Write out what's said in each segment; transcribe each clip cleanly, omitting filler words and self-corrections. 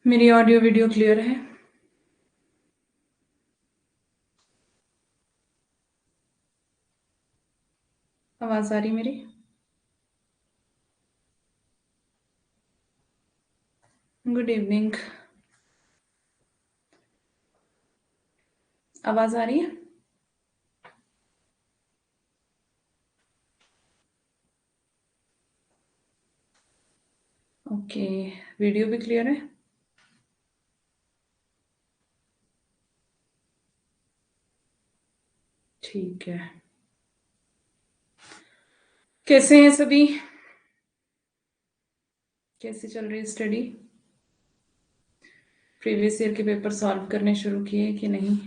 मेरी audio video clear है? आवाज आ रही मेरी? Good evening. आवाज आ रही है? ओके। वीडियो भी क्लियर है? ठीक है। कैसे हैं सभी? कैसे चल रही है स्टडी? प्रीवियस ईयर के पेपर सॉल्व करने शुरू किए कि नहीं?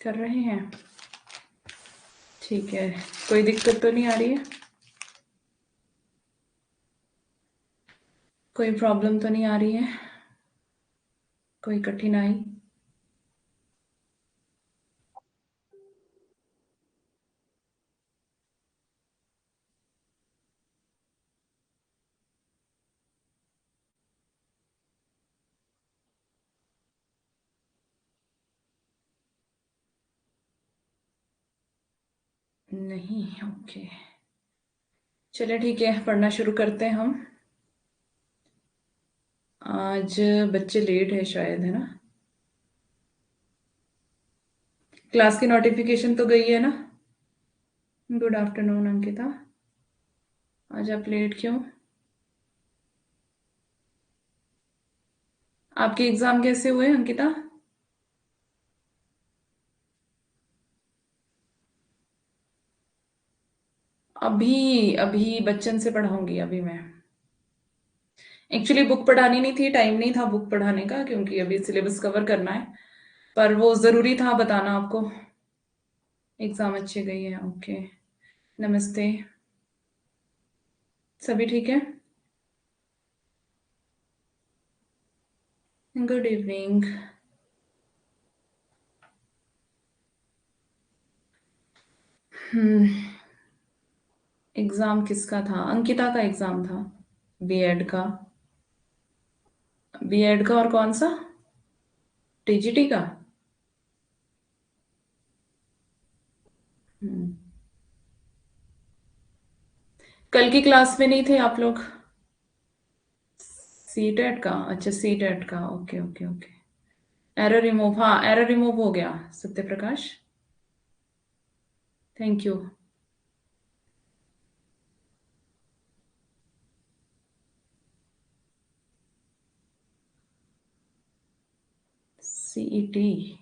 कर रहे हैं? ठीक है। कोई दिक्कत तो नहीं आ रही है? कोई प्रॉब्लम तो नहीं आ रही है? कोई कठिनाई? नहीं। ओके। चलिए ठीक है, पढ़ना शुरू करते हैं हम। आज बच्चे लेट है शायद, है ना? क्लास की नोटिफिकेशन तो गई है ना? Good afternoon Ankita. आज आप लेट क्यों? आपके एग्जाम कैसे हुए अंकिता? अभी अभी बच्चन से पढ़ाऊंगी अभी मैं। एक्चुअली बुक पढ़ानी नहीं थी, टाइम नहीं था बुक पढ़ाने का, क्योंकि अभी सिलेबस कवर करना है। पर वो जरूरी था बताना आपको। एग्जाम अच्छे गई है? ओके। नमस्ते। सभी ठीक है? Good evening. हम्म। एग्जाम किसका था? अंकिता का एग्जाम था। बीएड का। बीएड का और कौन सा? टीजीटी का? हम्म। कल की क्लास में नहीं थे आप लोग? सीटेट का? अच्छा, सीटेट का। Okay okay okay. Error remove, हाँ एरर रिमूव हो गया। Satya Prakash, thank you. CET.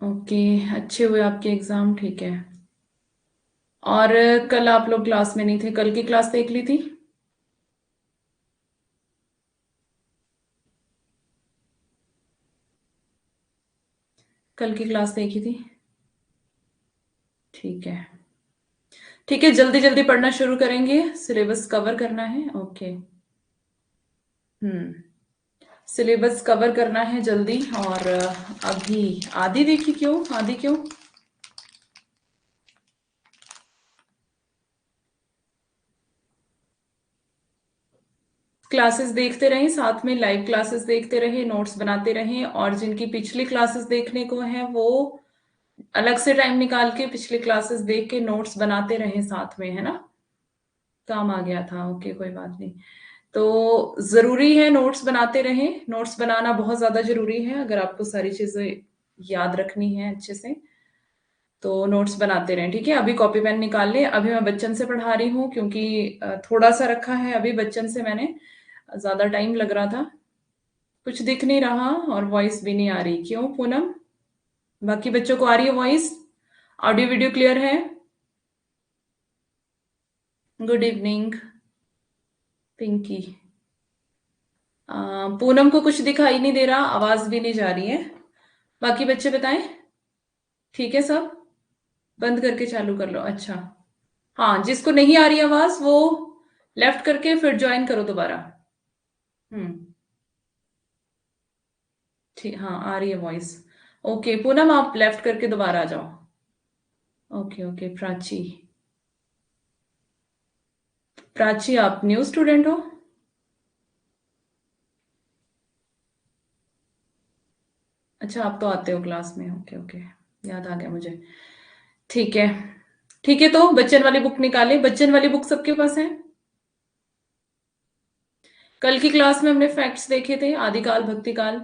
Okay. अच्छे हुए आपके एग्जाम, ठीक है। और कल आप लोग क्लास में नहीं थे, कल की क्लास देख ली थी? कल की क्लास देखी थी? ठीक है। ठीक है, जल्दी जल्दी पढ़ना शुरू करेंगे, सिलेबस कवर करना है। ओके। हम्म। सिलेबस कवर करना है जल्दी। और अभी आधी देखी? क्यों आधी क्यों? क्लासेस देखते रहें, साथ में लाइव क्लासेस देखते रहें, नोट्स बनाते रहें, और जिनकी पिछली क्लासेस देखने को है वो अलग से टाइम निकाल के पिछली क्लासेस देख के नोट्स बनाते रहें साथ में, है ना? काम आ गया था, ओके कोई बात नहीं। तो जरूरी है नोट्स बनाते रहें, नोट्स बनाना बहुत ज्यादा जरूरी है अगर आपको सारी चीजें याद रखनी है अच्छे से। तो नोट्स बनाते रहें, ठीक है? अभी कॉपी पेन निकाल लें। अभी मैं बच्चन से पढ़ा रही हूँ, क्योंकि थोड़ा सा रखा है अभी बच्चन से मैंने। ज्यादा टाइम लग रहा था। कुछ दिख नहीं रहा और वॉइस भी नहीं आ रही, क्यों पूनम? बाकी बच्चों को आ रही है वॉइस? ऑडियो वीडियो क्लियर है? Good evening Pinky. पूनम को कुछ दिखाई नहीं दे रहा, आवाज भी नहीं जा रही है। बाकी बच्चे बताएं, ठीक है सब? बंद करके चालू कर लो। अच्छा, हाँ, जिसको नहीं आ रही आवाज वो लेफ्ट करके फिर ज्वाइन करो दोबारा। हम्म, ठीक, हाँ आ रही है वॉइस। ओके पूनम, आप लेफ्ट करके दोबारा आ जाओ। Okay okay, Prachi. प्राची, आप न्यू स्टूडेंट हो? अच्छा, आप तो आते हो क्लास में। ओके ओके, याद आ गया मुझे। ठीक है, ठीक है, तो बच्चन वाली बुक निकाले। बच्चन वाली बुक सबके पास है? कल की क्लास में हमने फैक्ट्स देखे थे, आदिकाल, भक्तिकाल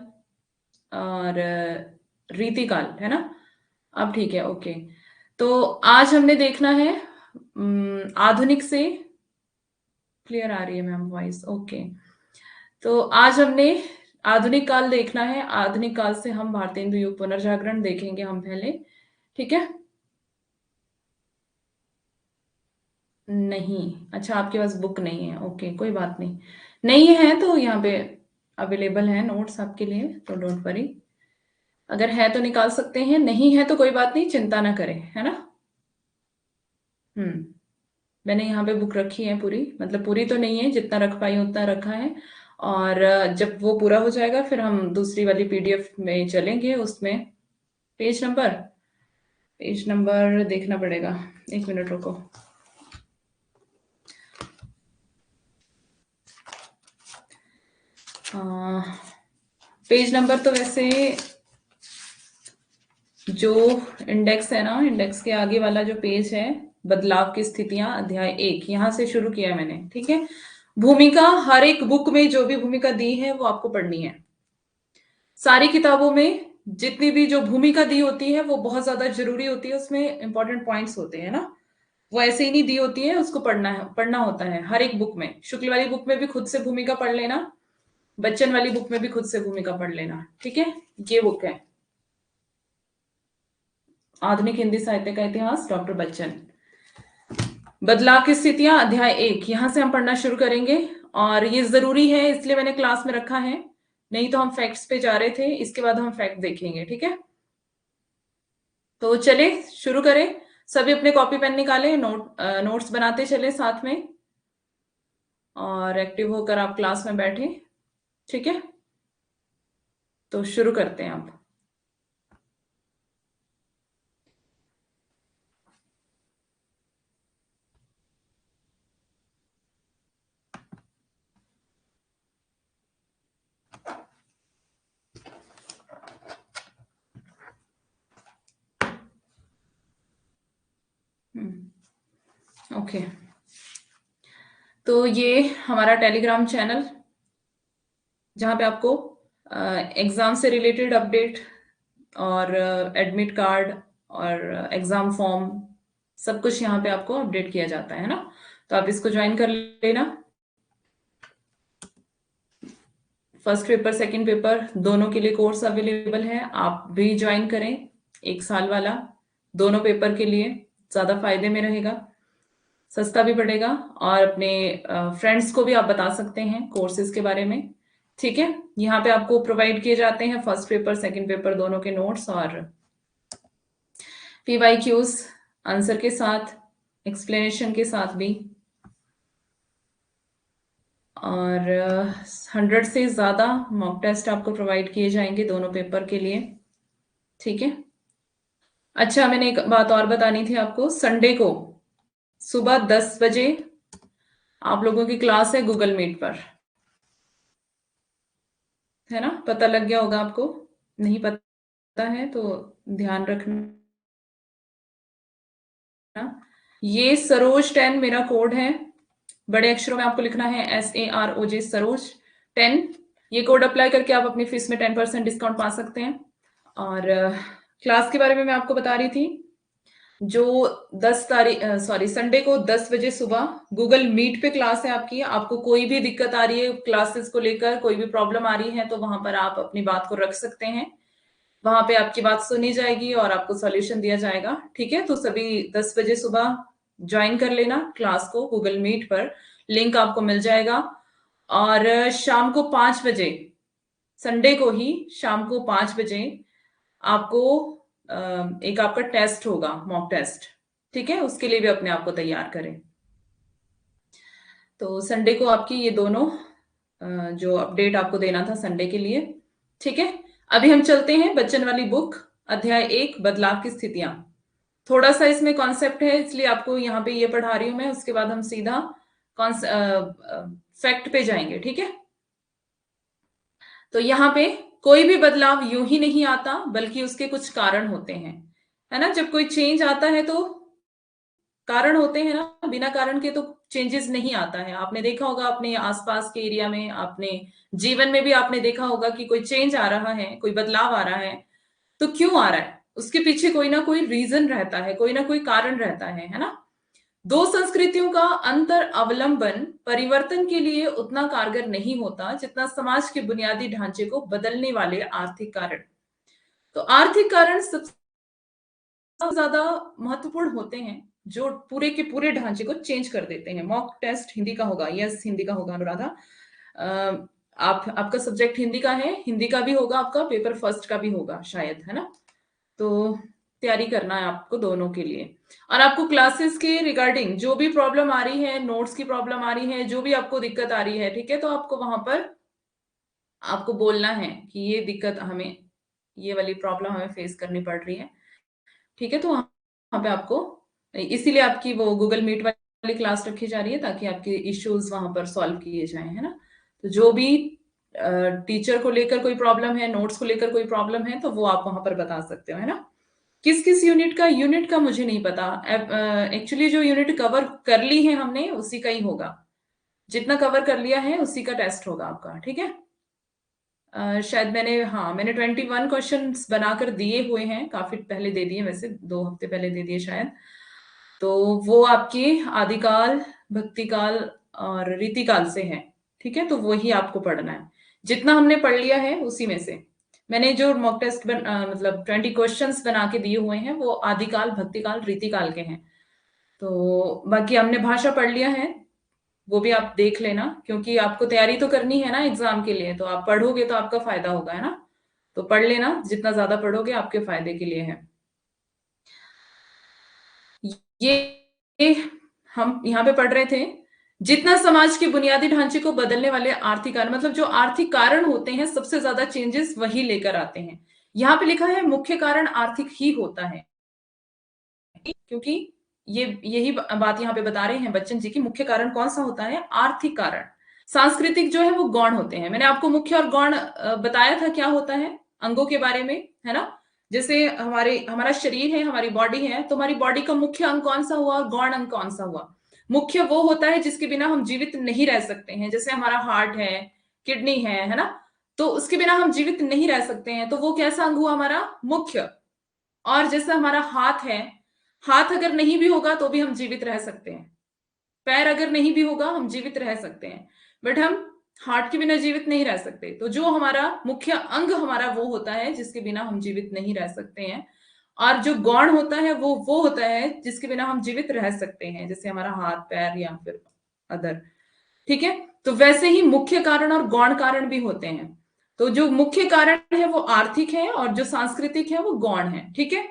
और रीतिकाल, है ना? अब ठीक है, ओके। तो आज हमने देखना है आधुनिक से। क्लियर आ रही है मैम वॉइस? ओके। तो आज हमने आधुनिक काल देखना है। आधुनिक काल से हम भारतेंदु युग पुनर्जागरण देखेंगे हम पहले। ठीक है? नहीं, अच्छा, आपके पास बुक नहीं है। ओके, कोई बात नहीं। नहीं है तो यहाँ पे अवेलेबल है नोट्स आपके लिए, तो डोंट वरी। अगर है तो निकाल सकते हैं, नहीं है तो कोई बात नहीं, चिंता ना करें, है ना? हम्म, मैंने यहाँ पे बुक रखी है पूरी, मतलब पूरी तो नहीं है, जितना रख पाई उतना रखा है। और जब वो पूरा हो जाएगा फिर हम दूसरी वाली पीडीएफ में चलेंगे। उसमें पेज नंबर, पेज नंबर देखना पड़ेगा। एक मिनट रुको। पेज नंबर तो वैसे जो इंडेक्स है ना, इंडेक्स के आगे वाला जो पेज है, बदलाव की स्थितियां, अध्याय 1, यहां से शुरू किया है मैंने। ठीक है? भूमिका, हर एक बुक में जो भी भूमिका दी है वो आपको पढ़नी है। सारी किताबों में जितनी भी जो भूमिका दी होती है वो बहुत ज्यादा जरूरी होती है, उसमें इंपॉर्टेंट पॉइंट्स होते हैं ना, वो ऐसे ही नहीं दी होती है, उसको पढ़ना है, पढ़ना होता है हर एक बुक में। शुक्ल वाली बुक में भी खुद से भूमिका पढ़ लेना, बच्चन वाली बुक में भी खुद से भूमिका पढ़ लेना। ठीक है? ये बुक है आधुनिक हिंदी साहित्य का इतिहास, डॉक्टर बच्चन। बदलाव की स्थितियां, अध्याय 1, यहां से हम पढ़ना शुरू करेंगे। और ये जरूरी है इसलिए मैंने क्लास में रखा है, नहीं तो हम फैक्ट्स पे जा रहे थे, इसके बाद हम फैक्ट देखेंगे। ठीक है? तो चले शुरू करें। सभी अपने कॉपी पेन निकालें, नोट्स बनाते चले साथ में, और एक्टिव होकर आप क्लास में बैठे। ठीक है? तो शुरू करते हैं आप। ओके, तो ये हमारा टेलीग्राम चैनल, जहाँ पे आपको एग्जाम से रिलेटेड अपडेट और एडमिट कार्ड और एग्जाम फॉर्म, सब कुछ यहाँ पे आपको अपडेट किया जाता है ना। तो आप इसको ज्वाइन कर लेना। फर्स्ट पेपर सेकंड पेपर दोनों के लिए कोर्स अवेलेबल है, आप भी ज्वाइन करें। 1 साल वाला, दोनों पेपर के लिए ज्यादा फायदे में रहेगा, सस्ता भी पड़ेगा, और अपने फ्रेंड्स को भी आप बता सकते हैं कोर्सेज के बारे में। ठीक है? यहाँ पे आपको प्रोवाइड किए जाते हैं फर्स्ट पेपर सेकंड पेपर दोनों के नोट्स, और PYQs आंसर के साथ, एक्सप्लेनेशन के साथ भी, और 100 से ज्यादा मॉक टेस्ट आपको प्रोवाइड किए जाएंगे दोनों पेपर के लिए। ठीक है? अच्छा, मैंने एक बात और बतानी थी आपको। संडे को सुबह 10 बजे आप लोगों की क्लास है गूगल मीट पर, है ना? पता लग गया होगा आपको, नहीं पता है तो ध्यान रखना। ये सरोज 10 मेरा कोड है, बड़े अक्षरों में आपको लिखना है SAROJ, सरोज 10। ये कोड अप्लाई करके आप अपनी फीस में 10% डिस्काउंट पा सकते हैं। और क्लास के बारे में मैं आपको बता रही थी, जो 10 तारीख, सॉरी, संडे को 10 बजे सुबह गूगल मीट पे क्लास है आपकी। आपको कोई भी दिक्कत आ रही है क्लासेस को लेकर, कोई भी प्रॉब्लम आ रही है, तो वहां पर आप अपनी बात को रख सकते हैं। वहां पे आपकी बात सुनी जाएगी और आपको सॉल्यूशन दिया जाएगा। ठीक है? तो सभी 10 बजे सुबह ज्वाइन कर लेना क्लास को गूगल मीट पर, लिंक आपको मिल जाएगा। और शाम को 5 बजे, संडे को ही शाम को 5 बजे आपको एक आपका टेस्ट होगा, मॉक टेस्ट। ठीक है, उसके लिए भी अपने आप को तैयार करें। तो संडे को आपकी ये दोनों जो अपडेट आपको देना था संडे के लिए। ठीक है, अभी हम चलते हैं बच्चन वाली बुक, अध्याय 1, बदलाव की स्थितियां। थोड़ा सा इसमें कॉन्सेप्ट है, इसलिए आपको यहाँ पे ये पढ़ा रही हूं मैं, उसके बाद हम सीधा फैक्ट पे जाएंगे। ठीक है, तो यहाँ पे कोई भी बदलाव यूं ही नहीं आता, बल्कि उसके कुछ कारण होते हैं, है ना। जब कोई चेंज आता है तो कारण होते हैं ना, बिना कारण के तो चेंजेस नहीं आता है। आपने देखा होगा अपने आसपास के एरिया में, अपने जीवन में भी आपने देखा होगा कि कोई चेंज आ रहा है, कोई बदलाव आ रहा है, तो क्यों आ रहा है, उसके पीछे कोई ना कोई रीजन रहता है, कोई ना कोई कारण रहता है ना। दो संस्कृतियों का अंतर अवलंबन परिवर्तन के लिए उतना कारगर नहीं होता जितना समाज के बुनियादी ढांचे को बदलने वाले आर्थिक कारण। तो आर्थिक कारण सबसे ज्यादा महत्वपूर्ण होते हैं, जो पूरे के पूरे ढांचे को चेंज कर देते हैं। मॉक टेस्ट हिंदी का होगा, यस हिंदी का होगा अनुराधा। आपका सब्जेक्ट हिंदी का है, हिंदी का भी होगा, आपका पेपर फर्स्ट का भी होगा शायद, है ना। तो तैयारी करना है आपको दोनों के लिए। और आपको क्लासेस के रिगार्डिंग जो भी प्रॉब्लम आ रही है, नोट्स की प्रॉब्लम आ रही है, जो भी आपको दिक्कत आ रही है, ठीक है, तो आपको वहां पर आपको बोलना है कि ये दिक्कत हमें, ये वाली प्रॉब्लम हमें फेस करनी पड़ रही है। ठीक है, तो वहां पे आपको, इसीलिए आपकी वो गूगल मीट वाली क्लास रखी जा रही है, ताकि आपके इश्यूज वहां पर सॉल्व किए जाएं, है ना। तो जो भी टीचर को लेकर कोई प्रॉब्लम है, नोट्स को लेकर कोई प्रॉब्लम है, तो वो आप वहां पर बता सकते हो, है ना। किस किस यूनिट का मुझे नहीं पता। एक्चुअली जो यूनिट कवर कर ली है हमने, उसी का ही होगा। जितना कवर कर लिया है उसी का टेस्ट होगा आपका। ठीक है, शायद मैंने 21 क्वेश्चन बनाकर दिए हुए हैं, काफी पहले दे दिए, वैसे 2 हफ्ते पहले दे दिए शायद। तो वो आपके आदिकाल, भक्तिकाल और रीतिकाल से है। ठीक है, तो वही आपको पढ़ना है। जितना हमने पढ़ लिया है उसी में से मैंने जो मॉक टेस्ट मतलब 20 क्वेश्चंस बना के दिए हुए हैं, वो आदिकाल, भक्तिकाल, रीतिकाल के हैं। तो बाकी हमने भाषा पढ़ लिया है, वो भी आप देख लेना, क्योंकि आपको तैयारी तो करनी है ना एग्जाम के लिए, तो आप पढ़ोगे तो आपका फायदा होगा, है ना। तो पढ़ लेना, जितना ज्यादा पढ़ोगे आपके फायदे के लिए है। ये हम यहाँ पे पढ़ रहे थे, जितना समाज के बुनियादी ढांचे को बदलने वाले आर्थिक कारण, मतलब जो आर्थिक कारण होते हैं, सबसे ज्यादा चेंजेस वही लेकर आते हैं। यहाँ पे लिखा है मुख्य कारण आर्थिक ही होता है, क्योंकि ये यही बात यहाँ पे बता रहे हैं बच्चन जी की, मुख्य कारण कौन सा होता है, आर्थिक कारण। सांस्कृतिक जो है वो गौण होते हैं। मैंने आपको मुख्य और गौण बताया था क्या होता है अंगों के बारे में, है ना। जैसे हमारा शरीर है, हमारी बॉडी है, तो हमारी बॉडी का मुख्य अंग कौन सा हुआ और गौण अंग कौन सा हुआ। मुख्य वो होता है जिसके बिना हम जीवित नहीं रह सकते हैं, जैसे हमारा हार्ट है, किडनी है ना। तो उसके बिना हम जीवित नहीं रह सकते हैं, तो वो कैसा अंग हुआ हमारा, मुख्य। और जैसे हमारा हाथ है, हाथ अगर नहीं भी होगा तो भी हम जीवित रह सकते हैं। पैर अगर नहीं भी होगा हम जीवित रह सकते हैं, बट हम हार्ट के बिना जीवित नहीं रह सकते। तो जो हमारा मुख्य अंग हमारा वो होता है जिसके बिना हम जीवित नहीं रह सकते हैं। और जो गौण होता है वो होता है जिसके बिना हम जीवित रह सकते हैं, जैसे हमारा हाथ, पैर या फिर अदर। ठीक है, तो वैसे ही मुख्य कारण और गौण कारण भी होते हैं। तो जो मुख्य कारण है वो आर्थिक है, और जो सांस्कृतिक है वो गौण है। ठीक है,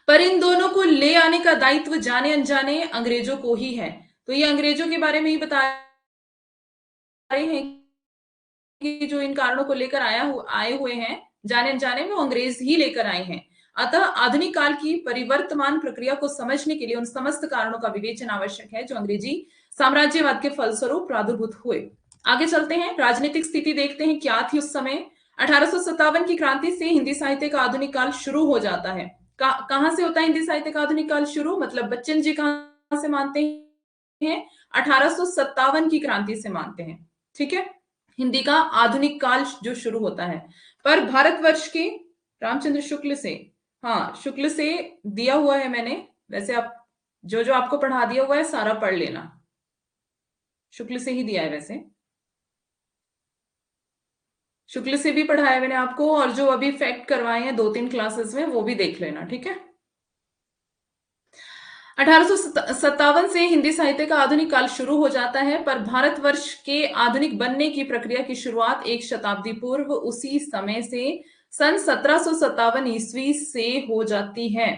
पर इन दोनों को ले आने का दायित्व जाने अनजाने अंग्रेजों को ही है। तो ये अंग्रेजों के बारे में ही बता रहे हैं कि जो इन कारणों को लेकर आए हुए हैं, जाने अनजाने में वो अंग्रेज ही लेकर आए हैं। अतः आधुनिक काल की परिवर्तमान प्रक्रिया को समझने के लिए उन समस्त कारणों का विवेचन आवश्यक है जो अंग्रेजी साम्राज्यवाद के फलस्वरूप प्रादुर्भूत हुए। आगे चलते हैं, राजनीतिक स्थिति देखते हैं क्या थी उस समय। 1857 की क्रांति से हिंदी साहित्य का आधुनिक काल शुरू हो जाता है। कहां से होता है हिंदी साहित्य का आधुनिक काल शुरू, मतलब बच्चन जी कहां से मानते हैं, 1857 की क्रांति से मानते हैं। ठीक है, हिंदी का आधुनिक काल जो शुरू होता है। पर भारतवर्ष के रामचंद्र शुक्ल से, हाँ शुक्ल से दिया हुआ है मैंने, वैसे आप जो जो आपको पढ़ा दिया हुआ है सारा पढ़ लेना, शुक्ल से ही दिया है वैसे। शुक्ल से भी पढ़ाया मैंने आपको, और जो अभी फैक्ट करवाए हैं 2-3 क्लासेस में वो भी देख लेना। ठीक है, 1857 से हिंदी साहित्य का आधुनिक काल शुरू हो जाता है, पर भारतवर्ष के आधुनिक बनने की प्रक्रिया की शुरुआत एक शताब्दी पूर्व उसी समय से सन 1757 ईस्वी से हो जाती है।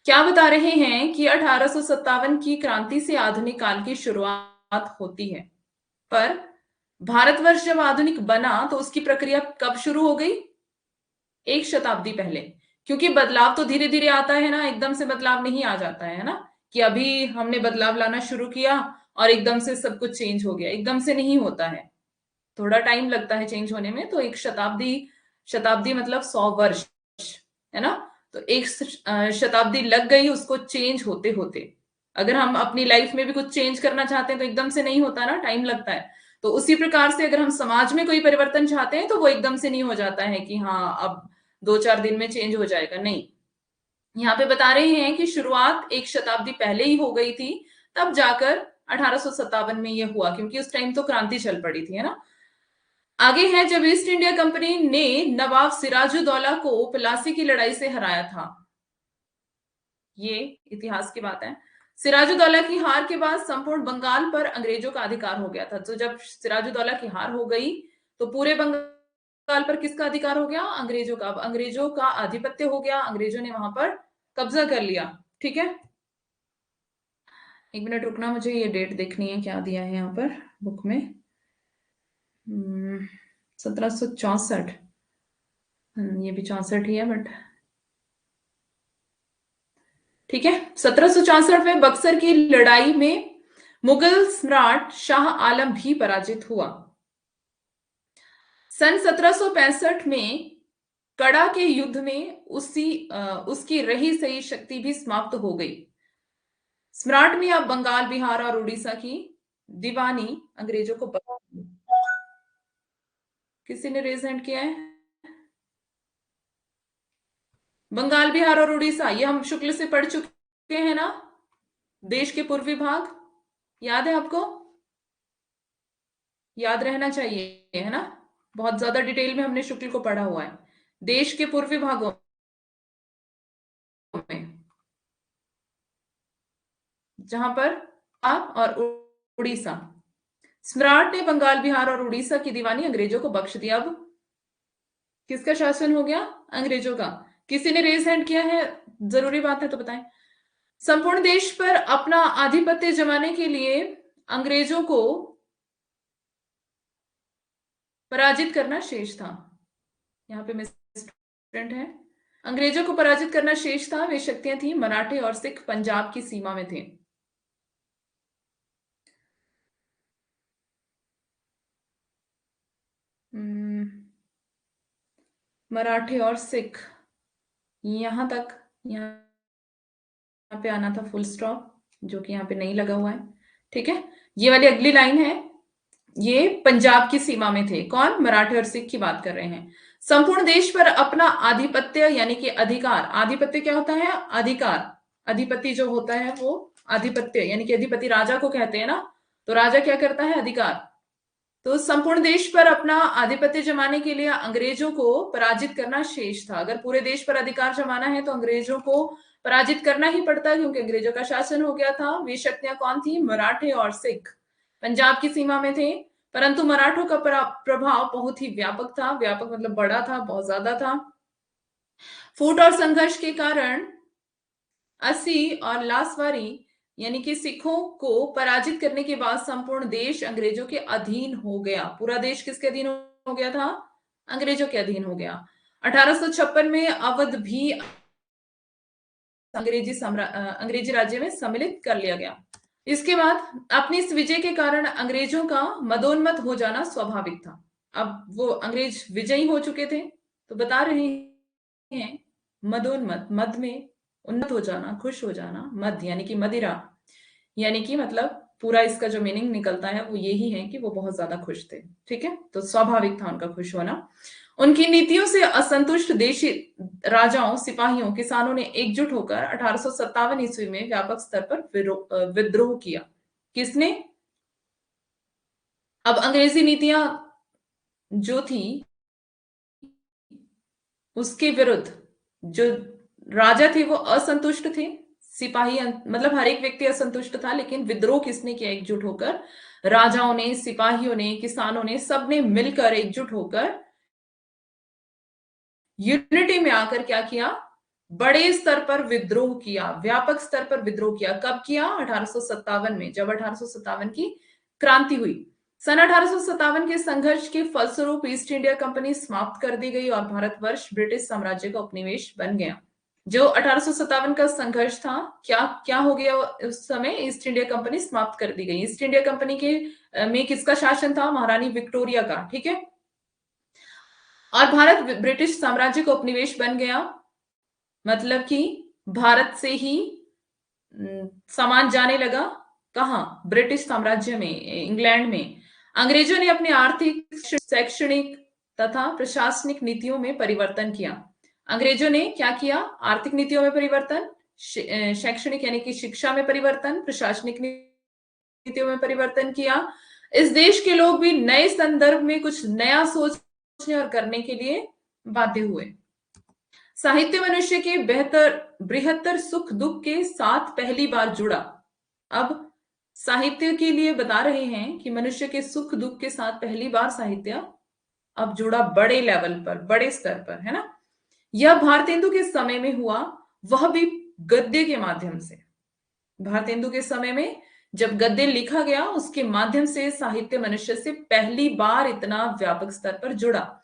क्या बता रहे हैं कि 1857 की क्रांति से आधुनिक काल की शुरुआत होती है, पर भारतवर्ष जब आधुनिक बना तो उसकी प्रक्रिया कब शुरू हो गई? एक शताब्दी पहले। क्योंकि बदलाव तो धीरे धीरे आता है ना, एकदम से बदलाव नहीं आ जाता है ना, कि अभी हमने बदलाव लाना शुरू किया और एकदम से सब कुछ चेंज हो गया, एकदम से नहीं होता है, थोड़ा टाइम लगता है चेंज होने में। तो एक शताब्दी, शताब्दी मतलब 100 वर्ष, है ना। तो एक शताब्दी लग गई उसको चेंज होते होते। अगर हम अपनी लाइफ में भी कुछ चेंज करना चाहते हैं तो एकदम से नहीं होता ना, टाइम लगता है। तो उसी प्रकार से अगर हम समाज में कोई परिवर्तन चाहते हैं तो वो एकदम से नहीं हो जाता है कि हाँ अब 2-4 दिन में चेंज हो जाएगा, नहीं। यहाँ पे बता रहे हैं कि शुरुआत एक शताब्दी पहले ही हो गई थी, तब जाकर 1857 में ये हुआ, क्योंकि उस टाइम तो क्रांति चल पड़ी थी, है ना। आगे है, जब ईस्ट इंडिया कंपनी ने नवाब सिराजुद्दौला को प्लासी की लड़ाई से हराया था। ये इतिहास की बात है। सिराजुद्दौला की हार के बाद संपूर्ण बंगाल पर अंग्रेजों का अधिकार हो गया था। तो जब सिराजुद्दौला की हार हो गई तो पूरे बंगाल पर किसका अधिकार हो गया? अंग्रेजों का। अब अंग्रेजों का आधिपत्य हो गया, अंग्रेजों ने वहां पर कब्जा कर लिया। ठीक है, एक मिनट रुकना, मुझे ये डेट देखनी है क्या दिया है यहाँ पर बुक में। 1764, ये भी 64 ही है बट ठीक है। 1764 में बक्सर की लड़ाई में मुगल सम्राट शाह आलम भी पराजित हुआ। सन 1765 में कड़ा के युद्ध में उसकी रही सही शक्ति भी समाप्त हो गई। सम्राट ने अब बंगाल, बिहार और उड़ीसा की दीवानी अंग्रेजों को बख्श दी। किसी ने रेज हैंड किया है? बंगाल, बिहार और उड़ीसा, ये हम शुक्ल से पढ़ चुके हैं ना, देश के पूर्वी भाग, याद है आपको? याद रहना चाहिए, है ना। बहुत ज्यादा डिटेल में हमने शुक्ल को पढ़ा हुआ है। देश के पूर्वी भागों में, जहां पर और उड़ीसा, सम्राट ने बंगाल, बिहार और उड़ीसा की दीवानी अंग्रेजों को बख्श दिया। अब किसका शासन हो गया? अंग्रेजों का। किसी ने रेज हैंड किया है? जरूरी बात है तो बताएं। संपूर्ण देश पर अपना आधिपत्य जमाने के लिए अंग्रेजों को पराजित करना शेष था। यहाँ पे मिसप्रिंट है। अंग्रेजों को पराजित करना शेष था। वे शक्तियां थी मराठे और सिख पंजाब की सीमा में थे। मराठे और सिख, यहां तक, यहाँ पे आना था फुल स्टॉप, जो कि यहाँ पे नहीं लगा हुआ है। ठीक है, ये वाली अगली लाइन है, ये पंजाब की सीमा में थे। कौन? मराठे और सिख की बात कर रहे हैं। संपूर्ण देश पर अपना आधिपत्य यानी कि अधिकार, आधिपत्य क्या होता है? अधिकार। अधिपति जो होता है वो आधिपत्य यानी कि अधिपति राजा को कहते हैं ना, तो राजा क्या करता है? अधिकार। तो संपूर्ण देश पर अपना आधिपत्य जमाने के लिए अंग्रेजों को पराजित करना शेष था। अगर पूरे देश पर अधिकार जमाना है तो अंग्रेजों को पराजित करना ही पड़ता है, क्योंकि अंग्रेजों का शासन हो गया था। वे शक्तियां कौन थी? मराठे और सिख पंजाब की सीमा में थे। परंतु मराठों का प्रभाव बहुत ही व्यापक था। व्यापक मतलब बड़ा था, बहुत ज्यादा था। फूट और संघर्ष के कारण अस्सी और लासवारी यानी कि सिखों को पराजित करने के बाद संपूर्ण देश अंग्रेजों के अधीन हो गया। पूरा देश किसके अधीन हो गया था? अंग्रेजों के अधीन हो गया। 1856 में अवध भी अंग्रेजी राज्य में सम्मिलित कर लिया गया। इसके बाद अपनी इस विजय के कारण अंग्रेजों का मदोन्मत्त हो जाना स्वाभाविक था। अब वो अंग्रेज विजयी हो चुके थे, तो बता रहे हैं मदोन्मत्त, मद में उन्नत हो जाना, खुश हो जाना। मद यानी कि मदिरा, यानी कि मतलब पूरा इसका जो मीनिंग निकलता है वो यही है कि वो बहुत ज्यादा खुश थे। ठीक है, तो स्वाभाविक था उनका खुश होना। उनकी नीतियों से असंतुष्ट देशी राजाओं, सिपाहियों, किसानों ने एकजुट होकर 1857 ईस्वी में व्यापक स्तर पर विद्रोह किया। किसने? अब अंग्रेजी नीतियां जो थी उसके विरुद्ध जो राजा थे वो असंतुष्ट थे, सिपाही मतलब हर एक व्यक्ति असंतुष्ट था, लेकिन विद्रोह किसने किया एकजुट होकर? राजाओं ने, सिपाहियों ने, किसानों ने, सबने मिलकर एकजुट होकर यूनिटी में आकर क्या किया? बड़े स्तर पर विद्रोह किया, व्यापक स्तर पर विद्रोह किया। कब किया? 1857 में, जब 1857 की क्रांति हुई। सन 1857 के संघर्ष के फलस्वरूप ईस्ट इंडिया कंपनी समाप्त कर दी गई और भारतवर्ष ब्रिटिश साम्राज्य का उपनिवेश बन गया। जो 1857 का संघर्ष था, क्या क्या हो गया उस समय? ईस्ट इंडिया कंपनी समाप्त कर दी गई। ईस्ट इंडिया कंपनी के में किसका शासन था? महारानी विक्टोरिया का, ठीक है। और भारत ब्रिटिश साम्राज्य का उपनिवेश बन गया, मतलब कि भारत से ही सामान जाने लगा कहां? ब्रिटिश साम्राज्य में, इंग्लैंड में। अंग्रेजों ने अपनी आर्थिक, शैक्षणिक तथा प्रशासनिक नीतियों में परिवर्तन किया। अंग्रेजों ने क्या किया? आर्थिक नीतियों में परिवर्तन, शैक्षणिक यानी कि शिक्षा में परिवर्तन, प्रशासनिक नीतियों में परिवर्तन किया। इस देश के लोग भी नए संदर्भ में कुछ नया सोचने और करने के लिए बाध्य हुए। साहित्य मनुष्य के बृहत्तर सुख दुख के साथ पहली बार जुड़ा। अब साहित्य के लिए बता रहे हैं कि मनुष्य के सुख दुख के साथ पहली बार साहित्य अब जुड़ा, बड़े लेवल पर, बड़े स्तर पर, है ना। यह भारतेंदु के समय में हुआ, वह भी गद्य के माध्यम से। भारतेंदु के समय में जब गद्य लिखा गया, उसके माध्यम से साहित्य मनुष्य से पहली बार इतना व्यापक स्तर पर जुड़ा।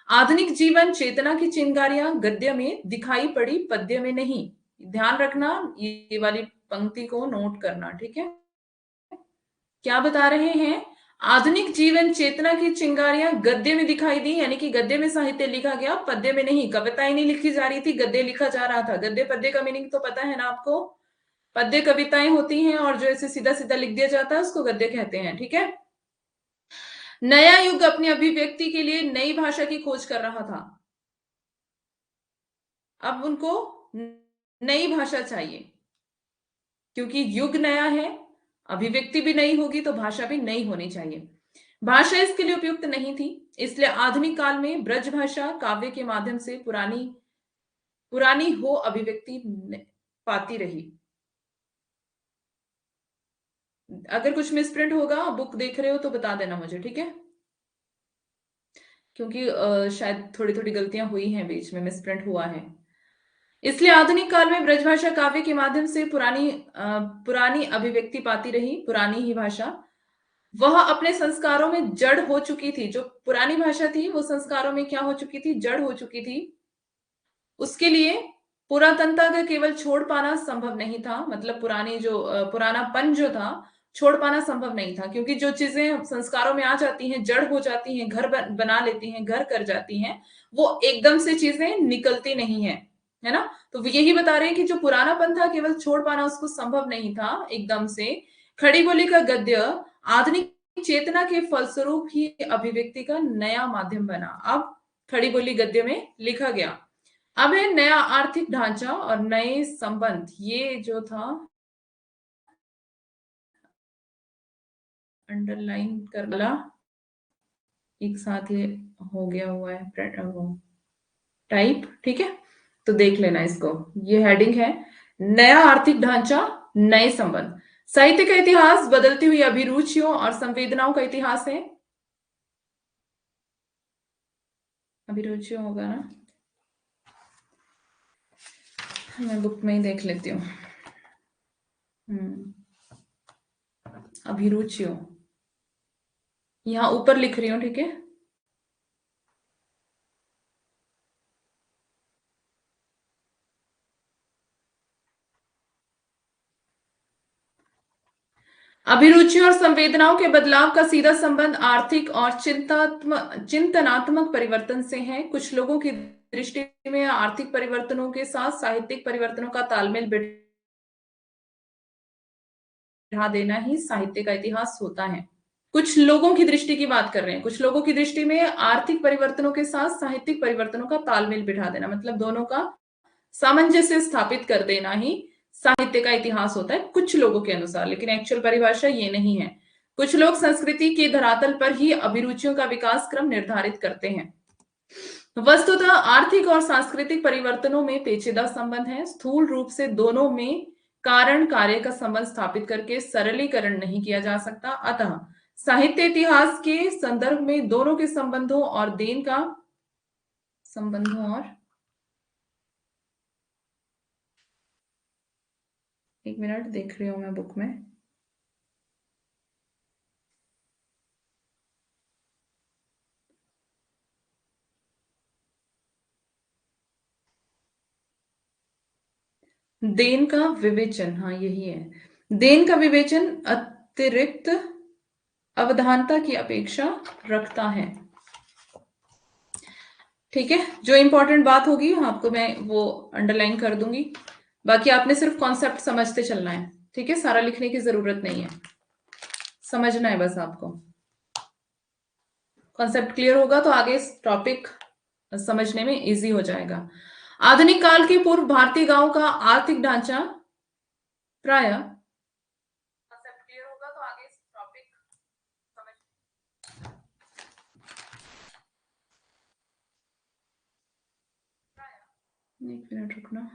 आधुनिक जीवन चेतना की चिंगारियां गद्य में दिखाई पड़ी, पद्य में नहीं। ध्यान रखना, ये वाली पंक्ति को नोट करना, ठीक है। क्या बता रहे हैं? आधुनिक जीवन चेतना की चिंगारियां गद्य में दिखाई दी, यानी कि गद्य में साहित्य लिखा गया, पद्य में नहीं। कविताएं नहीं लिखी जा रही थी, गद्य लिखा जा रहा था। गद्य पद्य का मीनिंग तो पता है ना आपको? पद्य कविताएं होती हैं और जो ऐसे सीधा सीधा लिख दिया जाता है उसको गद्य कहते हैं, ठीक है। नया युग अपनी अभिव्यक्ति के लिए नई भाषा की खोज कर रहा था। अब उनको नई भाषा चाहिए, क्योंकि युग नया है, अभिव्यक्ति भी नई होगी तो भाषा भी नई होनी चाहिए। भाषा इसके लिए उपयुक्त नहीं थी, इसलिए आधुनिक काल में ब्रज भाषा काव्य के माध्यम से पुरानी हो अभिव्यक्ति पाती रही। अगर कुछ मिसप्रिंट होगा, बुक देख रहे हो तो बता देना मुझे, ठीक है। क्योंकि शायद थोड़ी थोड़ी गलतियां हुई हैं, बीच में मिसप्रिंट हुआ है। इसलिए आधुनिक काल में ब्रजभाषा काव्य के माध्यम से पुरानी अभिव्यक्ति पाती रही, पुरानी ही भाषा। वह अपने संस्कारों में जड़ हो चुकी थी। जो पुरानी भाषा थी वो संस्कारों में क्या हो चुकी थी? जड़ हो चुकी थी। उसके लिए पुरातनता का केवल छोड़ पाना संभव नहीं था, मतलब पुरानापन जो था छोड़ पाना संभव नहीं था, क्योंकि जो चीजें संस्कारों में आ जाती हैं, जड़ हो जाती हैं, घर बना लेती हैं, घर कर जाती हैं, वो एकदम से चीजें निकलती नहीं है, है ना। तो यही बता रहे हैं कि जो पुरानापन था केवल छोड़ पाना उसको संभव नहीं था एकदम से। खड़ी बोली का गद्य आधुनिक चेतना के फलस्वरूप ही अभिव्यक्ति का नया माध्यम बना। अब खड़ी बोली गद्य में लिखा गया। अब है नया आर्थिक ढांचा और नए संबंध। ये जो था अंडरलाइन करना, एक साथ ये हो गया हुआ है टाइप, ठीक है। तो देख लेना इसको, ये हेडिंग है नया आर्थिक ढांचा, नए संबंध। साहित्य का इतिहास बदलती हुई अभिरुचियों और संवेदनाओं का इतिहास है। अभिरुचियों होगा ना, मैं बुक में ही देख लेती हूँ। अभिरुचियों यहां ऊपर लिख रही हूँ, ठीक है। अभिरुचि और संवेदनाओं के बदलाव का सीधा संबंध आर्थिक और चिंतनात्मक परिवर्तन से है। कुछ लोगों की दृष्टि में आर्थिक परिवर्तनों के साथ साहित्यिक परिवर्तनों का तालमेल बिठा देना ही साहित्य का इतिहास होता है। कुछ लोगों की दृष्टि की बात कर रहे हैं। कुछ लोगों की दृष्टि में आर्थिक परिवर्तनों के साथ साहित्यिक परिवर्तनों का तालमेल बिठा देना, मतलब दोनों का सामंजस्य स्थापित कर देना ही साहित्य का इतिहास होता है कुछ लोगों के अनुसार, लेकिन एक्चुअल परिभाषा ये नहीं है। कुछ लोग संस्कृति के धरातल पर ही अभिरुचियों का विकास क्रम निर्धारित करते हैं। वस्तुतः आर्थिक और सांस्कृतिक परिवर्तनों में पेचीदा संबंध है। स्थूल रूप से दोनों में कारण कार्य का संबंध स्थापित करके सरलीकरण नहीं किया जा सकता। अतः साहित्य इतिहास के संदर्भ में दोनों के संबंधों और देन का संबंधों और एक मिनट देख रही हूं मैं बुक में। देन का विवेचन, हाँ यही है। देन का विवेचन अतिरिक्त अवधानता की अपेक्षा रखता है। ठीक है, जो इंपॉर्टेंट बात होगी आपको मैं वो अंडरलाइन कर दूंगी। बाकी आपने सिर्फ कॉन्सेप्ट समझते चलना है। ठीक है, सारा लिखने की जरूरत नहीं है, समझना है बस आपको। कॉन्सेप्ट क्लियर होगा तो आगे टॉपिक समझने में इजी हो जाएगा। आधुनिक काल के पूर्व भारतीय गांव का आर्थिक ढांचा प्राय, कॉन्सेप्ट क्लियर होगा तो आगे टॉपिक समझ। एक मिनट रुकना।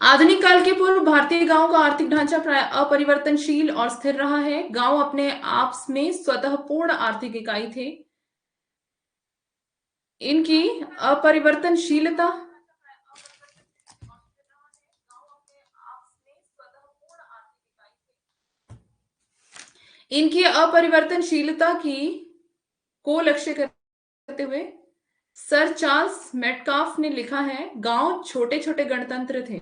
आधुनिक काल के पूर्व भारतीय गांव का आर्थिक ढांचा प्राय अपरिवर्तनशील और स्थिर रहा है। गांव अपने आप में स्वतः पूर्ण आर्थिक इकाई थे। इनकी अपरिवर्तनशीलता इनकी अपरिवर्तनशीलता की को लक्ष्य करते हुए सर चार्ल्स मेटकाफ ने लिखा है, गांव छोटे छोटे गणतंत्र थे।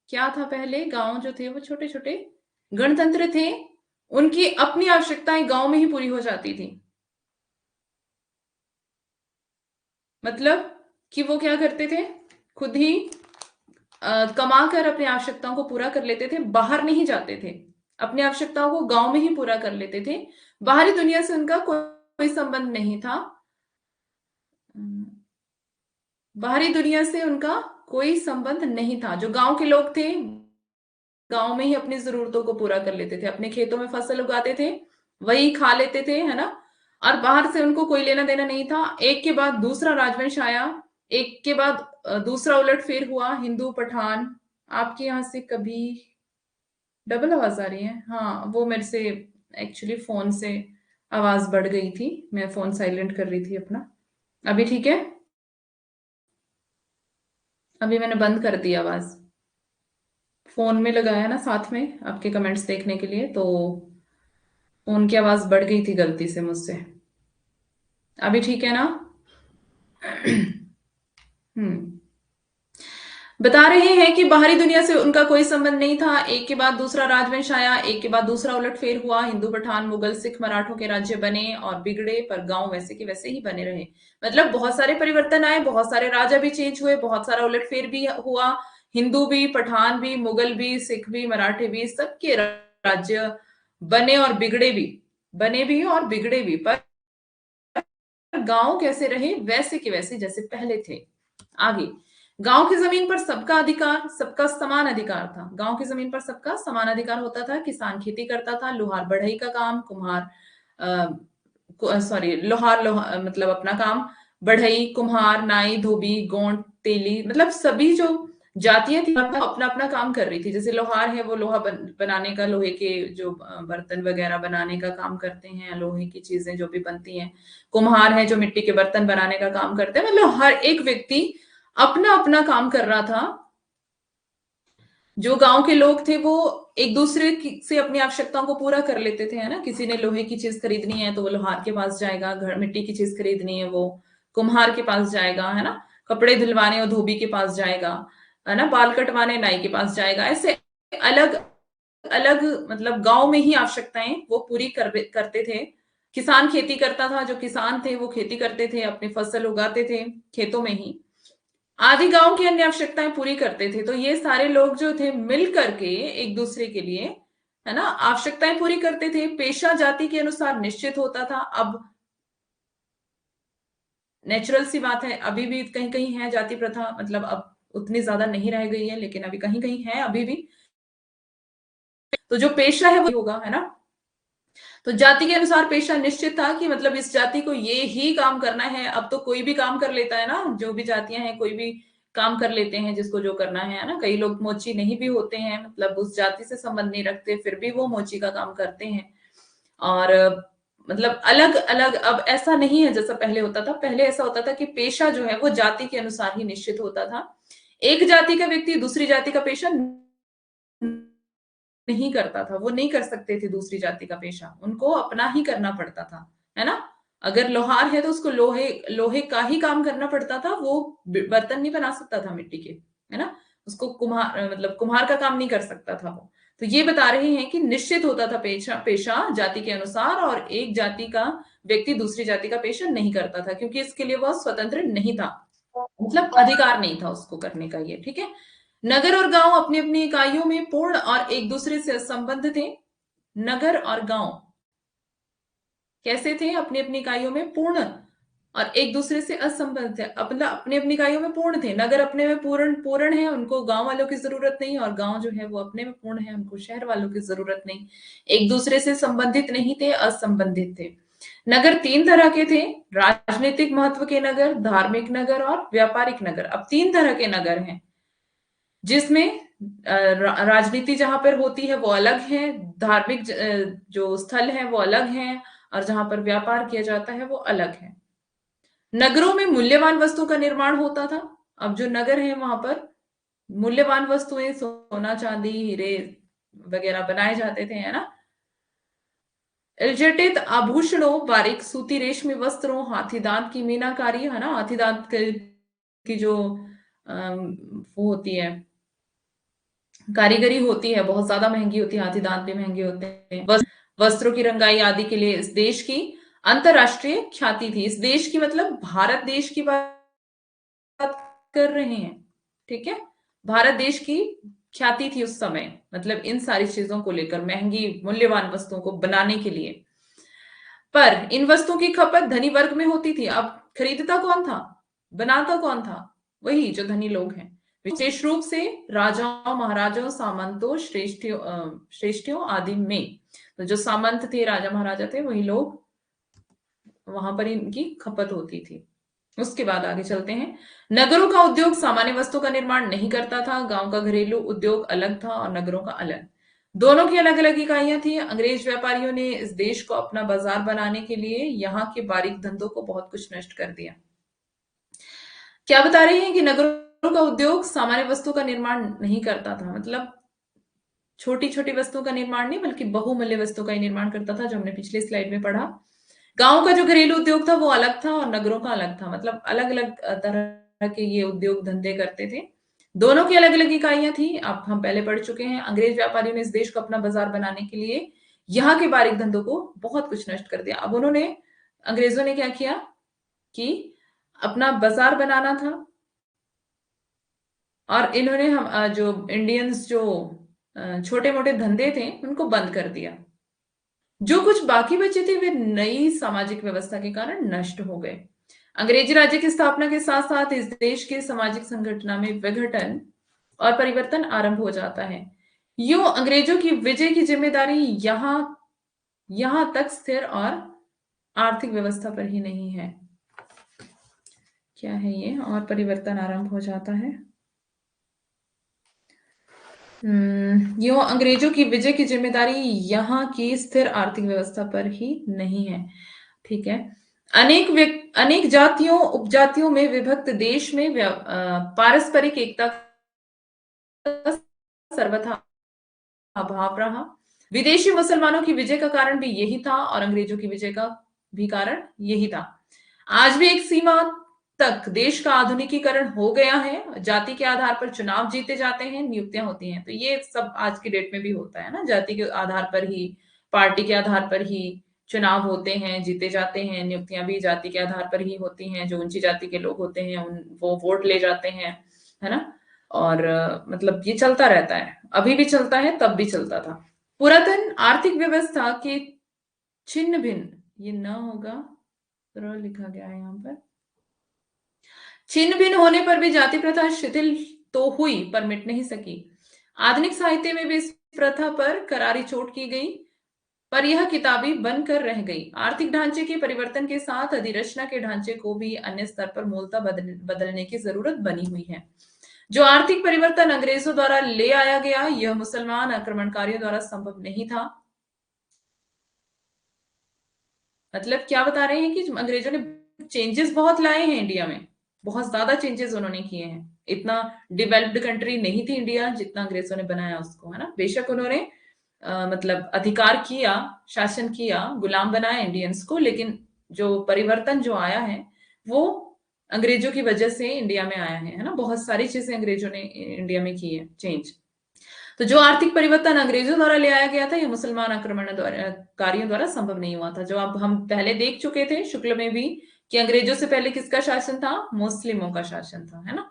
क्या था पहले? गांव जो थे वो छोटे छोटे गणतंत्र थे। उनकी अपनी आवश्यकताएं गांव में ही पूरी हो जाती थी। मतलब कि वो क्या करते थे, खुद ही कमा कर अपनी आवश्यकताओं को पूरा कर लेते थे, बाहर नहीं जाते थे, अपनी आवश्यकताओं को गांव में ही पूरा कर लेते थे। बाहरी दुनिया से उनका कोई संबंध नहीं था। बाहरी दुनिया से उनका कोई संबंध नहीं था। जो गांव के लोग थे गांव में ही अपनी जरूरतों को पूरा कर लेते थे, अपने खेतों में फसल उगाते थे, वही खा लेते थे, है ना। और बाहर से उनको कोई लेना देना नहीं था। एक के बाद दूसरा राजवंश आया, एक के बाद दूसरा उलटफेर हुआ, हिंदू पठान। आपके यहाँ से कभी डबल आवाज आ रही है? हाँ, वो मेरे से एक्चुअली फोन से आवाज बढ़ गई थी, मैं फोन साइलेंट कर रही थी अपना। अभी ठीक है? अभी मैंने बंद कर दी आवाज। फोन में लगाया ना साथ में आपके कमेंट्स देखने के लिए, तो फोन की आवाज बढ़ गई थी गलती से मुझसे। अभी ठीक है ना? हम्म बता रहे हैं कि बाहरी दुनिया से उनका कोई संबंध नहीं था। एक के बाद दूसरा राजवंश आया, एक के बाद दूसरा उलटफेर हुआ, हिंदू पठान मुगल सिख मराठों के राज्य बने और बिगड़े, पर गांव वैसे के वैसे ही बने रहे। मतलब बहुत सारे परिवर्तन आए, बहुत सारे राजा भी चेंज हुए, बहुत सारा उलटफेर भी हुआ। हिंदू भी, पठान भी, मुगल भी, सिख भी, मराठे भी, सबके राज्य बने और बिगड़े भी, बने भी और बिगड़े भी, पर गांव कैसे रहे? वैसे के वैसे जैसे पहले थे। आगे, गांव की जमीन पर सबका अधिकार, सबका समान अधिकार था। गांव की जमीन पर सबका समान अधिकार होता था। किसान खेती करता था, लोहार बढ़ई का काम, कुम्हार सॉरी लोहार मतलब अपना काम, बढ़ई, कुम्हार, नाई, धोबी, गोंड, तेली, मतलब सभी जो जातियां थी अपना अपना काम कर रही थी। जैसे लोहार है वो लोहा बनाने का, लोहे के जो बर्तन वगैरह बनाने का काम करते हैं, लोहे की चीजें जो भी बनती हैं। कुम्हार है जो मिट्टी के बर्तन बनाने का काम करते हैं। मतलब हर एक व्यक्ति अपना अपना काम कर रहा था। जो गांव के लोग थे वो एक दूसरे से अपनी आवश्यकताओं को पूरा कर लेते थे, है ना। किसी ने लोहे की चीज खरीदनी है तो वो लोहार के पास जाएगा, घर मिट्टी की चीज खरीदनी है वो कुम्हार के पास जाएगा, है ना। कपड़े धुलवाने वो धोबी के पास जाएगा, है ना। बाल कटवाने नाई के पास जाएगा। ऐसे अलग अलग मतलब गांव में ही आवश्यकताएं वो पूरी करते थे। किसान खेती करता था, जो किसान थे वो खेती करते थे, अपनी फसल उगाते थे खेतों में ही। आदि गांव की अन्य आवश्यकताएं पूरी करते थे। तो ये सारे लोग जो थे मिल करके एक दूसरे के लिए, है ना, आवश्यकताएं पूरी करते थे। पेशा जाति के अनुसार निश्चित होता था। अब नेचुरल सी बात है, अभी भी कहीं कहीं है जाति प्रथा, मतलब अब उतनी ज्यादा नहीं रह गई है, लेकिन अभी कहीं कहीं है अभी भी। तो जो पेशा है वो होगा, है ना। तो जाति के अनुसार पेशा निश्चित था कि मतलब इस जाति को ये ही काम करना है। अब तो कोई भी काम कर लेता है ना, जो भी जातियां हैं कोई भी काम कर लेते हैं जिसको जो करना है ना। कई लोग मोची नहीं भी होते हैं, मतलब उस जाति से संबंध नहीं रखते, फिर भी वो मोची का काम करते हैं। और मतलब अलग अलग, अब ऐसा नहीं है जैसा पहले होता था। पहले ऐसा होता था कि पेशा जो है वो जाति के अनुसार ही निश्चित होता था। एक जाति का व्यक्ति दूसरी जाति का पेशा नहीं करता था, वो नहीं कर सकते थे दूसरी जाति का पेशा, उनको अपना ही करना पड़ता था, है ना। अगर लोहार है तो उसको लोहे लोहे का ही काम करना पड़ता था, वो बर्तन नहीं बना सकता था मिट्टी के, है ना। उसको कुम्हार मतलब कुम्हार का काम नहीं कर सकता था वो। तो ये बता रहे हैं कि निश्चित होता था पेशा पेशा जाति के अनुसार, और एक जाति का व्यक्ति दूसरी जाति का पेशा नहीं करता था, क्योंकि इसके लिए वह स्वतंत्र नहीं था, मतलब अधिकार नहीं था उसको करने का ये, ठीक है। नगर और गांव अपनी अपनी इकाइयों में पूर्ण और एक दूसरे से संबंध थे। नगर और गांव कैसे थे? अपनी अपनी इकाइयों में पूर्ण और एक दूसरे से असंबद्ध थे। अपना अपनी अपनी इकाइयों में पूर्ण थे। नगर अपने में पूर्ण पूर्ण है, उनको गांव वालों की जरूरत नहीं, और गांव जो है वो अपने में पूर्ण है, उनको शहर वालों की जरूरत नहीं। एक दूसरे से संबंधित नहीं थे, असंबंधित थे। नगर तीन तरह के थे: राजनीतिक महत्व के नगर, धार्मिक नगर और व्यापारिक नगर। अब तीन तरह के नगर हैं, जिसमें राजनीति जहां पर होती है वो अलग है, धार्मिक जो स्थल है वो अलग है, और जहां पर व्यापार किया जाता है वो अलग है। नगरों में मूल्यवान वस्तुओं का निर्माण होता था। अब जो नगर है वहां पर मूल्यवान वस्तुएं, सोना चांदी हीरे वगैरह बनाए जाते थे, है ना। इल्जटित आभूषणों, बारीक सूती रेशमी वस्त्रों, हाथी दांत की मीनाकारी, है ना। हाथी दांत की जो वो होती है कारीगरी होती है, बहुत ज्यादा महंगी होती है। हाथी दांत भी महंगे होते हैं। वस्त्रों की रंगाई आदि के लिए इस देश की अंतरराष्ट्रीय ख्याति थी। इस देश की मतलब भारत देश की बात कर रहे हैं, ठीक है। भारत देश की ख्याति थी उस समय, मतलब इन सारी चीजों को लेकर, महंगी मूल्यवान वस्तुओं को बनाने के लिए। पर इन वस्तुओं की खपत धनी वर्ग में होती थी। अब खरीदता कौन था, बनाता कौन था? वही जो धनी लोग हैं, विशेष रूप से राजाओं, महाराजाओं, सामंतों, श्रेष्ठियों आदि में। तो जो सामंत थे, राजा महाराजा थे, वही लोग, वहां पर इनकी खपत होती थी। उसके बाद आगे चलते हैं। नगरों का उद्योग सामान्य वस्तु का निर्माण नहीं करता था। गांव का घरेलू उद्योग अलग था और नगरों का अलग। दोनों की अलग अलग इकाइयां थी। अंग्रेज व्यापारियों ने इस देश को अपना बाजार बनाने के लिए यहाँ के बारीक धंधों को बहुत कुछ नष्ट कर दिया। क्या बता रहे हैं कि नगरों का उद्योग सामान्य वस्तु का निर्माण नहीं करता था, मतलब छोटी छोटी वस्तुओं का निर्माण नहीं, बल्कि बहुमूल्य वस्तुओं का ही निर्माण करता था, जो हमने पिछले स्लाइड में पढ़ा। गांव का जो घरेलू उद्योग था वो अलग था और नगरों का अलग था, मतलब अलग अलग तरह के ये उद्योग धंधे करते थे। दोनों की अलग अलग इकाइयां थी, अब हम पहले पढ़ चुके हैं। अंग्रेज व्यापारियों ने इस देश को अपना बाजार बनाने के लिए यहाँ के बारीक धंधों को बहुत कुछ नष्ट कर दिया। अब उन्होंने, अंग्रेजों ने क्या किया कि अपना बाजार बनाना था, और इन्होंने हम जो इंडियंस जो छोटे मोटे धंधे थे उनको बंद कर दिया। जो कुछ बाकी बचे थे वे नई सामाजिक व्यवस्था के कारण नष्ट हो गए। अंग्रेजी राज्य की स्थापना के साथ साथ इस देश के सामाजिक संगठन में विघटन और परिवर्तन आरंभ हो जाता है। यूं अंग्रेजों की विजय की जिम्मेदारी यहां यहां तक स्थिर और आर्थिक व्यवस्था पर ही नहीं है। क्या है ये? और परिवर्तन आरंभ हो जाता है। यूं अंग्रेजों की विजय की जिम्मेदारी यहाँ की स्थिर आर्थिक व्यवस्था पर ही नहीं है, ठीक है। अनेक जातियों उपजातियों में विभक्त देश में पारस्परिक एकता का सर्वथा अभाव रहा। विदेशी मुसलमानों की विजय का कारण भी यही था, और अंग्रेजों की विजय का भी कारण यही था। आज भी एक सीमा तक देश का आधुनिकीकरण हो गया है। जाति के आधार पर चुनाव जीते जाते हैं, नियुक्तियां होती हैं। तो ये सब आज की डेट में भी होता है ना, जाति के आधार पर ही, पार्टी के आधार पर ही चुनाव होते हैं, जीते जाते हैं। नियुक्तियां भी जाति के आधार पर ही होती हैं। जो ऊंची जाति के लोग होते हैं वो वोट ले जाते हैं, है ना। और मतलब ये चलता रहता है, अभी भी चलता है, तब भी चलता था। पुरातन आर्थिक व्यवस्था के छिन्न भिन्न, ये न होगा, लिखा गया है यहाँ पर। छिन्न भिन्न होने पर भी जाति प्रथा शिथिल तो हुई, पर मिट नहीं सकी। आधुनिक साहित्य में भी इस प्रथा पर करारी चोट की गई। पर यह किताबी बनकर रह गई। आर्थिक ढांचे के परिवर्तन के साथ अधिरचना के ढांचे को भी अन्य स्तर पर मूलतः बदलने की जरूरत बनी हुई है। जो आर्थिक परिवर्तन अंग्रेजों द्वारा ले आया गया, यह मुसलमान आक्रमणकारियों द्वारा संभव नहीं था। मतलब क्या बता रहे हैं कि अंग्रेजों ने चेंजेस बहुत लाए हैं इंडिया में, बहुत ज्यादा चेंजेस उन्होंने किए हैं। इतना डेवलप्ड कंट्री नहीं थी इंडिया जितना अंग्रेजों ने बनाया उसको, है ना। बेशक उन्होंने मतलब अधिकार किया, शासन किया, गुलाम बनाया इंडियंस को, लेकिन जो परिवर्तन जो आया है वो अंग्रेजों की वजह से इंडिया में आया है ना। बहुत सारी चीजें अंग्रेजों ने इंडिया में की है चेंज। तो जो आर्थिक परिवर्तन अंग्रेजों द्वारा ले आया गया था, यह मुसलमान आक्रमणकारियों द्वारा संभव नहीं हुआ था। जो अब हम पहले देख चुके थे शुक्ल में भी, कि अंग्रेजों से पहले किसका शासन था? मुस्लिमों का शासन था, है ना।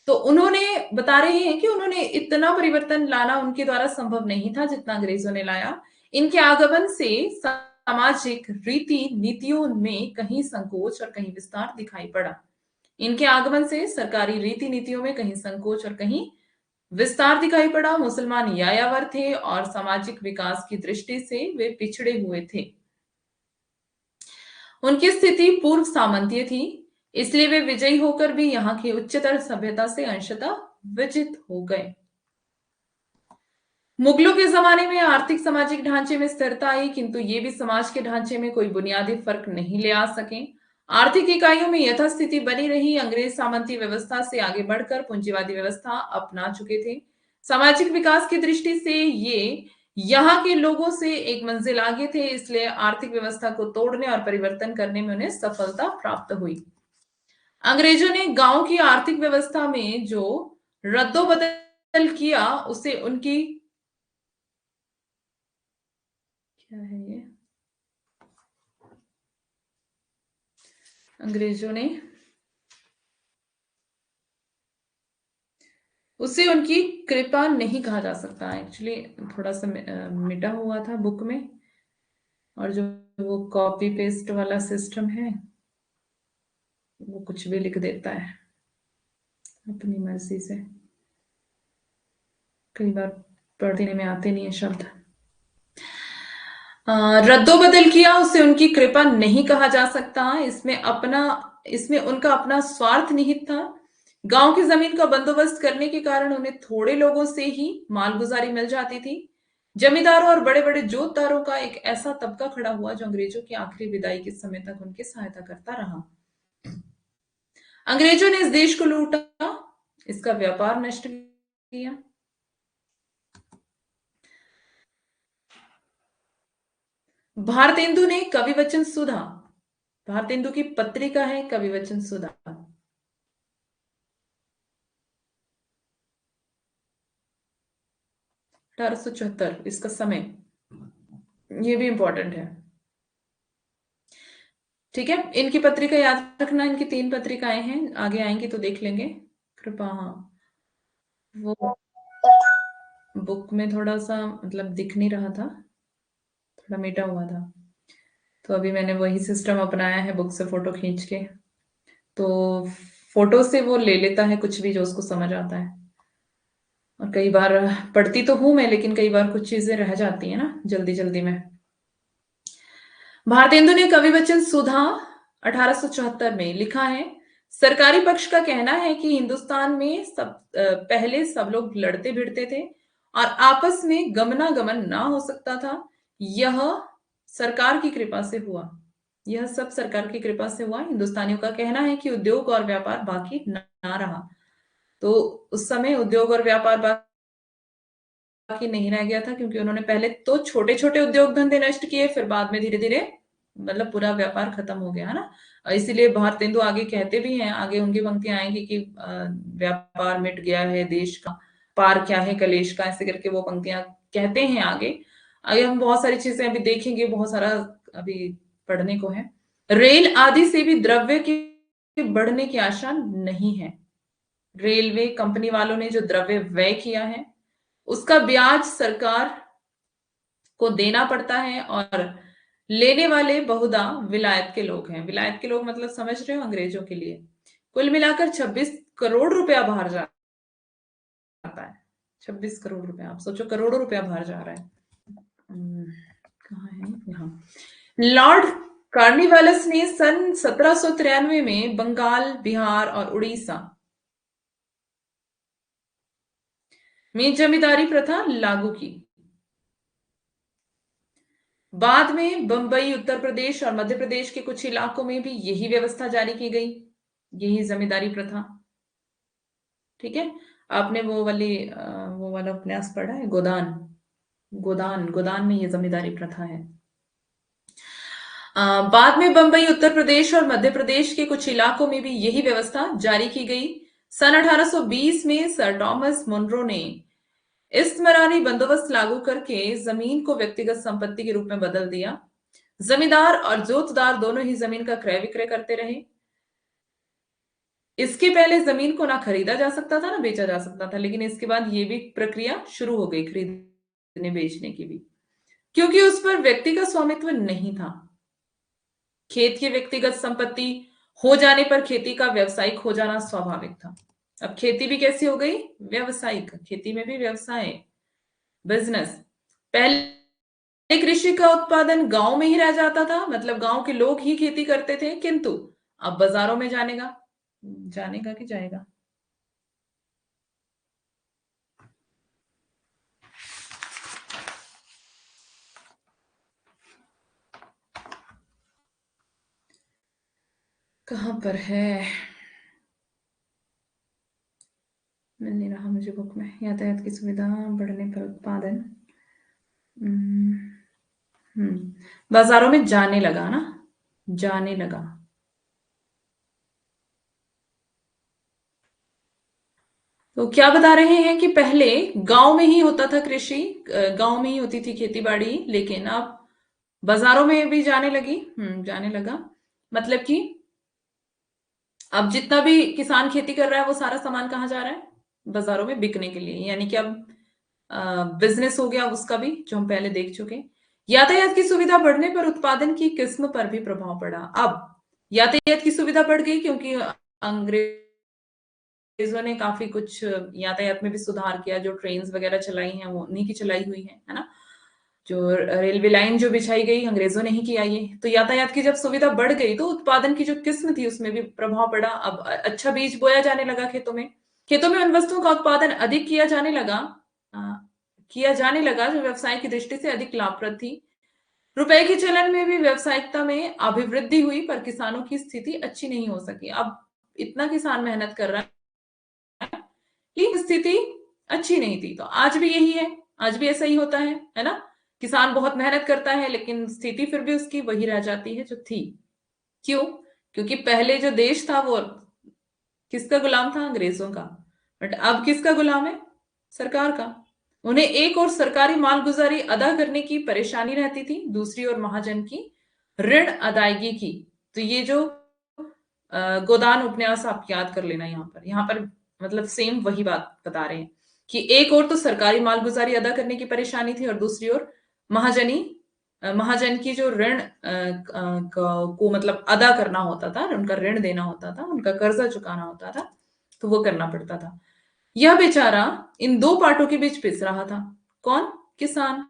तो उन्होंने बता रहे हैं कि उन्होंने इतना परिवर्तन लाना उनके द्वारा संभव नहीं था जितना अंग्रेजों ने लाया। इनके आगमन से सामाजिक रीति नीतियों में कहीं संकोच और कहीं विस्तार दिखाई पड़ा। इनके आगमन से सरकारी रीति नीतियों में कहीं संकोच और कहीं विस्तार दिखाई पड़ा। मुसलमान यायावर थे और सामाजिक विकास की दृष्टि से वे पिछड़े हुए थे। उनकी स्थिति पूर्व सामंतीय थी, इसलिए वे विजयी होकर भी यहाँ की उच्चतर सभ्यता से अंशतः विजित हो गए। मुगलों के जमाने में आर्थिक सामाजिक ढांचे में स्थिरता आई, किंतु ये भी समाज के ढांचे में कोई बुनियादी फर्क नहीं ले आ सके। आर्थिक इकाइयों में यथास्थिति बनी रही। अंग्रेज सामंती व्यवस्था से आगे बढ़कर पूंजीवादी व्यवस्था अपना चुके थे। सामाजिक विकास की दृष्टि से ये यहाँ के लोगों से एक मंजिल आगे थे, इसलिए आर्थिक व्यवस्था को तोड़ने और परिवर्तन करने में उन्हें सफलता प्राप्त हुई। अंग्रेजों ने गांव की आर्थिक व्यवस्था में जो रद्दोबदल किया, उसे उनकी क्या है ये, अंग्रेजों ने उसे उनकी कृपा नहीं कहा जा सकता। एक्चुअली थोड़ा सा मिटा हुआ था बुक में, और जो वो कॉपी पेस्ट वाला सिस्टम है वो कुछ भी लिख देता है अपनी मर्जी से। कई बार पढ़ने में आते नहीं है शब्द। रद्दोबदल किया, उसे उनकी कृपा नहीं कहा जा सकता। इसमें उनका अपना स्वार्थ निहित था। गांव की जमीन का बंदोबस्त करने के कारण उन्हें थोड़े लोगों से ही मालगुजारी मिल जाती थी। जमींदारों और बड़े बड़े जोतदारों का एक ऐसा तबका खड़ा हुआ जो अंग्रेजों की आखिरी विदाई के समय तक उनकी सहायता करता रहा। अंग्रेजों ने इस देश को लूटा, इसका व्यापार नष्ट किया। भारतेंदु ने कविवचन सुधा, भारतेंदु की पत्रिका है कविवचन सुधा, 1874, इसका समय, ये भी इंपॉर्टेंट है। ठीक है, इनकी पत्रिका याद रखना। इनकी 3 पत्रिकाएं हैं, आगे आएंगी तो देख लेंगे। कृपा, हाँ, वो बुक में थोड़ा सा मतलब दिख नहीं रहा था, थोड़ा मिटा हुआ था, तो अभी मैंने वही सिस्टम अपनाया है, बुक से फोटो खींच के। तो फोटो से वो ले लेता है कुछ भी जो उसको समझ आता है। और कई बार पढ़ती तो हूं मैं, लेकिन कई बार कुछ चीजें रह जाती है ना जल्दी जल्दी में। भारतेंदु ने कविवचन सुधा 1874 में लिखा है। सरकारी पक्ष का कहना है कि हिंदुस्तान में पहले सब लोग लड़ते भिड़ते थे और आपस में गमनागमन ना हो सकता था। यह सरकार की कृपा से हुआ, यह सब सरकार की कृपा से हुआ। हिंदुस्तानियों का कहना है कि उद्योग और व्यापार बाकी ना रहा। तो उस समय उद्योग और व्यापार बाकी नहीं रह गया था, क्योंकि उन्होंने पहले तो छोटे छोटे उद्योग धंधे नष्ट किए, फिर बाद में धीरे धीरे मतलब पूरा व्यापार खत्म हो गया, है ना। इसीलिए भारतेंदु आगे कहते भी हैं, आगे उनकी पंक्तियां आएंगी कि व्यापार मिट गया है देश का, पार क्या है कलेश का, ऐसे करके वो पंक्तियां कहते हैं आगे। आगे हम बहुत सारी चीजें अभी देखेंगे, बहुत सारा अभी पढ़ने को है। रेल आदि से भी द्रव्य के बढ़ने की आशा नहीं है। रेलवे कंपनी वालों ने जो द्रव्य व्यय किया है उसका ब्याज सरकार को देना पड़ता है, और लेने वाले बहुधा विलायत के लोग हैं। विलायत के लोग मतलब समझ रहे हो, अंग्रेजों के लिए। कुल मिलाकर 26 करोड़ रुपया बाहर जाता है। 26 करोड़ रुपया, आप सोचो, करोड़ों रुपया बाहर जा रहा है। कहाँ है लॉर्ड कार्निवालिस ने सन 1793 में बंगाल, बिहार और उड़ीसा में जमींदारी प्रथा लागू की। बाद में बंबई, उत्तर प्रदेश और मध्य प्रदेश के कुछ इलाकों में भी यही व्यवस्था जारी की गई, यही जमींदारी प्रथा। ठीक है, आपने वो वाला उपन्यास पढ़ा है, गोदान? गोदान गोदान में ये जमींदारी प्रथा है। बाद में बंबई, उत्तर प्रदेश और मध्य प्रदेश के कुछ इलाकों में भी यही व्यवस्था जारी की गई। सन 1820 में सर टॉमस मुनरो ने इस्तमरारी बंदोबस्त लागू करके जमीन को व्यक्तिगत संपत्ति के रूप में बदल दिया। जमींदार और जोतदार दोनों ही जमीन का क्रय विक्रय करते रहे। इसके पहले जमीन को ना खरीदा जा सकता था ना बेचा जा सकता था, लेकिन इसके बाद ये भी प्रक्रिया शुरू हो गई खरीदने बेचने की भी, क्योंकि उस पर व्यक्ति का स्वामित्व नहीं था। खेत की व्यक्तिगत संपत्ति हो जाने पर खेती का व्यावसायिक हो जाना स्वाभाविक था। अब खेती भी कैसी हो गई? व्यावसायिक। खेती में भी व्यवसाय, बिजनेस। पहले कृषि का उत्पादन गांव में ही रह जाता था, मतलब गांव के लोग ही खेती करते थे, किंतु अब बाजारों में जानेगा कि जाएगा? कहां पर है? मिल नहीं रहा मुझे बुक में। यातायात की सुविधा बढ़ने पर उत्पादन, हम्म, बाजारों में जाने लगा ना, जाने लगा। तो क्या बता रहे हैं कि पहले गांव में ही होता था कृषि, गांव में ही होती थी खेती बाड़ी, लेकिन अब बाजारों में भी जाने लगी। जाने लगा, मतलब कि अब जितना भी किसान खेती कर रहा है वो सारा सामान कहाँ जा रहा है? बाजारों में बिकने के लिए। यानी कि अब बिजनेस हो गया उसका भी, जो हम पहले देख चुके। यातायात की सुविधा बढ़ने पर उत्पादन की किस्म पर भी प्रभाव पड़ा। अब यातायात की सुविधा बढ़ गई क्योंकि अंग्रेजों ने काफी कुछ यातायात में भी सुधार किया। जो ट्रेन्स वगैरह चलाई हैं वो उन्हीं की चलाई हुई है ना। जो रेलवे लाइन जो बिछाई गई अंग्रेजों ने ही किया ये। तो यातायात की जब सुविधा बढ़ गई तो उत्पादन की जो किस्म थी उसमें भी प्रभाव पड़ा। अब अच्छा बीज बोया जाने लगा खेतों में। खेतों में उन वस्तुओं का उत्पादन अधिक अ, किया जाने लगा जो व्यवसाय की दृष्टि से अधिक लाभप्रद थी। रुपए के चलन में भी व्यावसायिकता में अभिवृद्धि हुई, पर किसानों की स्थिति अच्छी नहीं हो सकी। अब इतना किसान मेहनत कर रहा है कि स्थिति अच्छी नहीं थी। तो आज भी यही है, आज भी ऐसा ही होता है ना। किसान बहुत मेहनत करता है लेकिन स्थिति फिर भी उसकी वही रह जाती है जो थी। क्यों? क्योंकि पहले जो देश था वो किसका गुलाम था? अंग्रेजों का। बट अब किसका गुलाम है? सरकार का। उन्हें एक और सरकारी मालगुजारी अदा करने की परेशानी रहती थी, दूसरी ओर महाजन की ऋण अदायगी की। तो ये जो गोदान उपन्यास आप याद कर लेना। यहाँ पर मतलब सेम वही बात बता रहे हैं कि एक और तो सरकारी मालगुजारी अदा करने की परेशानी थी और दूसरी ओर महाजनी महाजन की जो ऋण को मतलब अदा करना होता था, उनका ऋण देना होता था, उनका कर्जा चुकाना होता था, तो वो करना पड़ता था। यह बेचारा इन दो पार्टों के बीच पिस रहा था। कौन? किसान।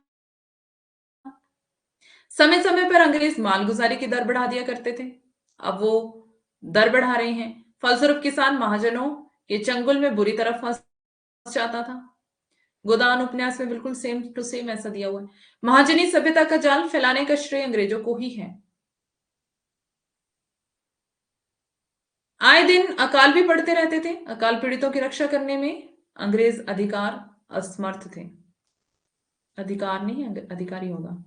समय समय पर अंग्रेज मालगुजारी की दर बढ़ा दिया करते थे। अब वो दर बढ़ा रहे हैं, फलस्वरूप किसान महाजनों के चंगुल में बुरी तरह फंस जाता था। गोदान उपन्यास में बिल्कुल सेम टू सेम ऐसा दिया हुआ है। महाजनी सभ्यता का जाल फैलाने का श्रेय अंग्रेजों को ही है। आए दिन अकाल भी पड़ते रहते थे। अकाल पीड़ितों की रक्षा करने में अंग्रेज अधिकार असमर्थ थे। अधिकार नहीं, अधिकारी होगा।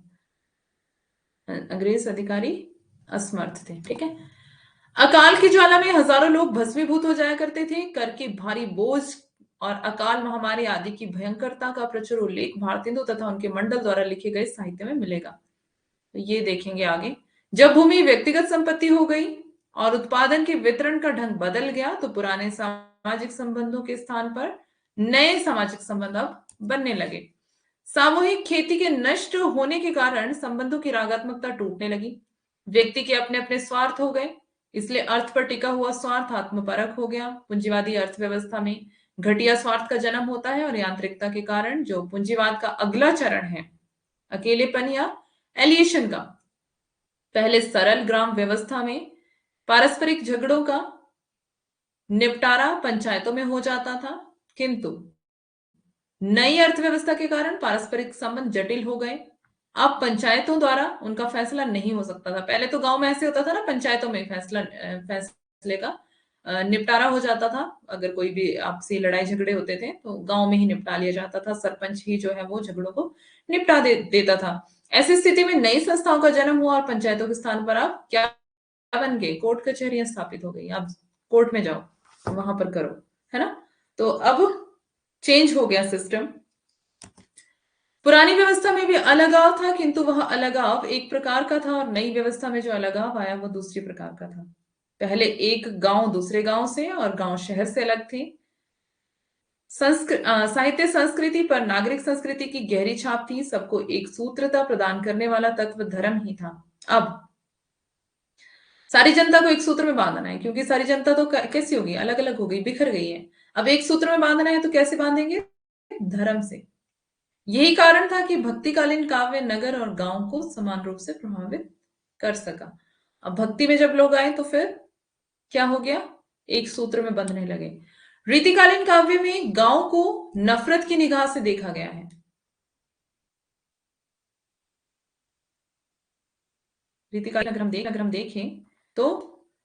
अंग्रेज अधिकारी असमर्थ थे। ठीक है। अकाल की ज्वाला में हजारों लोग भस्मीभूत हो जाया करते थे। कर के भारी बोझ और अकाल महामारी आदि की भयंकरता का प्रचुर उल्लेख भारतेंदु तथा उनके मंडल द्वारा लिखे गए साहित्य में मिलेगा। तो ये देखेंगे आगे। जब भूमि व्यक्तिगत संपत्ति हो गई और उत्पादन के वितरण का ढंग बदल गया तो पुराने सामाजिक संबंधों के स्थान पर नए सामाजिक संबंध अब बनने लगे। सामूहिक खेती के नष्ट होने के कारण संबंधों की रागात्मकता टूटने लगी। व्यक्ति के अपने अपने स्वार्थ हो गए, इसलिए अर्थ पर टिका हुआ स्वार्थ आत्मपरक हो गया। पूंजीवादी अर्थव्यवस्था में घटिया स्वार्थ का जन्म होता है और यांत्रिकता के कारण जो पूंजीवाद का अगला चरण है, अकेलेपन या एलिएशन का, पहले सरल ग्राम व्यवस्था में पारस्परिक झगड़ों का निपटारा पंचायतों में हो जाता था, किंतु नई अर्थव्यवस्था के कारण पारस्परिक संबंध जटिल हो गए। अब पंचायतों द्वारा उनका फैसला नहीं हो सकता था। पहले तो गांव में ऐसे होता था ना, पंचायतों में फैसले का निपटारा हो जाता था। अगर कोई भी आपसी लड़ाई झगड़े होते थे तो गांव में ही निपटा लिया जाता था, सरपंच ही जो है वो झगड़ों को निपटा देता था। ऐसी स्थिति में नई संस्थाओं का जन्म हुआ और पंचायतों के स्थान पर अब क्या बन गए? कोर्ट कचहरियां स्थापित हो गई। अब कोर्ट में जाओ, वहां पर करो, है ना। तो अब चेंज हो गया सिस्टम। पुरानी व्यवस्था में भी अलगाव था, किंतु वह अलगाव एक प्रकार का था और नई व्यवस्था में जो अलगाव आया वो दूसरी प्रकार का था। पहले एक गांव दूसरे गांव से और गांव शहर से अलग थे। साहित्य संस्कृति पर नागरिक संस्कृति की गहरी छाप थी। सबको एक सूत्रता प्रदान करने वाला तत्व धर्म ही था। अब सारी जनता को एक सूत्र में बांधना है, क्योंकि सारी जनता तो कैसी होगी? अलग अलग हो गई, बिखर गई है। अब एक सूत्र में बांधना है तो कैसे बांधेंगे? धर्म से। यही कारण था कि भक्तिकालीन काव्य नगर और गांव को समान रूप से प्रभावित कर सका। अब भक्ति में जब लोग आए तो फिर क्या हो गया? एक सूत्र में बंधने लगे। रीतिकालीन काव्य में गांव को नफरत की निगाह से देखा गया है। रीतिकालीन अगर हम देखें तो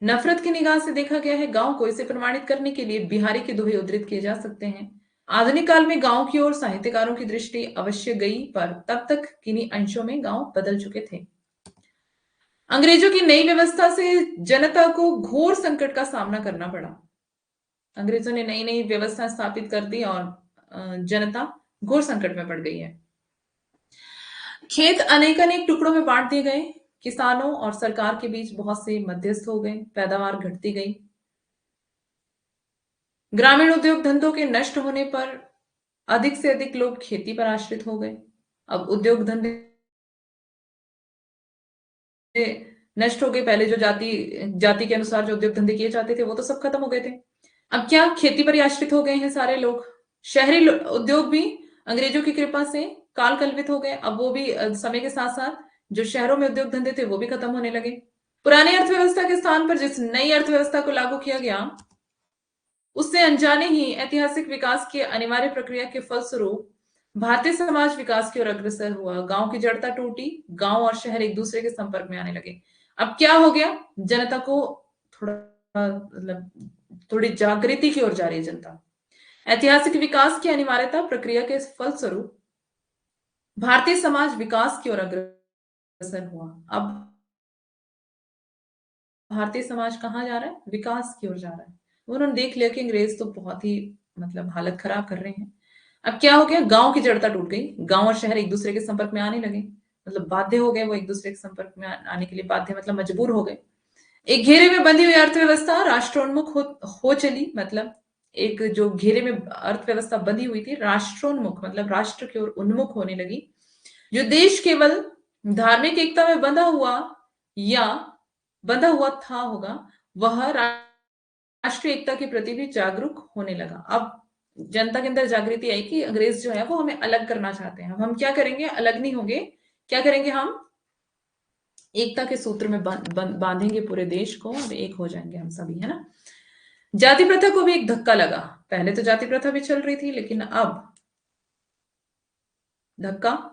नफरत की निगाह से देखा गया है गांव को। इसे प्रमाणित करने के लिए बिहारी के दोहे उद्धृत किए जा सकते हैं। आधुनिक काल में गांव की ओर साहित्यकारों की दृष्टि अवश्य गई, पर तब तक किन्हीं अंशों में गांव बदल चुके थे। अंग्रेजों की नई व्यवस्था से जनता को घोर संकट का सामना करना पड़ा। अंग्रेजों ने नई नई व्यवस्था स्थापित कर दी और जनता घोर संकट में पड़ गई है। खेत अनेक अनेक टुकड़ों में बांट दिए गए। किसानों और सरकार के बीच बहुत से मध्यस्थ हो गए। पैदावार घटती गई। ग्रामीण उद्योग धंधों के नष्ट होने पर अधिक से अधिक लोग खेती पर आश्रित हो गए। अब उद्योग धंधे नष्ट हो गए। पहले जो जाति जाति के अनुसार जो उद्योग धंधे किए जाते थे वो तो सब खत्म हो गए थे। अब क्या? खेती पर ही आश्रित हो गए हैं सारे लोग। शहरी उद्योग भी अंग्रेजों की कृपा से काल कल्पित हो गए। अब वो भी समय के साथ साथ जो शहरों में उद्योग धंधे थे वो भी खत्म होने लगे। पुरानी अर्थव्यवस्था के स्थान पर जिस नई अर्थव्यवस्था को लागू किया गया, उससे अनजाने ही ऐतिहासिक विकास की अनिवार्य प्रक्रिया के फलस्वरूप भारतीय समाज विकास की ओर अग्रसर हुआ। गांव की जड़ता टूटी। गांव और शहर एक दूसरे के संपर्क में आने लगे। अब क्या हो गया? जनता को थोड़ा मतलब थोड़ी जागृति की ओर जा रही है जनता। ऐतिहासिक विकास की अनिवार्यता प्रक्रिया के फलस्वरूप भारतीय समाज विकास की ओर अग्रसर हुआ। अब भारतीय समाज कहाँ जा रहा है? विकास की ओर जा रहा है। उन्होंने देख लिया कि अंग्रेज तो बहुत ही मतलब हालत खराब कर रहे हैं। अब क्या हो गया? गांव की जड़ता टूट गई। गांव और शहर एक दूसरे के संपर्क में आने लगे। मतलब बाध्य हो गए वो एक दूसरे के संपर्क में आने के लिए। बाध्य मतलब मजबूर हो गए। एक घेरे में बंधी हुई अर्थव्यवस्था राष्ट्रोन्मुख हो चली। मतलब एक जो घेरे में अर्थव्यवस्था बंधी हुई थी, राष्ट्रोन्मुख मतलब राष्ट्र की ओर उन्मुख होने लगी। जो देश केवल धार्मिक एकता में बंधा हुआ था होगा, वह राष्ट्रीय एकता के प्रति भी जागरूक होने लगा। अब जनता के अंदर जागृति आई कि अंग्रेज जो है वो हमें अलग करना चाहते हैं। हम क्या करेंगे? अलग नहीं होंगे। क्या करेंगे? हम एकता के सूत्र में बांधेंगे पूरे देश को और एक हो जाएंगे हम सभी, है ना। जाति प्रथा को भी एक धक्का लगा। पहले तो जाति प्रथा भी चल रही थी, लेकिन अब धक्का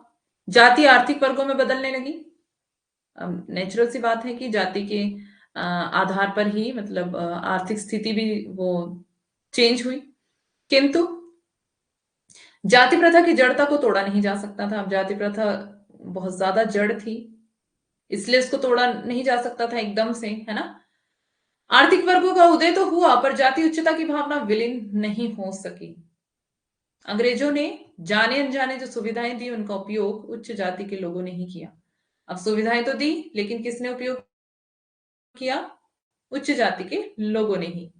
जाति आर्थिक वर्गों में बदलने लगी। नेचुरल सी बात है कि जाति के आधार पर ही मतलब आर्थिक स्थिति भी वो चेंज हुई। किंतु जाति प्रथा की जड़ता को तोड़ा नहीं जा सकता था। अब जाति प्रथा बहुत ज्यादा जड़ थी, इसलिए इसको तोड़ा नहीं जा सकता था एकदम से, है ना। आर्थिक वर्गों का उदय तो हुआ, पर जाति उच्चता की भावना विलीन नहीं हो सकी। अंग्रेजों ने जाने अनजाने जो सुविधाएं दी, उनका उपयोग उच्च जाति के लोगों ने ही किया। अब सुविधाएं तो दी, लेकिन किसने उपयोग किया? उच्च जाति के लोगों ने ही।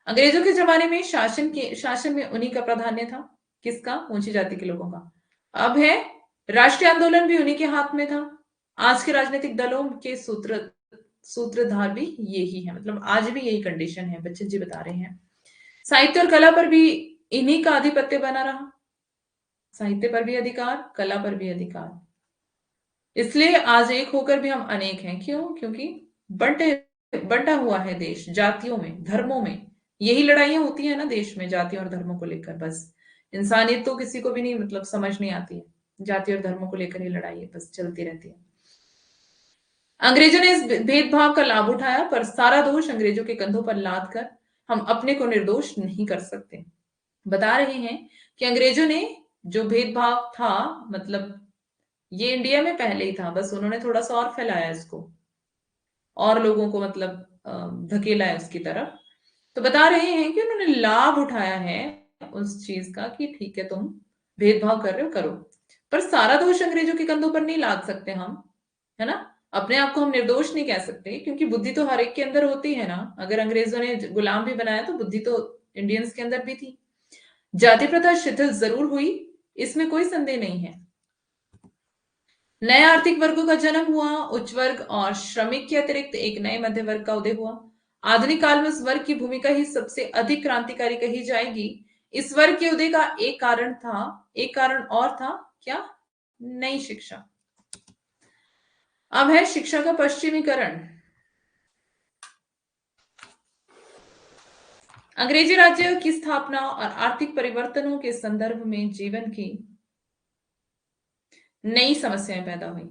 अंग्रेजों के जमाने में शासन में उन्हीं का प्राधान्य था। किसका? ऊंची जाति के लोगों का। अब है राष्ट्रीय आंदोलन भी उन्हीं के हाथ में था। आज के राजनीतिक दलों के सूत्रधार भी यही है। मतलब आज भी यही कंडीशन है, बच्चे जी बता रहे हैं। साहित्य और कला पर भी इन्हीं का आधिपत्य बना रहा। साहित्य पर भी अधिकार, कला पर भी अधिकार। इसलिए आज एक होकर भी हम अनेक हैं। क्यों? क्योंकि बंटे बंटा हुआ है देश जातियों में, धर्मों में। यही लड़ाइयां होती है ना देश में, जातियों और धर्मों को लेकर। बस इंसानियत तो किसी को भी नहीं, मतलब समझ नहीं आती है। जाति और धर्मों को लेकर ही लड़ाई है, बस चलती रहती है। अंग्रेजों ने इस भेदभाव का लाभ उठाया, पर सारा दोष अंग्रेजों के कंधों पर लाद कर हम अपने को निर्दोष नहीं कर सकते। बता रहे हैं कि अंग्रेजों ने जो भेदभाव था, मतलब ये इंडिया में पहले ही था, बस उन्होंने थोड़ा सा और फैलाया इसको, और लोगों को मतलब धकेला है उसकी तरफ। तो बता रहे हैं कि उन्होंने लाभ उठाया है उस चीज का कि ठीक है तुम भेदभाव कर रहे हो, करो, पर सारा दोष अंग्रेजों के कंधों पर नहीं लाद सकते हम, है ना। अपने आप को हम निर्दोष नहीं कह सकते, क्योंकि बुद्धि तो हर एक के अंदर होती है ना। अगर अंग्रेजों ने गुलाम भी बनाया तो बुद्धि तो इंडियंस के अंदर भी थी। जाति प्रथा शिथिल जरूर हुई, इसमें कोई संदेह नहीं है। नए आर्थिक वर्गों का जन्म हुआ, उच्च वर्ग और श्रमिक के अतिरिक्त एक नए मध्य वर्ग का उदय हुआ। आधुनिक काल में इस वर्ग की भूमिका ही सबसे अधिक क्रांतिकारी कही जाएगी। इस वर्ग के उदय का एक कारण था, एक कारण और था, क्या? नई शिक्षा। अब है शिक्षा का पश्चिमीकरण। अंग्रेजी राज्य की स्थापना और आर्थिक परिवर्तनों के संदर्भ में जीवन की नई समस्याएं पैदा हुई।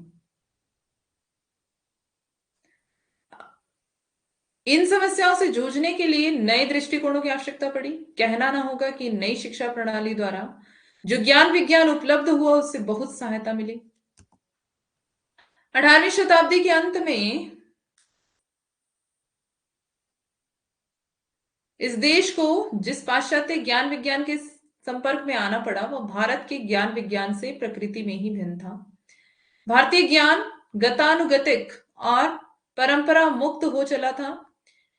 इन समस्याओं से जूझने के लिए नए दृष्टिकोणों की आवश्यकता पड़ी। कहना ना होगा कि नई शिक्षा प्रणाली द्वारा जो ज्ञान विज्ञान उपलब्ध हुआ उससे बहुत सहायता मिली। 18वीं शताब्दी के अंत में इस देश को जिस पाश्चात्य ज्ञान विज्ञान के संपर्क में आना पड़ा, वह भारत के ज्ञान विज्ञान से प्रकृति में ही भिन्न था। भारतीय ज्ञान गतानुगतिक और परंपरा मुक्त हो चला था।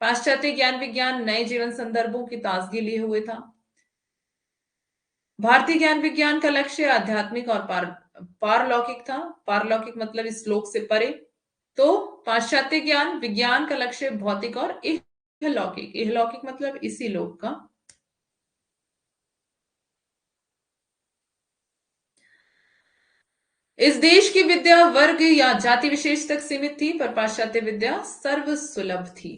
पाश्चात्य ज्ञान विज्ञान नए जीवन संदर्भों की ताजगी लिए हुए था। भारतीय ज्ञान विज्ञान का लक्ष्य आध्यात्मिक और पारलौकिक था। पारलौकिक मतलब इस लोक से परे। तो पाश्चात्य ज्ञान विज्ञान का लक्ष्य भौतिक और इहलौकिक, इहलौकिक मतलब इसी लोक का। इस देश की विद्या वर्ग या जाति विशेष तक सीमित थी, पर पाश्चात्य विद्या सर्वसुलभ थी।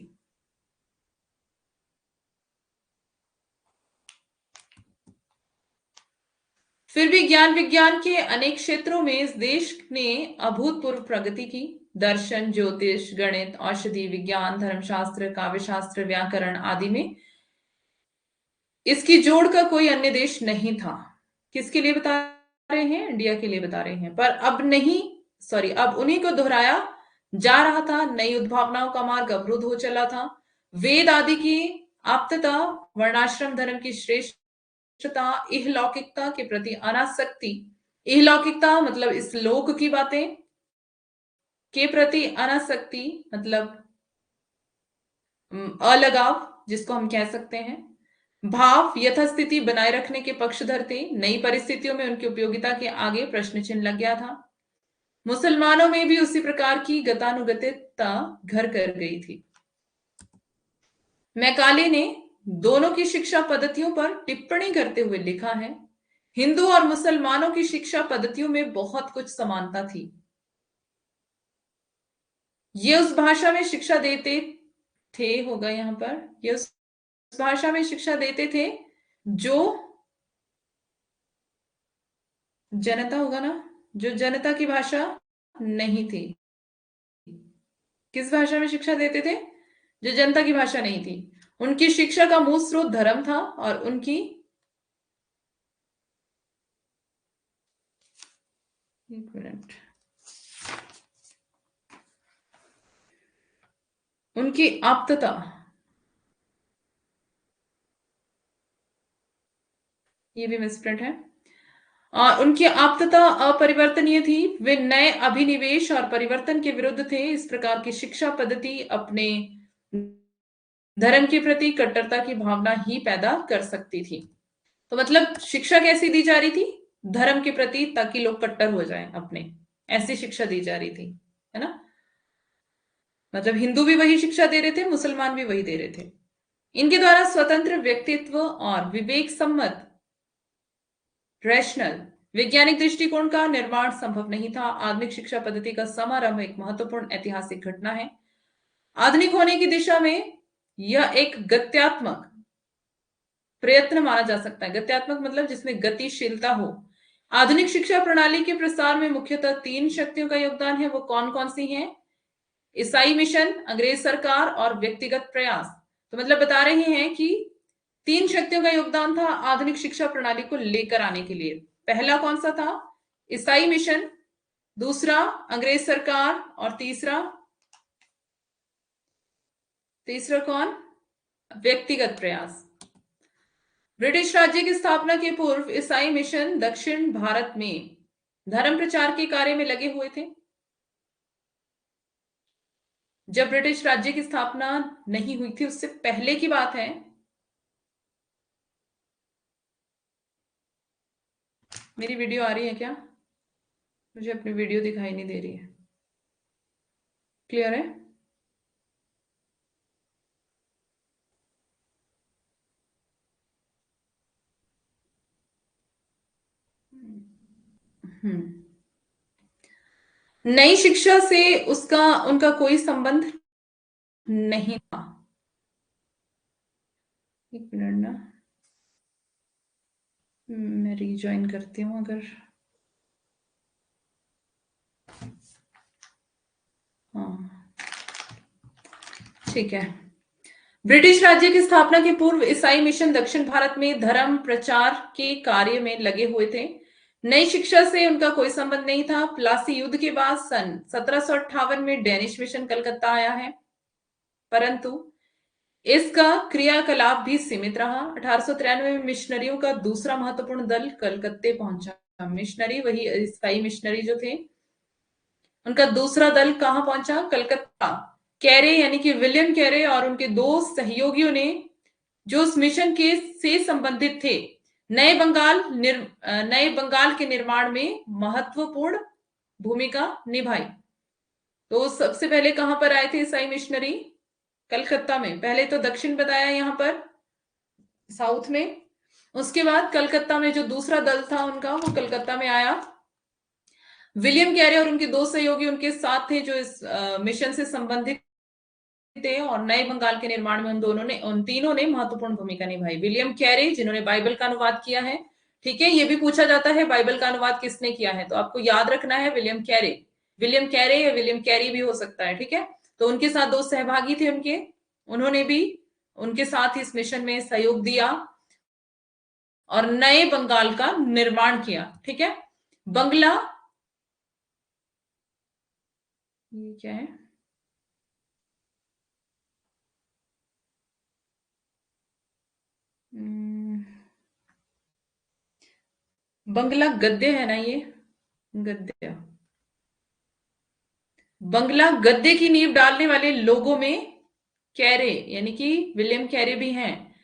फिर भी ज्ञान विज्ञान के अनेक क्षेत्रों में इस देश ने अभूतपूर्व प्रगति की। दर्शन, ज्योतिष, गणित, औषधि विज्ञान, धर्मशास्त्र, काव्यशास्त्र, व्याकरण आदि में इसकी जोड़ का कोई अन्य देश नहीं था। किसके लिए बता रहे हैं? इंडिया के लिए बता रहे हैं। पर अब नहीं, सॉरी, अब उन्हीं को दोहराया जा रहा था। नई उद्भावनाओं का मार्ग अवरुद्ध हो चला था। वेद आदि की आप्तता, वर्णाश्रम धर्म की श्रेष्ठता, इहलौकिकता के प्रति अनासक्ति, इहलौकिकता मतलब इस लोक की बातें के प्रति अनासक्ति, मतलब अलगाव जिसको हम कह सकते हैं। भाव यथास्थिति बनाए रखने के पक्षधर थे। नई परिस्थितियों में उनकी उपयोगिता के आगे प्रश्न चिन्ह लग गया था। मुसलमानों में भी उसी प्रकार की गतानुगतिकता घर कर गई थी। मैकाले ने दोनों की शिक्षा पद्धतियों पर टिप्पणी करते हुए लिखा है, हिंदू और मुसलमानों की शिक्षा पद्धतियों में बहुत कुछ समानता थी। ये उस भाषा में शिक्षा देते थे, होगा यहां पर, ये उस भाषा में शिक्षा देते थे जो जनता, होगा ना, जो जनता की भाषा नहीं थी। किस भाषा में शिक्षा देते थे? जो जनता की भाषा नहीं थी। उनकी शिक्षा का मूल स्रोत धर्म था और उनकी, एक मिनट, उनकी आप्तता, ये भी मिसप्रिंट है। और उनकी आप्तता अपरिवर्तनीय थी। वे नए अभिनिवेश और परिवर्तन के विरुद्ध थे। इस प्रकार की शिक्षा पद्धति अपने धर्म के प्रति कट्टरता की भावना ही पैदा कर सकती थी। तो मतलब शिक्षा कैसी दी जा रही थी? धर्म के प्रति, ताकि लोग कट्टर हो जाएं अपने, ऐसी शिक्षा दी जा रही थी, है ना। मतलब हिंदू भी वही शिक्षा दे रहे थे, मुसलमान भी वही दे रहे थे। इनके द्वारा स्वतंत्र व्यक्तित्व और विवेक सम्मत, रैशनल वैज्ञानिक दृष्टिकोण का निर्माण संभव नहीं था। आधुनिक शिक्षा पद्धति का समारंभ एक महत्वपूर्ण ऐतिहासिक घटना है। आधुनिक होने की दिशा में यह एक गत्यात्मक प्रयत्न माना जा सकता है। गत्यात्मक मतलब जिसमें गतिशीलता हो। आधुनिक शिक्षा प्रणाली के प्रसार में मुख्यतः 3 शक्तियों का योगदान है। वो कौन कौन सी हैं? ईसाई मिशन, अंग्रेज सरकार और व्यक्तिगत प्रयास। तो मतलब बता रहे हैं कि 3 शक्तियों का योगदान था आधुनिक शिक्षा प्रणाली को लेकर आने के लिए। पहला कौन सा था? ईसाई मिशन, दूसरा अंग्रेज सरकार और तीसरा तीसरा कौन? व्यक्तिगत प्रयास। ब्रिटिश राज्य की स्थापना के पूर्व ईसाई मिशन दक्षिण भारत में धर्म प्रचार के कार्य में लगे हुए थे। जब ब्रिटिश राज्य की स्थापना नहीं हुई थी उससे पहले की बात है। मेरी वीडियो आ रही है क्या? मुझे अपनी वीडियो दिखाई नहीं दे रही है। क्लियर है? नई शिक्षा से उनका कोई संबंध नहीं था। एक मिनट ना, मैं रीजॉइन करती हूँ अगर। हाँ, ठीक है। ब्रिटिश राज्य की स्थापना के पूर्व ईसाई मिशन दक्षिण भारत में धर्म प्रचार के कार्य में लगे हुए थे। नई शिक्षा से उनका कोई संबंध नहीं था। प्लासी युद्ध के बाद सन 1758 में डेनिश मिशन कलकत्ता आया है, परंतु इसका क्रियाकलाप भी सीमित रहा। 1893 में मिशनरियों का दूसरा महत्वपूर्ण दल कलकत्ते पहुंचा। मिशनरी वही ईसाई मिशनरी जो थे, उनका दूसरा दल कहां पहुंचा? कलकत्ता। कैरे यानी कि विलियम कैरे और उनके 2 सहयोगियों ने जो उस मिशन के से संबंधित थे, नए बंगाल के निर्माण में महत्वपूर्ण भूमिका निभाई। तो सबसे पहले कहां पर आए थे ईसाई मिशनरी? कलकत्ता में। पहले तो दक्षिण बताया यहां पर साउथ में, उसके बाद कलकत्ता में जो दूसरा दल था उनका वो कलकत्ता में आया। विलियम कैरे और उनके 2 सहयोगी उनके साथ थे जो इस मिशन से संबंधित थे और नए बंगाल के निर्माण में उन तीनों ने महत्वपूर्ण भूमिका निभाई। विलियम कैरे जिन्होंने बाइबल का अनुवाद किया है, ठीक है, ये भी पूछा जाता है बाइबल का अनुवाद किसने किया है, तो आपको याद रखना है विलियम कैरे। विलियम कैरे या विलियम कैरी भी हो सकता है, ठीक है। तो उनके साथ 2 सहभागी थे उनके, उन्होंने भी उनके साथ इस मिशन में सहयोग दिया और नए बंगाल का निर्माण किया, ठीक है। बंगला, ये क्या है? बंगला गद्य है ना, ये गद्य। बंगला गद्य की नींव डालने वाले लोगों में कैरे यानी कि विलियम कैरे भी हैं।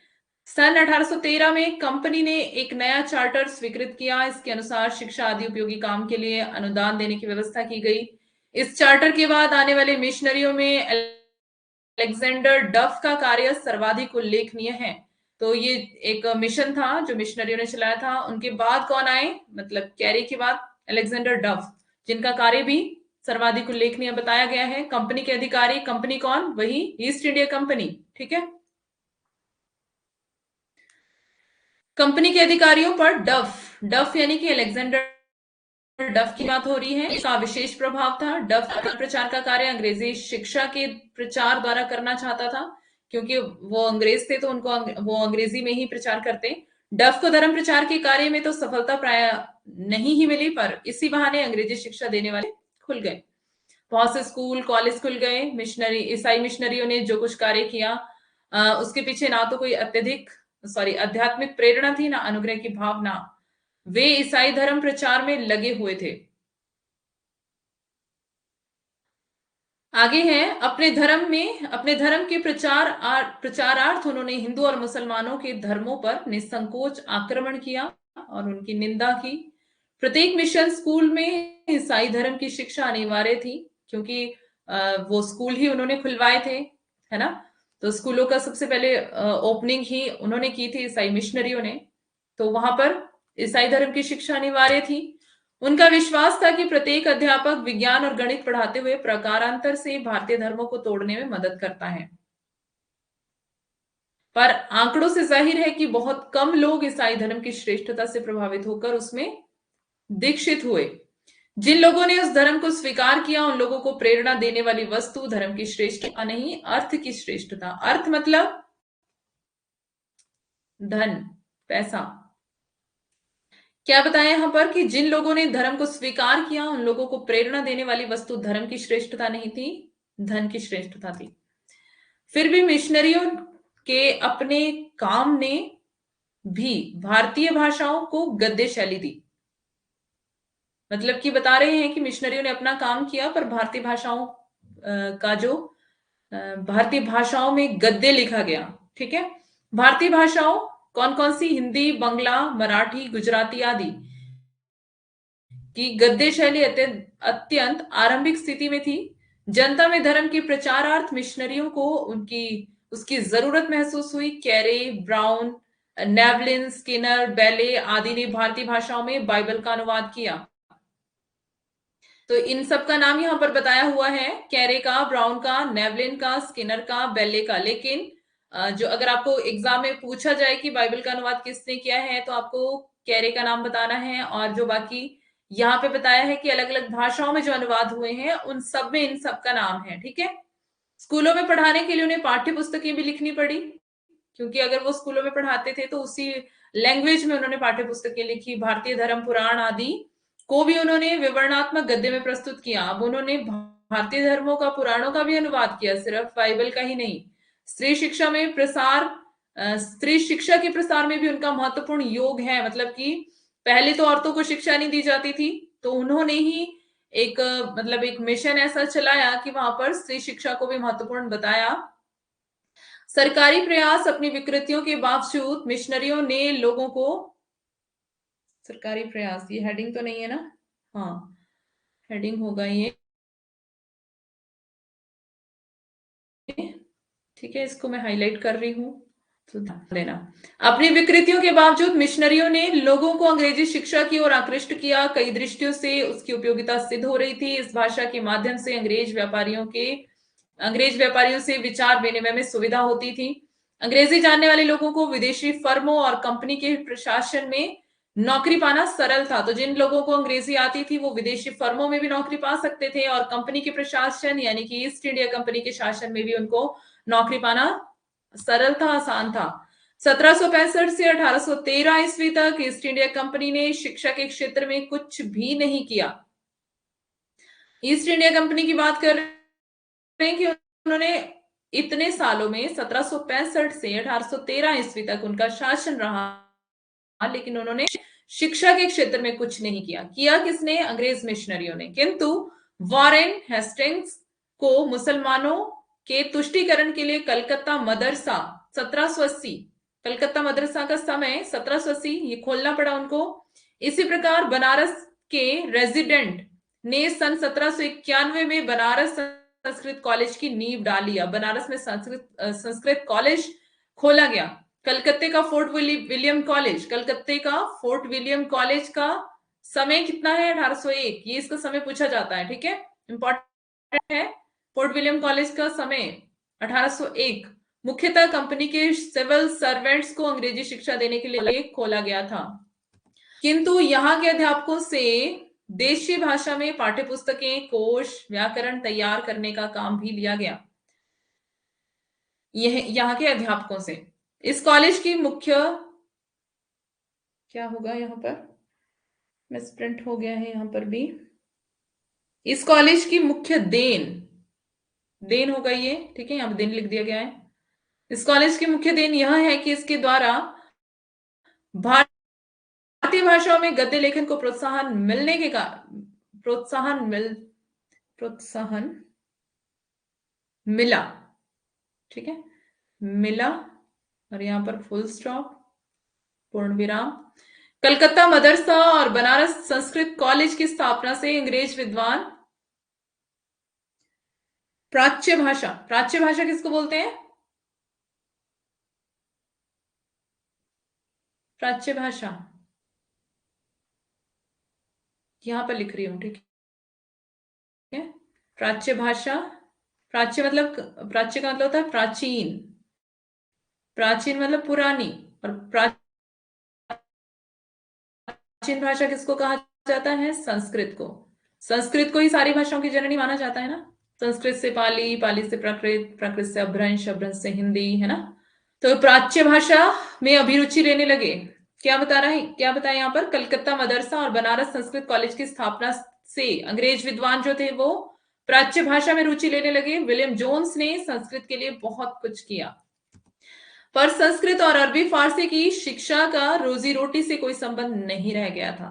सन 1813 में कंपनी ने एक नया चार्टर स्वीकृत किया। इसके अनुसार शिक्षा आदि उपयोगी काम के लिए अनुदान देने की व्यवस्था की गई। इस चार्टर के बाद आने वाले मिशनरियों में अलेक्जेंडर डफ का कार्य सर्वाधिक उल्लेखनीय है। तो ये एक मिशन था जो मिशनरियों ने चलाया था। उनके बाद कौन आए? मतलब कैरी के बाद अलेक्जेंडर डफ, जिनका कार्य भी सर्वाधिक उल्लेखनीय बताया गया है। कंपनी के अधिकारी, कंपनी कौन? वही ईस्ट इंडिया कंपनी, ठीक है। कंपनी के अधिकारियों पर डफ यानी कि अलेक्जेंडर डफ की बात हो रही है। इसका विशेष प्रभाव था। डफ धर्म प्रचार का कार्य अंग्रेजी शिक्षा के प्रचार द्वारा करना चाहता था, क्योंकि वो अंग्रेज थे तो उनको वो अंग्रेजी में ही प्रचार करते। डफ को धर्म प्रचार के कार्य में तो सफलता प्राय नहीं ही मिली, पर इसी बहाने अंग्रेजी शिक्षा देने वाले खुल गए। बहुत से स्कूल कॉलेज खुल गए। ईसाई मिशनरियों ने जो कुछ कार्य किया उसके पीछे ना तो कोई आध्यात्मिक प्रेरणा थी, ना अनुग्रह की भावना। वे ईसाई धर्म प्रचार में लगे हुए थे। आगे है, अपने धर्म के प्रचारार्थ उन्होंने हिंदू और मुसलमानों के धर्मों पर निसंकोच आक्रमण किया और उनकी निंदा की। प्रत्येक मिशन स्कूल में ईसाई धर्म की शिक्षा अनिवार्य थी, क्योंकि वो स्कूल ही उन्होंने खुलवाए थे, है ना। तो स्कूलों का सबसे पहले ओपनिंग ही उन्होंने की थी ईसाई मिशनरियों ने। तो वहां पर ईसाई धर्म की शिक्षा अनिवार्य थी। उनका विश्वास था कि प्रत्येक अध्यापक विज्ञान और गणित पढ़ाते हुए प्रकारांतर से भारतीय धर्मों को तोड़ने में मदद करता है। पर आंकड़ों से जाहिर है कि बहुत कम लोग ईसाई धर्म की श्रेष्ठता से प्रभावित होकर उसमें दीक्षित हुए। जिन लोगों ने उस धर्म को स्वीकार किया, उन लोगों को प्रेरणा देने वाली वस्तु धर्म की श्रेष्ठता नहीं, अर्थ की श्रेष्ठता। अर्थ मतलब धन, पैसा। क्या बताया यहां पर कि जिन लोगों ने धर्म को स्वीकार किया, उन लोगों को प्रेरणा देने वाली वस्तु धर्म की श्रेष्ठता नहीं थी, धन की श्रेष्ठता थी। फिर भी मिशनरियों के अपने काम ने भी भारतीय भाषाओं को गद्य शैली दी। मतलब कि बता रहे हैं कि मिशनरियों ने अपना काम किया, पर भारतीय भाषाओं का जो भारतीय भाषाओं में गद्य लिखा गया। ठीक है, भारतीय भाषाओं कौन कौन सी? हिंदी, बंगला, मराठी, गुजराती आदि की गद्य शैली अत्यंत आरंभिक स्थिति में थी। जनता में धर्म के प्रचारार्थ मिशनरियों को उसकी जरूरत महसूस हुई। कैरे, ब्राउन, नेवलिन, स्किनर, बेले आदि ने भारतीय भाषाओं में बाइबल का अनुवाद किया। तो इन सब का नाम यहां पर बताया हुआ है, कैरे का, ब्राउन का, नेवलिन का, स्किनर का, बेले का। लेकिन जो अगर आपको एग्जाम में पूछा जाए कि बाइबल का अनुवाद किसने किया है, तो आपको कैरे का नाम बताना है। और जो बाकी यहाँ पे बताया है कि अलग अलग भाषाओं में जो अनुवाद हुए हैं, उन सब में इन सब का नाम है। ठीक है, स्कूलों में पढ़ाने के लिए उन्हें पाठ्य पुस्तकें भी लिखनी पड़ी, क्योंकि अगर वो स्कूलों में पढ़ाते थे तो उसी लैंग्वेज में उन्होंने पाठ्य पुस्तकें लिखी। भारतीय धर्म पुराण आदि को भी उन्होंने विवरणात्मक गद्य में प्रस्तुत किया। अब उन्होंने भारतीय धर्मों का, पुराणों का भी अनुवाद किया, सिर्फ बाइबल का ही नहीं। स्त्री शिक्षा में प्रसार, स्त्री शिक्षा के प्रसार में भी उनका महत्वपूर्ण योग है। मतलब कि पहले तो औरतों को शिक्षा नहीं दी जाती थी, तो उन्होंने ही एक मतलब एक मिशन ऐसा चलाया कि वहां पर स्त्री शिक्षा को भी महत्वपूर्ण बताया। सरकारी प्रयास, अपनी विकृतियों के बावजूद मिशनरियों ने लोगों को, सरकारी प्रयास, ये हेडिंग तो नहीं है ना? हाँ, हेडिंग होगा ये। ठीक है, इसको मैं हाईलाइट कर रही हूं, तो ध्यान देना। अपनी विकृतियों के बावजूद मिशनरियों ने लोगों को अंग्रेजी शिक्षा की ओर आकृष्ट किया। कई दृष्टियों से उसकी उपयोगिता सिद्ध हो रही थी। इस भाषा के माध्यम से अंग्रेज व्यापारियों से विचार विनिमय में सुविधा होती थी। अंग्रेजी जानने वाले लोगों को विदेशी फर्मों और कंपनी के प्रशासन में नौकरी पाना सरल था। तो जिन लोगों को अंग्रेजी आती थी, वो विदेशी फर्मों में भी नौकरी पा सकते थे, और कंपनी के प्रशासन यानी कि ईस्ट इंडिया कंपनी के शासन में भी उनको नौकरी पाना सरल था, आसान था। 1765 से 1813 ईस्वी तक ईस्ट इंडिया कंपनी ने शिक्षा के क्षेत्र में कुछ भी नहीं किया। ईस्ट इंडिया कंपनी की बात कर रहे हैं कि उन्होंने इतने सालों में 1765 से 1813 ईस्वी तक उनका शासन रहा, लेकिन उन्होंने शिक्षा के क्षेत्र में कुछ नहीं किया। किया किसने? अंग्रेज मिशनरियों ने। किंतु वॉरेन हेस्टिंग्स को मुसलमानों के तुष्टीकरण के लिए कलकत्ता मदरसा 1780, कलकत्ता मदरसा का समय 1780, ये खोलना पड़ा उनको। इसी प्रकार बनारस के रेजिडेंट ने सन 1791 में बनारस संस्कृत कॉलेज की नींव डाली। अब बनारस में संस्कृत कॉलेज खोला गया। कलकत्ते का फोर्ट विलियम कॉलेज, कलकत्ते का फोर्ट विलियम कॉलेज का समय कितना है? 1801, ये इसका समय पूछा जाता है। ठीक है, इंपॉर्टेंट है। फोर्ट विलियम कॉलेज का समय 1801 मुख्यतः कंपनी के सिविल सर्वेंट्स को अंग्रेजी शिक्षा देने के लिए खोला गया था। किंतु यहाँ के अध्यापकों से देशी भाषा में पाठ्य पुस्तकें, कोश, व्याकरण तैयार करने का काम भी लिया गया, यह यहाँ के अध्यापकों से। इस कॉलेज की मुख्य, क्या होगा यहाँ पर, मिसप्रिंट हो गया है यहाँ पर भी। इस कॉलेज की मुख्य देन, देन होगा ये, ठीक है, यहाँ पर देन लिख दिया गया है। इस कॉलेज की मुख्य देन यह है कि इसके द्वारा भारतीय भाषाओं में गद्य लेखन को प्रोत्साहन मिलने के प्रोत्साहन मिला। ठीक है, मिला, और यहां पर फुल स्टॉप, पूर्ण विराम। कलकत्ता मदरसा और बनारस संस्कृत कॉलेज की स्थापना से अंग्रेज विद्वान प्राच्य भाषा, प्राच्य भाषा किसको बोलते हैं? प्राच्य भाषा, यहां पर लिख रही हूं, ठीक है। प्राच्य भाषा, प्राच्य मतलब, प्राच्य का मतलब होता है प्राचीन, प्राचीन मतलब पुरानी, और प्राचीन भाषा किसको कहा जाता है? संस्कृत को। संस्कृत को ही सारी भाषाओं की जननी माना जाता है ना। संस्कृत से पाली, पाली से प्राकृत, प्राकृत से अभ्रंश, अभ्रंश से हिंदी, है ना। तो प्राच्य भाषा में अभिरुचि लेने लगे। क्या बता रहा है, क्या बताया यहाँ पर? कलकत्ता मदरसा और बनारस संस्कृत कॉलेज की स्थापना से अंग्रेज विद्वान जो थे वो प्राच्य भाषा में रुचि लेने लगे। विलियम जोन्स ने संस्कृत के लिए बहुत कुछ किया, पर संस्कृत और अरबी फारसी की शिक्षा का रोजी रोटी से कोई संबंध नहीं रह गया था,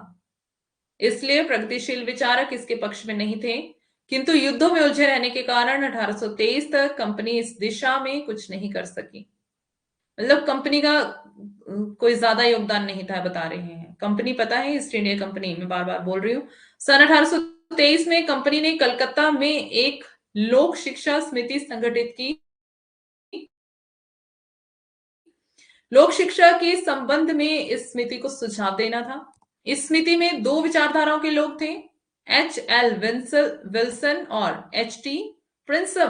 इसलिए प्रगतिशील विचारक इसके पक्ष में नहीं थे। किंतु युद्धों में उलझे रहने के कारण 1823 तक कंपनी इस दिशा में कुछ नहीं कर सकी। मतलब कंपनी का कोई ज्यादा योगदान नहीं था, बता रहे हैं। कंपनी पता है, ईस्ट इंडिया कंपनी, मैं बार बार बोल रही हूँ। सन 1823 में कंपनी ने कलकत्ता में एक लोक शिक्षा समिति संगठित की। लोक शिक्षा के संबंध में इस समिति को सुझाव देना था। इस समिति में दो विचारधाराओं के लोग थे, H.L. विल्सन और H.T. प्रिंसप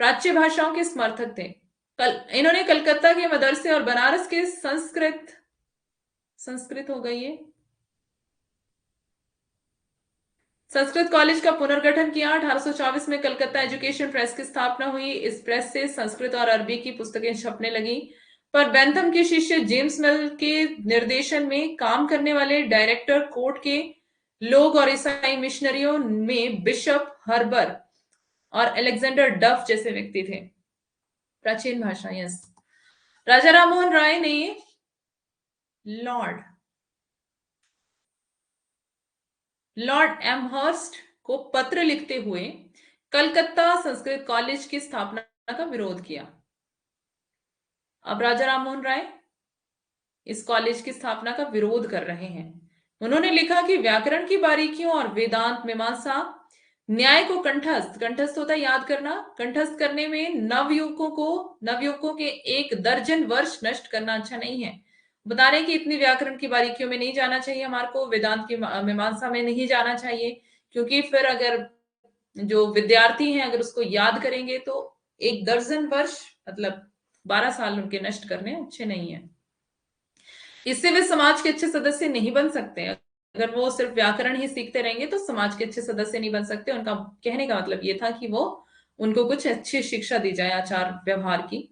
प्राच्य भाषाओं के समर्थक थे। इन्होंने कलकत्ता के मदरसे और बनारस के संस्कृत हो गई है, संस्कृत कॉलेज का पुनर्गठन किया। 1824 में कलकत्ता एजुकेशन प्रेस की स्थापना हुई। इस प्रेस से संस्कृत और अरबी की पुस्तकें छपने लगी, पर बेंथम के शिष्य जेम्स मिल के निर्देशन में काम करने वाले डायरेक्टर कोर्ट के लोग और ईसाई मिशनरियों में बिशप हर्बर और अलेक्जेंडर डफ जैसे व्यक्ति थे। प्राचीन भाषा, यस। राजा राममोहन राय ने लॉर्ड लॉर्ड एमहर्स्ट को पत्र लिखते हुए कलकत्ता संस्कृत कॉलेज की स्थापना का विरोध किया। अब राजा राममोहन राय इस कॉलेज की स्थापना का विरोध कर रहे हैं। उन्होंने लिखा कि व्याकरण की बारीकियों और वेदांत मीमांसा न्याय को कंठस्थ होता है, याद करना, कंठस्थ करने में नवयुवकों के 1 दर्जन वर्ष नष्ट करना अच्छा नहीं है। बता रहे हैं कि इतनी व्याकरण की बारीकियों में नहीं जाना चाहिए हमारे को, वेदांत की मीमांसा में नहीं जाना चाहिए, क्योंकि फिर अगर जो विद्यार्थी हैं अगर उसको याद करेंगे तो 1 दर्जन वर्ष मतलब 12 साल उनके नष्ट करने अच्छे नहीं है। इससे वे समाज के अच्छे सदस्य नहीं बन सकते। अगर वो सिर्फ व्याकरण ही सीखते रहेंगे तो समाज के अच्छे सदस्य नहीं बन सकते। उनका कहने का मतलब ये था कि वो उनको कुछ अच्छी शिक्षा दी जाए आचार व्यवहार की।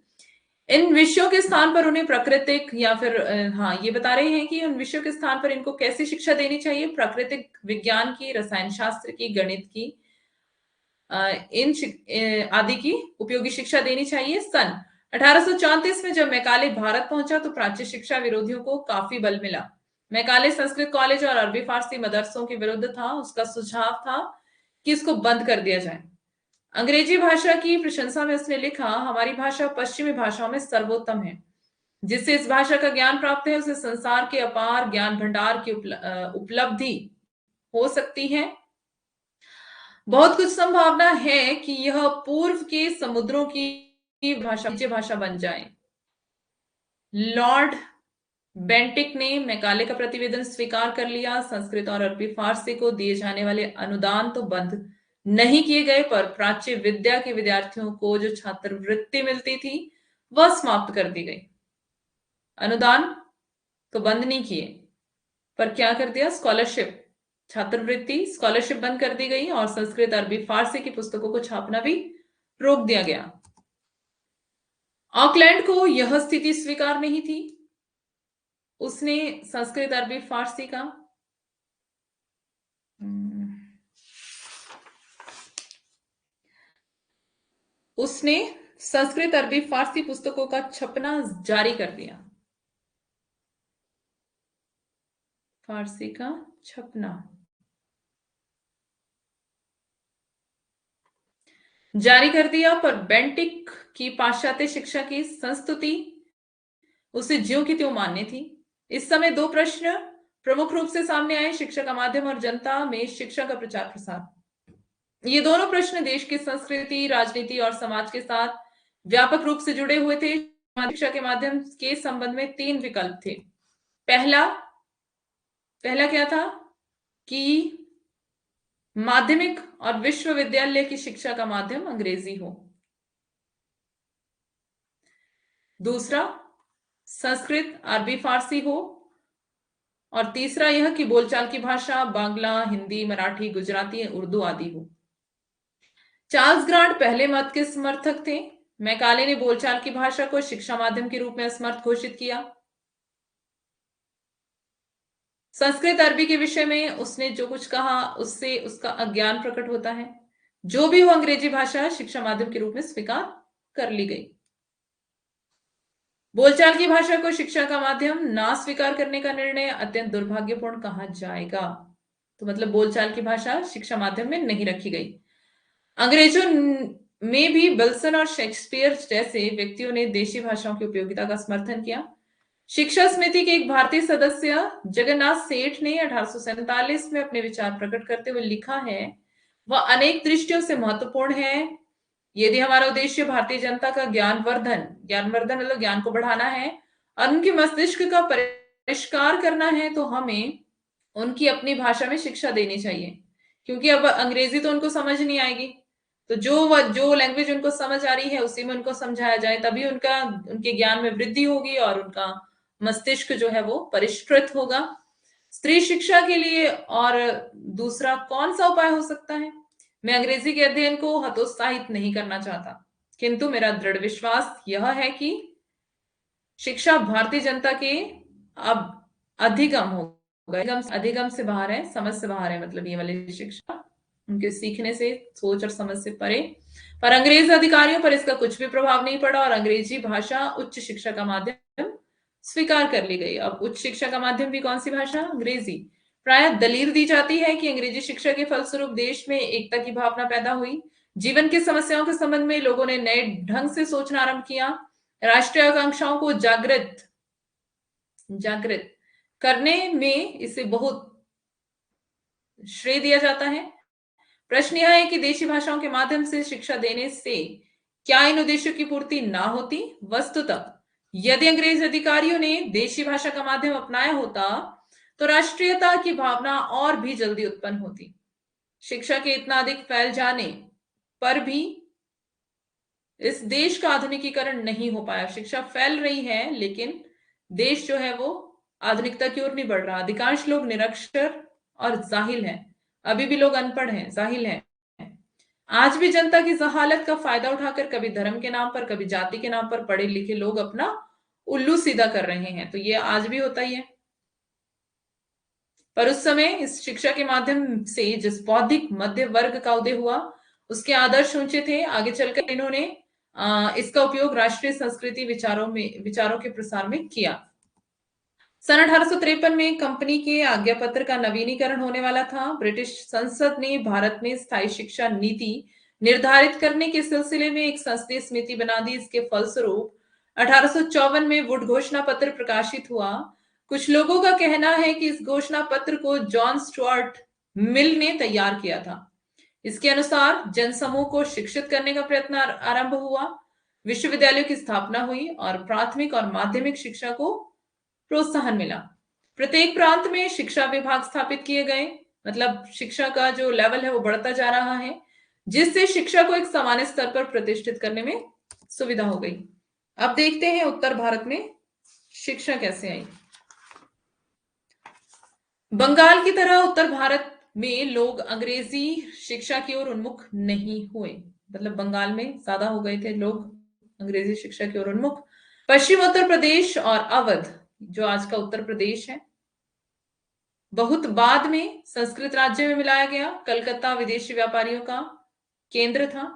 इन विषयों के स्थान पर उन्हें प्राकृतिक या फिर हाँ, ये बता रहे हैं कि उन विषयों के स्थान पर इनको कैसी शिक्षा देनी चाहिए? प्राकृतिक विज्ञान की, रसायन शास्त्र की, गणित की, आदि की उपयोगी शिक्षा देनी चाहिए। सन 1834 में जब मैकाले भारत पहुंचा तो प्राच्य शिक्षा विरोधियों को काफी बल मिला। मैकाले संस्कृत कॉलेज और अरबी फारसी मदरसों के विरुद्ध था। उसका सुझाव था कि इसको बंद कर दिया जाए। अंग्रेजी भाषा की प्रशंसा में उसने लिखा, हमारी भाषा पश्चिमी भाषाओं में सर्वोत्तम है। जिससे इस भाषा का ज्ञान प्राप्त है उसे संसार के अपार ज्ञान भंडार की उपलब्धि हो सकती है। बहुत कुछ संभावना है कि यह पूर्व के समुद्रों की भाषा बन जाए। लॉर्ड बेंटिक ने मैकाले का प्रतिवेदन स्वीकार कर लिया। संस्कृत और अरबी फारसी को दिए जाने वाले अनुदान तो बंद नहीं किए गए, पर प्राच्य विद्या के विद्यार्थियों को जो छात्रवृत्ति मिलती थी वह समाप्त कर दी गई। अनुदान तो बंद नहीं किए, पर क्या कर दिया? स्कॉलरशिप, छात्रवृत्ति, स्कॉलरशिप बंद कर दी गई और संस्कृत अरबी फारसी की पुस्तकों को छापना भी रोक दिया गया। ऑकलैंड को यह स्थिति स्वीकार नहीं थी। उसने संस्कृत अरबी फारसी का उसने संस्कृत अरबी फारसी पुस्तकों का छपना जारी कर दिया। फारसी का छपना जारी कर दिया, पर बेंटिक की पाश्चात्य शिक्षा की संस्तुति उसे ज्यों की त्यों मान्य थी। इस समय दो प्रश्न प्रमुख रूप से सामने आए, शिक्षा का माध्यम और जनता में शिक्षा का प्रचार प्रसार। ये दोनों प्रश्न देश की संस्कृति, राजनीति और समाज के साथ व्यापक रूप से जुड़े हुए थे। शिक्षा के माध्यम के संबंध में 3 विकल्प थे। पहला क्या था कि माध्यमिक और विश्वविद्यालय की शिक्षा का माध्यम अंग्रेजी हो। दूसरा, संस्कृत, अरबी, फारसी हो। और तीसरा यह कि बोलचाल की भाषा बांग्ला, हिंदी, मराठी, गुजराती, उर्दू आदि हो। चार्ल्स ग्रांट पहले मत के समर्थक थे। मैकाले ने बोलचाल की भाषा को शिक्षा माध्यम के रूप में असमर्थ घोषित किया। संस्कृत अरबी के विषय में उसने जो कुछ कहा उससे उसका अज्ञान प्रकट होता है। जो भी हो, अंग्रेजी भाषा शिक्षा माध्यम के रूप में स्वीकार कर ली गई। बोलचाल की भाषा को शिक्षा का माध्यम ना स्वीकार करने का निर्णय अत्यंत दुर्भाग्यपूर्ण कहा जाएगा। तो मतलब बोलचाल की भाषा शिक्षा माध्यम में नहीं रखी गई। अंग्रेजों में भी विल्सन और शेक्सपियर जैसे व्यक्तियों ने देशी भाषाओं की उपयोगिता का समर्थन किया। शिक्षा समिति के एक भारतीय सदस्य जगन्नाथ सेठ ने 1847 में अपने विचार प्रकट करते हुए लिखा है, वह अनेक दृष्टियों से महत्वपूर्ण है। यदि हमारा उद्देश्य भारतीय जनता का ज्ञानवर्धन मतलब ज्ञान को बढ़ाना है और उनके मस्तिष्क का परिष्कार करना है, तो हमें उनकी अपनी भाषा में शिक्षा देनी चाहिए। क्योंकि अब अंग्रेजी तो उनको समझ नहीं आएगी, तो जो लैंग्वेज उनको समझ आ रही है उसी में उनको समझाया जाए, तभी उनके ज्ञान में वृद्धि होगी और उनका मस्तिष्क जो है वो परिष्कृत होगा। स्त्री शिक्षा के लिए और दूसरा कौन सा उपाय हो सकता है? मैं अंग्रेजी के अध्ययन को हतोत्साहित नहीं करना चाहता, किंतु मेरा दृढ़ विश्वास यह है कि शिक्षा भारतीय जनता के अब अधिगम होगा। अधिगम से बाहर है, समझ से बाहर है, मतलब ये वाली शिक्षा उनके सीखने से, सोच और समझ से परे। पर अंग्रेज अधिकारियों पर इसका कुछ भी प्रभाव नहीं पड़ा और अंग्रेजी भाषा उच्च शिक्षा का माध्यम स्वीकार कर ली गई। अब उच्च शिक्षा का माध्यम भी कौन सी भाषा? अंग्रेजी। प्राय दलील दी जाती है कि अंग्रेजी शिक्षा के फलस्वरूप देश में एकता की भावना पैदा हुई। जीवन की समस्याओं के संबंध में लोगों ने नए ढंग से सोचना आरंभ किया। राष्ट्रीय आकांक्षाओं को जागृत जागृत करने में इसे बहुत श्रेय दिया जाता है। प्रश्न यह है कि देशी भाषाओं के माध्यम से शिक्षा देने से क्या इन उद्देश्यों की पूर्ति ना होती? वस्तुतः यदि अंग्रेज अधिकारियों ने देशी भाषा का माध्यम अपनाया होता तो राष्ट्रीयता की भावना और भी जल्दी उत्पन्न होती। शिक्षा के इतना अधिक फैल जाने पर भी इस देश का आधुनिकीकरण नहीं हो पाया। शिक्षा फैल रही है लेकिन देश जो है वो आधुनिकता की ओर नहीं बढ़ रहा। अधिकांश लोग निरक्षर और जाहिल हैं। अभी भी लोग अनपढ़ हैं, जाहिल हैं। आज भी जनता की जहालत का फायदा उठाकर कभी धर्म के नाम पर, कभी जाति के नाम पर पढ़े लिखे लोग अपना उल्लू सीधा कर रहे हैं। तो ये आज भी होता ही है। पर उस समय इस शिक्षा के माध्यम से जिस बौद्धिक मध्य वर्ग का उदय हुआ उसके आदर्श ऊंचे थे। आगे चलकर इन्होंने इसका उपयोग राष्ट्रीय संस्कृति विचारों के प्रसार में किया। सन 1853 में कंपनी के आज्ञा पत्र का नवीनीकरण होने वाला था। ब्रिटिश संसद ने भारत में स्थायी शिक्षा नीति निर्धारित करने के सिलसिले में एक संसदीय समिति बना दी। इसके फलस्वरूप 1854 में वुड घोषणा पत्र प्रकाशित हुआ। कुछ लोगों का कहना है कि इस घोषणा पत्र को जॉन स्टुअर्ट मिल ने तैयार किया था। इसके अनुसार जनसमूह को शिक्षित करने का प्रयत्न आरंभ हुआ। विश्वविद्यालयों की स्थापना हुई और प्राथमिक और माध्यमिक शिक्षा को प्रोत्साहन मिला। प्रत्येक प्रांत में शिक्षा विभाग स्थापित किए गए, मतलब शिक्षा का जो लेवल है वो बढ़ता जा रहा है, जिससे शिक्षा को एक सामान्य स्तर पर प्रतिष्ठित करने में सुविधा हो गई। अब देखते हैं उत्तर भारत में शिक्षा कैसे आई। बंगाल की तरह उत्तर भारत में लोग अंग्रेजी शिक्षा की ओर उन्मुख नहीं हुए। मतलब बंगाल में ज्यादा हो गए थे लोग अंग्रेजी शिक्षा की ओर उन्मुख। पश्चिम उत्तर प्रदेश और अवध, जो आज का उत्तर प्रदेश है, बहुत बाद में संस्कृत राज्य में मिलाया गया। कलकत्ता विदेशी व्यापारियों का केंद्र था।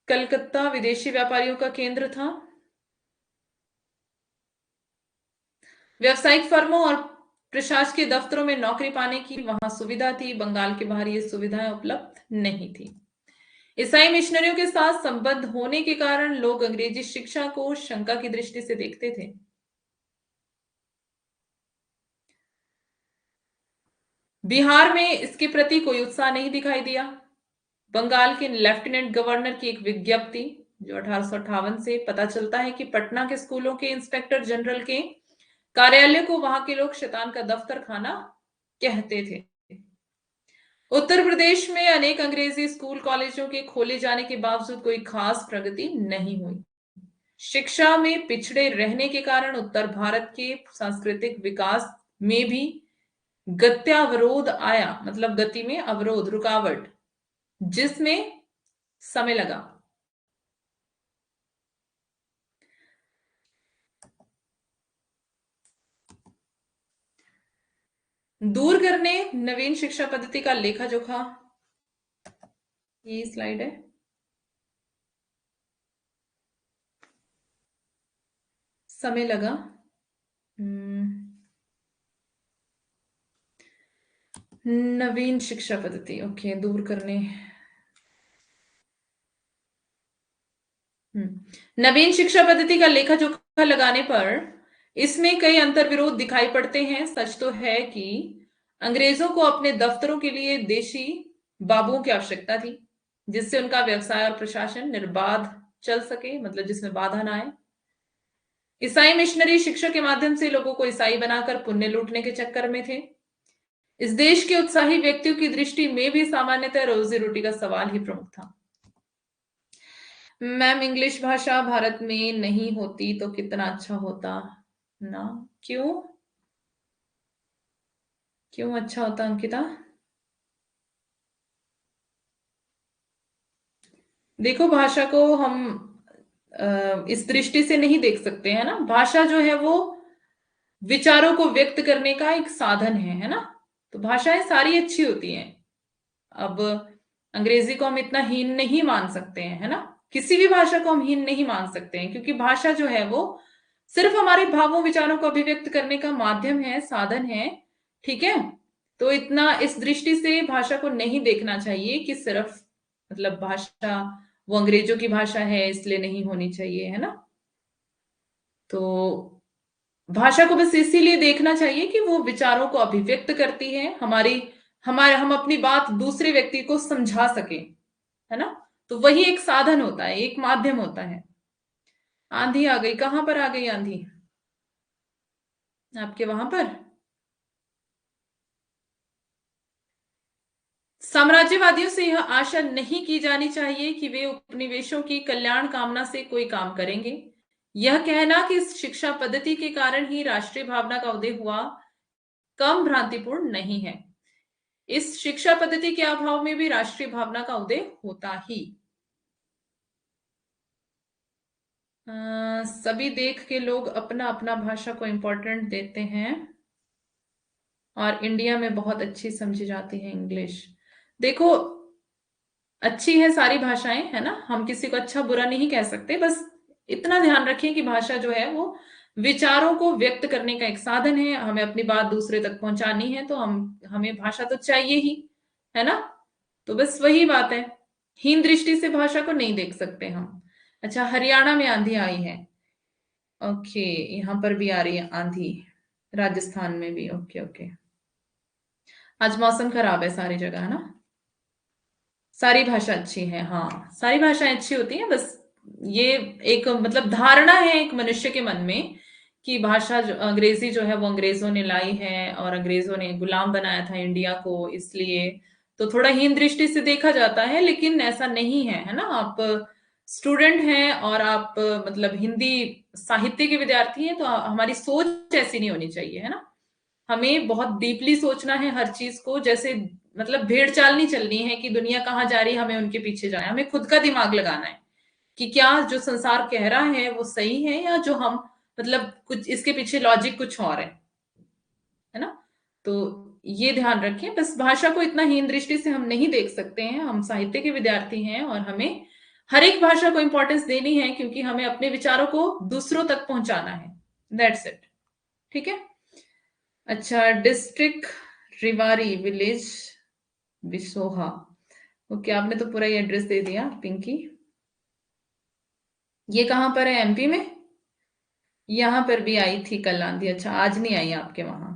कलकत्ता विदेशी व्यापारियों का केंद्र था। व्यावसायिक फर्मों और प्रशासकीय दफ्तरों में नौकरी पाने की वहां सुविधा थी। बंगाल के बाहर ये सुविधाएं उपलब्ध नहीं थी। ईसाई मिशनरियों के साथ संबंध होने के कारण लोग अंग्रेजी शिक्षा को शंका की दृष्टि से देखते थे। बिहार में इसके प्रति कोई उत्साह नहीं दिखाई दिया। बंगाल के लेफ्टिनेंट गवर्नर की एक विज्ञप्ति जो 1858 से पता चलता है कि पटना के स्कूलों के इंस्पेक्टर जनरल के कार्यालय को वहां के लोग शैतान का दफ्तर खाना कहते थे। उत्तर प्रदेश में अनेक अंग्रेजी स्कूल कॉलेजों के खोले जाने के बावजूद कोई खास प्रगति नहीं हुई। शिक्षा में पिछड़े रहने के कारण उत्तर भारत के सांस्कृतिक विकास में भी गत्यावरोध आया, मतलब गति में अवरोध, रुकावट, जिसमें समय लगा। दूर करने नवीन शिक्षा पद्धति का लेखा जोखा, ये स्लाइड है। समय लगा। नवीन शिक्षा पद्धति, ओके, दूर करने। नवीन शिक्षा पद्धति का लेखा जोखा लगाने पर इसमें कई अंतर्विरोध दिखाई पड़ते हैं। सच तो है कि अंग्रेजों को अपने दफ्तरों के लिए देशी बाबुओं की आवश्यकता थी, जिससे उनका व्यवसाय और प्रशासन निर्बाध चल सके, मतलब जिसमें बाधा ना आए। ईसाई मिशनरी शिक्षा के माध्यम से लोगों को ईसाई बनाकर पुण्य लूटने के चक्कर में थे। इस देश के उत्साही व्यक्तियों की दृष्टि में भी सामान्यतः रोजी रोटी का सवाल ही प्रमुख था। मैम, इंग्लिश भाषा भारत में नहीं होती तो कितना अच्छा होता ना। क्यों? क्यों अच्छा होता अंकिता? देखो, भाषा को हम इस दृष्टि से नहीं देख सकते, है ना। भाषा जो है वो विचारों को व्यक्त करने का एक साधन है ना। तो भाषाएं सारी अच्छी होती हैं। अब अंग्रेजी को हम इतना हीन नहीं मान सकते हैं, है ना। किसी भी भाषा को हम हीन नहीं मान सकते हैं, क्योंकि भाषा जो है वो सिर्फ हमारे भावों विचारों को अभिव्यक्त करने का माध्यम है, साधन है। ठीक है। तो इतना इस दृष्टि से भाषा को नहीं देखना चाहिए कि सिर्फ, मतलब भाषा वो अंग्रेजों की भाषा है इसलिए नहीं होनी चाहिए, है ना। तो भाषा को बस इसीलिए देखना चाहिए कि वो विचारों को अभिव्यक्त करती है, हमारी हमारे हम अपनी बात दूसरे व्यक्ति को समझा सके, है ना। तो वही एक साधन होता है, एक माध्यम होता है। आंधी आ गई, कहां पर आ गई आंधी? आपके वहां पर? साम्राज्यवादियों से यह आशा नहीं की जानी चाहिए कि वे उपनिवेशों की कल्याण कामना से कोई काम करेंगे। यह कहना कि इस शिक्षा पद्धति के कारण ही राष्ट्रीय भावना का उदय हुआ, कम भ्रांतिपूर्ण नहीं है। इस शिक्षा पद्धति के अभाव में भी राष्ट्रीय भावना का उदय होता ही। सभी देख के लोग अपना अपना भाषा को इम्पोर्टेंट देते हैं और इंडिया में बहुत अच्छी समझी जाती है इंग्लिश। देखो, अच्छी है सारी भाषाएं, है ना। हम किसी को अच्छा बुरा नहीं कह सकते, बस इतना ध्यान रखें कि भाषा जो है वो विचारों को व्यक्त करने का एक साधन है। हमें अपनी बात दूसरे तक पहुंचानी है तो हमें भाषा तो चाहिए ही, है ना। तो बस वही बात है, हीन दृष्टि से भाषा को नहीं देख सकते हम। अच्छा, हरियाणा में आंधी आई है। ओके, यहाँ पर भी आ रही है आंधी, राजस्थान में भी। Okay okay. आज मौसम खराब है सारी जगह, है ना। सारी भाषा अच्छी है, हाँ, सारी भाषाएं अच्छी होती हैं। बस ये एक, मतलब धारणा है एक मनुष्य के मन में कि भाषा जो अंग्रेजी जो है वो अंग्रेजों ने लाई है और अंग्रेजों ने गुलाम बनाया था इंडिया को, इसलिए तो थोड़ा हीन दृष्टि से देखा जाता है। लेकिन ऐसा नहीं है ना। आप स्टूडेंट हैं और आप मतलब हिंदी साहित्य के विद्यार्थी हैं, तो हमारी सोच ऐसी नहीं होनी चाहिए, है ना। हमें बहुत डीपली सोचना है हर चीज को। जैसे मतलब भेड़ चाल नहीं चलनी है कि दुनिया कहाँ जा रही है हमें उनके पीछे जाना है। हमें खुद का दिमाग लगाना है कि क्या जो संसार कह रहा है वो सही है, या जो हम मतलब कुछ इसके पीछे लॉजिक कुछ और है ना। तो ये ध्यान रखें। बस भाषा को इतना हीन दृष्टि से हम नहीं देख सकते हैं। हम साहित्य के विद्यार्थी हैं और हमें हर एक भाषा को इंपॉर्टेंस देनी है, क्योंकि हमें अपने विचारों को दूसरों तक पहुंचाना है। That's it. ठीक है। अच्छा, डिस्ट्रिक्ट रिवारी, विलेज बिसोहा। ओके, आपने तो पूरा ही एड्रेस दे दिया पिंकी। ये कहाँ पर है? एमपी में? यहाँ पर भी आई थी कल आंधी। अच्छा, आज नहीं आई आपके वहां?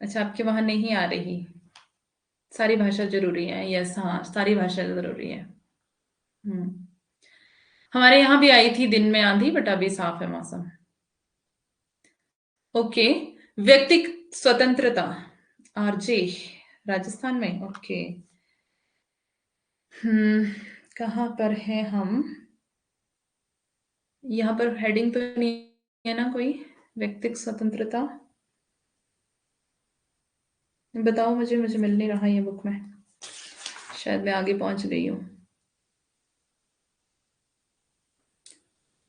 अच्छा, आपके वहां नहीं आ रही। सारी भाषा जरूरी है, यस, हाँ, सारी भाषा जरूरी है। हम्म। हमारे यहाँ भी आई थी दिन में आंधी, बट अभी साफ है मौसम। ओके। व्यक्ति स्वतंत्रता, आरजे, राजस्थान में, ओके। कहाँ पर है हम? यहाँ पर हेडिंग तो नहीं है ना कोई? व्यक्तिगत स्वतंत्रता, बताओ मुझे, मुझे मिल नहीं रहा ये बुक में, शायद मैं आगे पहुंच गई हूँ।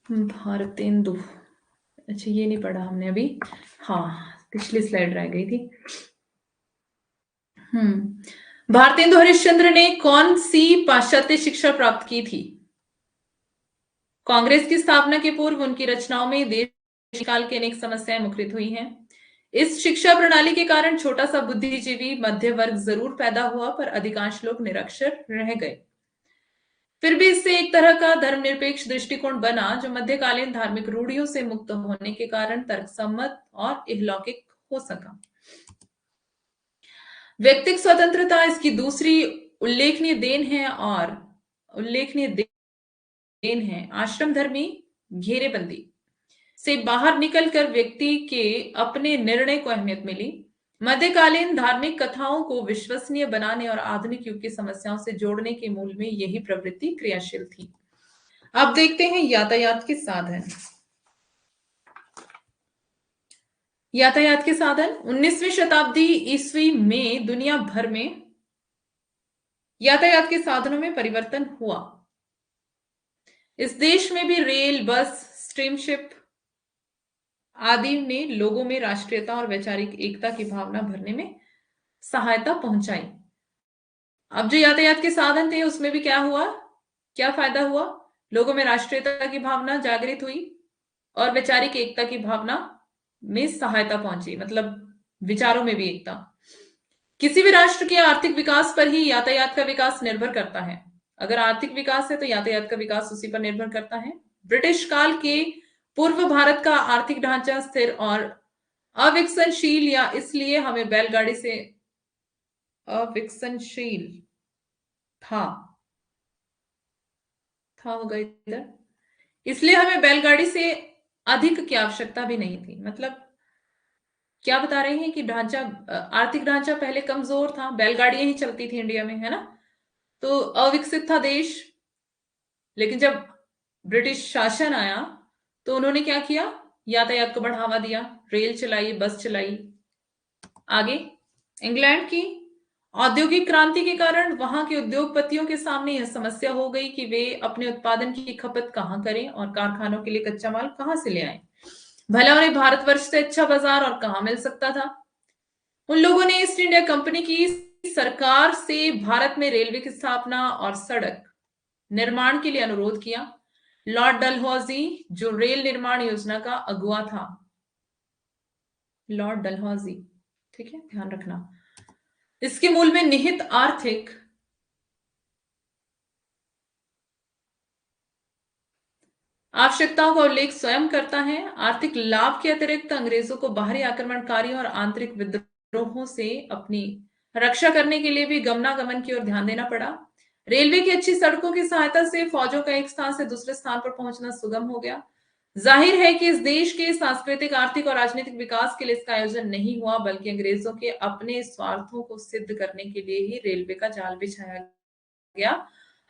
भारतेंदु, अच्छा ये नहीं पढ़ा हमने अभी। हाँ, पिछली स्लाइड रह गई थी। भारतेंदु हरिश्चंद्र ने कौन सी पाश्चात्य शिक्षा प्राप्त की थी? कांग्रेस की स्थापना के पूर्व उनकी रचनाओं में देश काल की अनेक समस्याएं मुखरित हुई हैं। इस शिक्षा प्रणाली के कारण छोटा सा बुद्धिजीवी मध्य वर्ग जरूर पैदा हुआ, पर अधिकांश लोग निरक्षर रह गए। फिर भी इससे एक तरह का धर्मनिरपेक्ष दृष्टिकोण बना, जो मध्यकालीन धार्मिक रूढ़ियों से मुक्त होने के कारण तर्कसम्मत और इहलौकिक हो सका। व्यक्तिगत स्वतंत्रता इसकी दूसरी उल्लेखनीय देन है, और उल्लेखनीय देन है आश्रम धर्मी घेरेबंदी से बाहर निकलकर व्यक्ति के अपने निर्णय को अहमियत मिली। मध्यकालीन धार्मिक कथाओं को विश्वसनीय बनाने और आधुनिक युग की समस्याओं से जोड़ने के मूल में यही प्रवृत्ति क्रियाशील थी। अब देखते हैं यातायात के साधन। यातायात के साधन 19वीं शताब्दी ईस्वी में दुनिया भर में यातायात के साधनों में परिवर्तन हुआ। इस देश में भी रेल, बस, स्टीमशिप आदि ने लोगों में राष्ट्रीयता और वैचारिक एकता की भावना भरने में सहायता पहुंचाई। अब जो यातायात के साधन थे उसमें भी क्या हुआ, क्या फायदा हुआ? लोगों में राष्ट्रीयता की भावना जागृत हुई और वैचारिक एकता की भावना में सहायता पहुंची, मतलब विचारों में भी एकता। किसी भी राष्ट्र के आर्थिक विकास पर ही यातायात का विकास निर्भर करता है। अगर आर्थिक विकास है तो यातायात का विकास उसी पर निर्भर करता है। ब्रिटिश काल के पूर्व भारत का आर्थिक ढांचा स्थिर और अविकसनशील, या इसलिए हमें बैलगाड़ी से अविकसनशील था होगा इधर, इसलिए हमें बैलगाड़ी से अधिक की आवश्यकता भी नहीं थी। मतलब क्या बता रहे हैं कि ढांचा, आर्थिक ढांचा पहले कमजोर था, बैलगाड़ियां ही चलती थी इंडिया में, है ना, तो अविकसित था देश। लेकिन जब ब्रिटिश शासन आया तो उन्होंने क्या किया, यातायात को बढ़ावा दिया, रेल चलाई, बस चलाई। आगे, इंग्लैंड की औद्योगिक क्रांति के कारण वहां के उद्योगपतियों के सामने यह समस्या हो गई कि वे अपने उत्पादन की खपत कहां करें और कारखानों के लिए कच्चा माल कहां से ले आए। भला उन्हें भारतवर्ष से अच्छा बाजार और कहां मिल सकता था। उन लोगों ने ईस्ट इंडिया कंपनी की सरकार से भारत में रेलवे की स्थापना और सड़क निर्माण के लिए अनुरोध किया। लॉर्ड डलहौजी, जो रेल निर्माण योजना का अगुवा था, लॉर्ड डलहौजी, ठीक है, ध्यान रखना, इसके मूल में निहित आर्थिक आवश्यकताओं का उल्लेख स्वयं करता है। आर्थिक लाभ के अतिरिक्त अंग्रेजों को बाहरी आक्रमणकारियों और आंतरिक विद्रोहों से अपनी रक्षा करने के लिए भी गमनागमन की ओर ध्यान देना पड़ा। रेलवे की अच्छी सड़कों की सहायता से फौजों का एक स्थान से दूसरे स्थान पर पहुंचना सुगम हो गया। जाहिर है कि इस देश के सांस्कृतिक, आर्थिक और राजनीतिक विकास के लिए इसका आयोजन नहीं हुआ, बल्कि अंग्रेजों के अपने स्वार्थों को सिद्ध करने के लिए ही रेलवे का जाल बिछाया गया,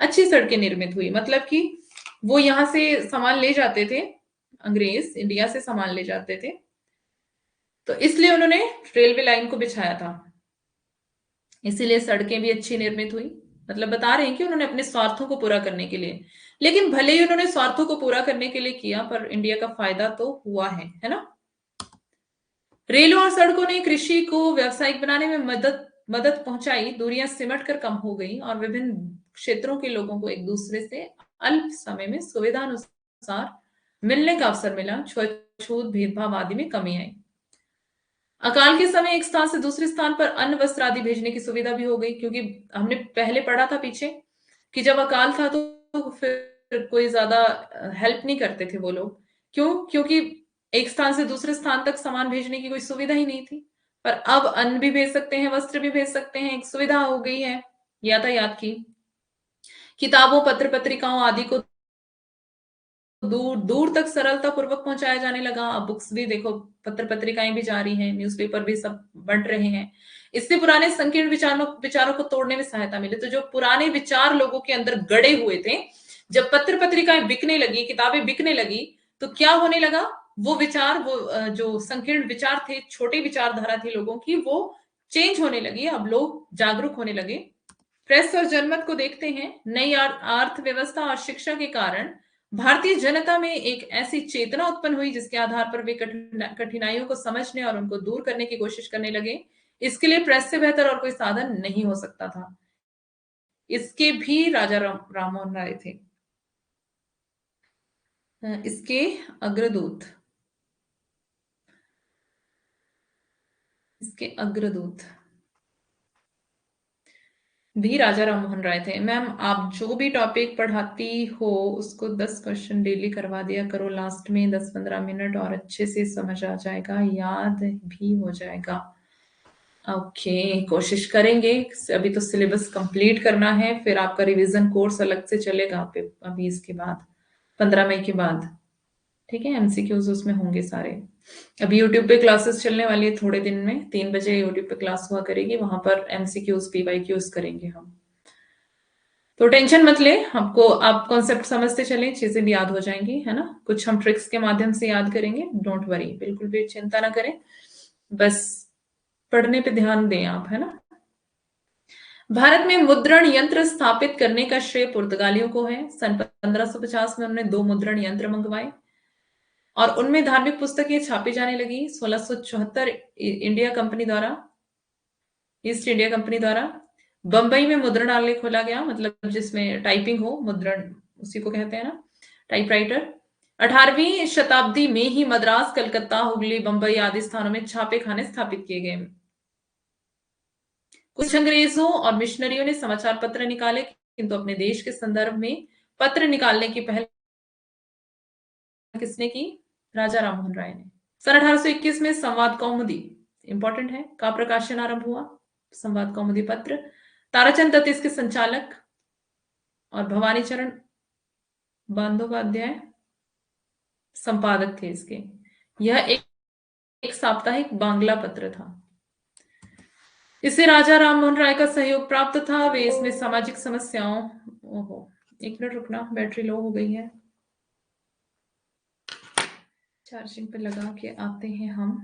अच्छी सड़कें निर्मित हुई। मतलब कि वो यहां से सामान ले जाते थे, अंग्रेज इंडिया से सामान ले जाते थे, तो इसलिए उन्होंने रेलवे लाइन को बिछाया था, इसीलिए सड़कें भी अच्छी निर्मित हुई। मतलब बता रहे हैं कि उन्होंने अपने स्वार्थों को पूरा करने के लिए, लेकिन भले ही उन्होंने स्वार्थों को पूरा करने के लिए किया, पर इंडिया का फायदा तो हुआ है ना। रेलों और सड़कों ने कृषि को व्यावसायिक बनाने में मदद पहुंचाई। दूरियां सिमट कर कम हो गई और विभिन्न क्षेत्रों के लोगों को एक दूसरे से अल्प समय में सुविधानुसार मिलने का अवसर मिला। छुआछूत, भेदभाव आदि में कमी आई। अकाल के समय एक स्थान से दूसरे स्थान पर अन्न, वस्त्र आदि भेजने की सुविधा भी हो गई, क्योंकि हमने पहले पढ़ा था पीछे कि जब अकाल था तो फिर कोई ज्यादा हेल्प नहीं करते थे वो लोग। क्यों? क्योंकि एक स्थान से दूसरे स्थान तक सामान भेजने की कोई सुविधा ही नहीं थी। पर अब अन्न भी भेज सकते हैं, वस्त्र भी भेज सकते हैं, एक सुविधा हो गई है यातायात की। किताबों, पत्र पत्रिकाओं आदि को दूर दूर तक सरलता पूर्वक पहुंचाया जाने लगा। अब बुक्स भी देखो, पत्र पत्रिकाएं भी जारी हैं, न्यूज़पेपर भी सब बंट रहे हैं। इससे पुराने संकीर्ण विचारों को तोड़ने में सहायता मिली। तो जो पुराने विचार लोगों के अंदर गड़े हुए थे, जब पत्र पत्रिकाएं बिकने लगी, किताबें बिकने लगी, तो क्या होने लगा, वो विचार, वो जो संकीर्ण विचार थे, छोटी विचारधारा थी लोगों की, वो चेंज होने लगी। अब लोग जागरूक होने लगे। प्रेस और जनमत को देखते हैं। नई अर्थव्यवस्था और शिक्षा के कारण भारतीय जनता में एक ऐसी चेतना उत्पन्न हुई जिसके आधार पर वे कठिनाइयों को समझने और उनको दूर करने की कोशिश करने लगे। इसके लिए प्रेस से बेहतर और कोई साधन नहीं हो सकता था। इसके भी राजा राम मोहन राय थे, इसके अग्रदूत, इसके अग्रदूत भी राजा राम मोहन राय थे। मैम, आप जो भी टॉपिक पढ़ाती हो उसको 10 क्वेश्चन डेली करवा दिया करो, लास्ट में 10-15 मिनट, और अच्छे से समझ आ जाएगा, याद भी हो जाएगा। ओके, कोशिश करेंगे। अभी तो सिलेबस कंप्लीट करना है, फिर आपका रिवीजन कोर्स अलग से चलेगा अभी इसके बाद, 15 मई के बाद। ठीक है, एमसीक्यूज उसमें होंगे सारे। अभी यूट्यूब पे क्लासेस चलने वाली है थोड़े दिन में, 3 बजे यूट्यूब पे क्लास हुआ करेगी, वहां पर एमसीक्यूज पीवाईक्यूज करेंगे हम। तो टेंशन मत ले, आपको आप कॉन्सेप्ट समझते चले, चीजें भी याद हो जाएंगी, है ना। कुछ हम ट्रिक्स के माध्यम से याद करेंगे, डोंट वरी, बिल्कुल भी चिंता ना करें, बस पढ़ने पे ध्यान दें आप, है ना। भारत में मुद्रण यंत्र स्थापित करने का श्रेय पुर्तगालियों को है। सन 1550 में उन्होंने 2 मुद्रण यंत्र मंगवाए और उनमें धार्मिक पुस्तकें छापी जाने लगी। 1674 इंडिया कंपनी द्वारा, ईस्ट इंडिया कंपनी द्वारा बंबई में मुद्रणालय खोला गया, मतलब जिसमें टाइपिंग हो, मुद्रण उसी को कहते हैं ना, टाइपराइटर। 18वीं शताब्दी में ही मद्रास, कलकत्ता, हुगली, बंबई आदि स्थानों में छापे खाने स्थापित किए गए। कुछ अंग्रेजों और मिशनरियों ने समाचार पत्र निकाले, किंतु अपने देश के संदर्भ में पत्र निकालने की पहल किसने की? राजा राममोहन राय ने। सन 1821 में संवाद कौमुदी, इंपॉर्टेंट है, का प्रकाशन आरंभ हुआ। संवाद कौमुदी पत्र, ताराचंद दत्त इसके संचालक और भवानी चरण बंदोपाध्याय संपादक थे इसके। यह एक साप्ताहिक बांग्ला पत्र था। इसे राजा राममोहन राय का सहयोग प्राप्त था। वे इसमें सामाजिक समस्याओं, ओहो, 1 मिनट रुकना, बैटरी लो हो गई है, चार्जिंग पे लगा के आते हैं हम।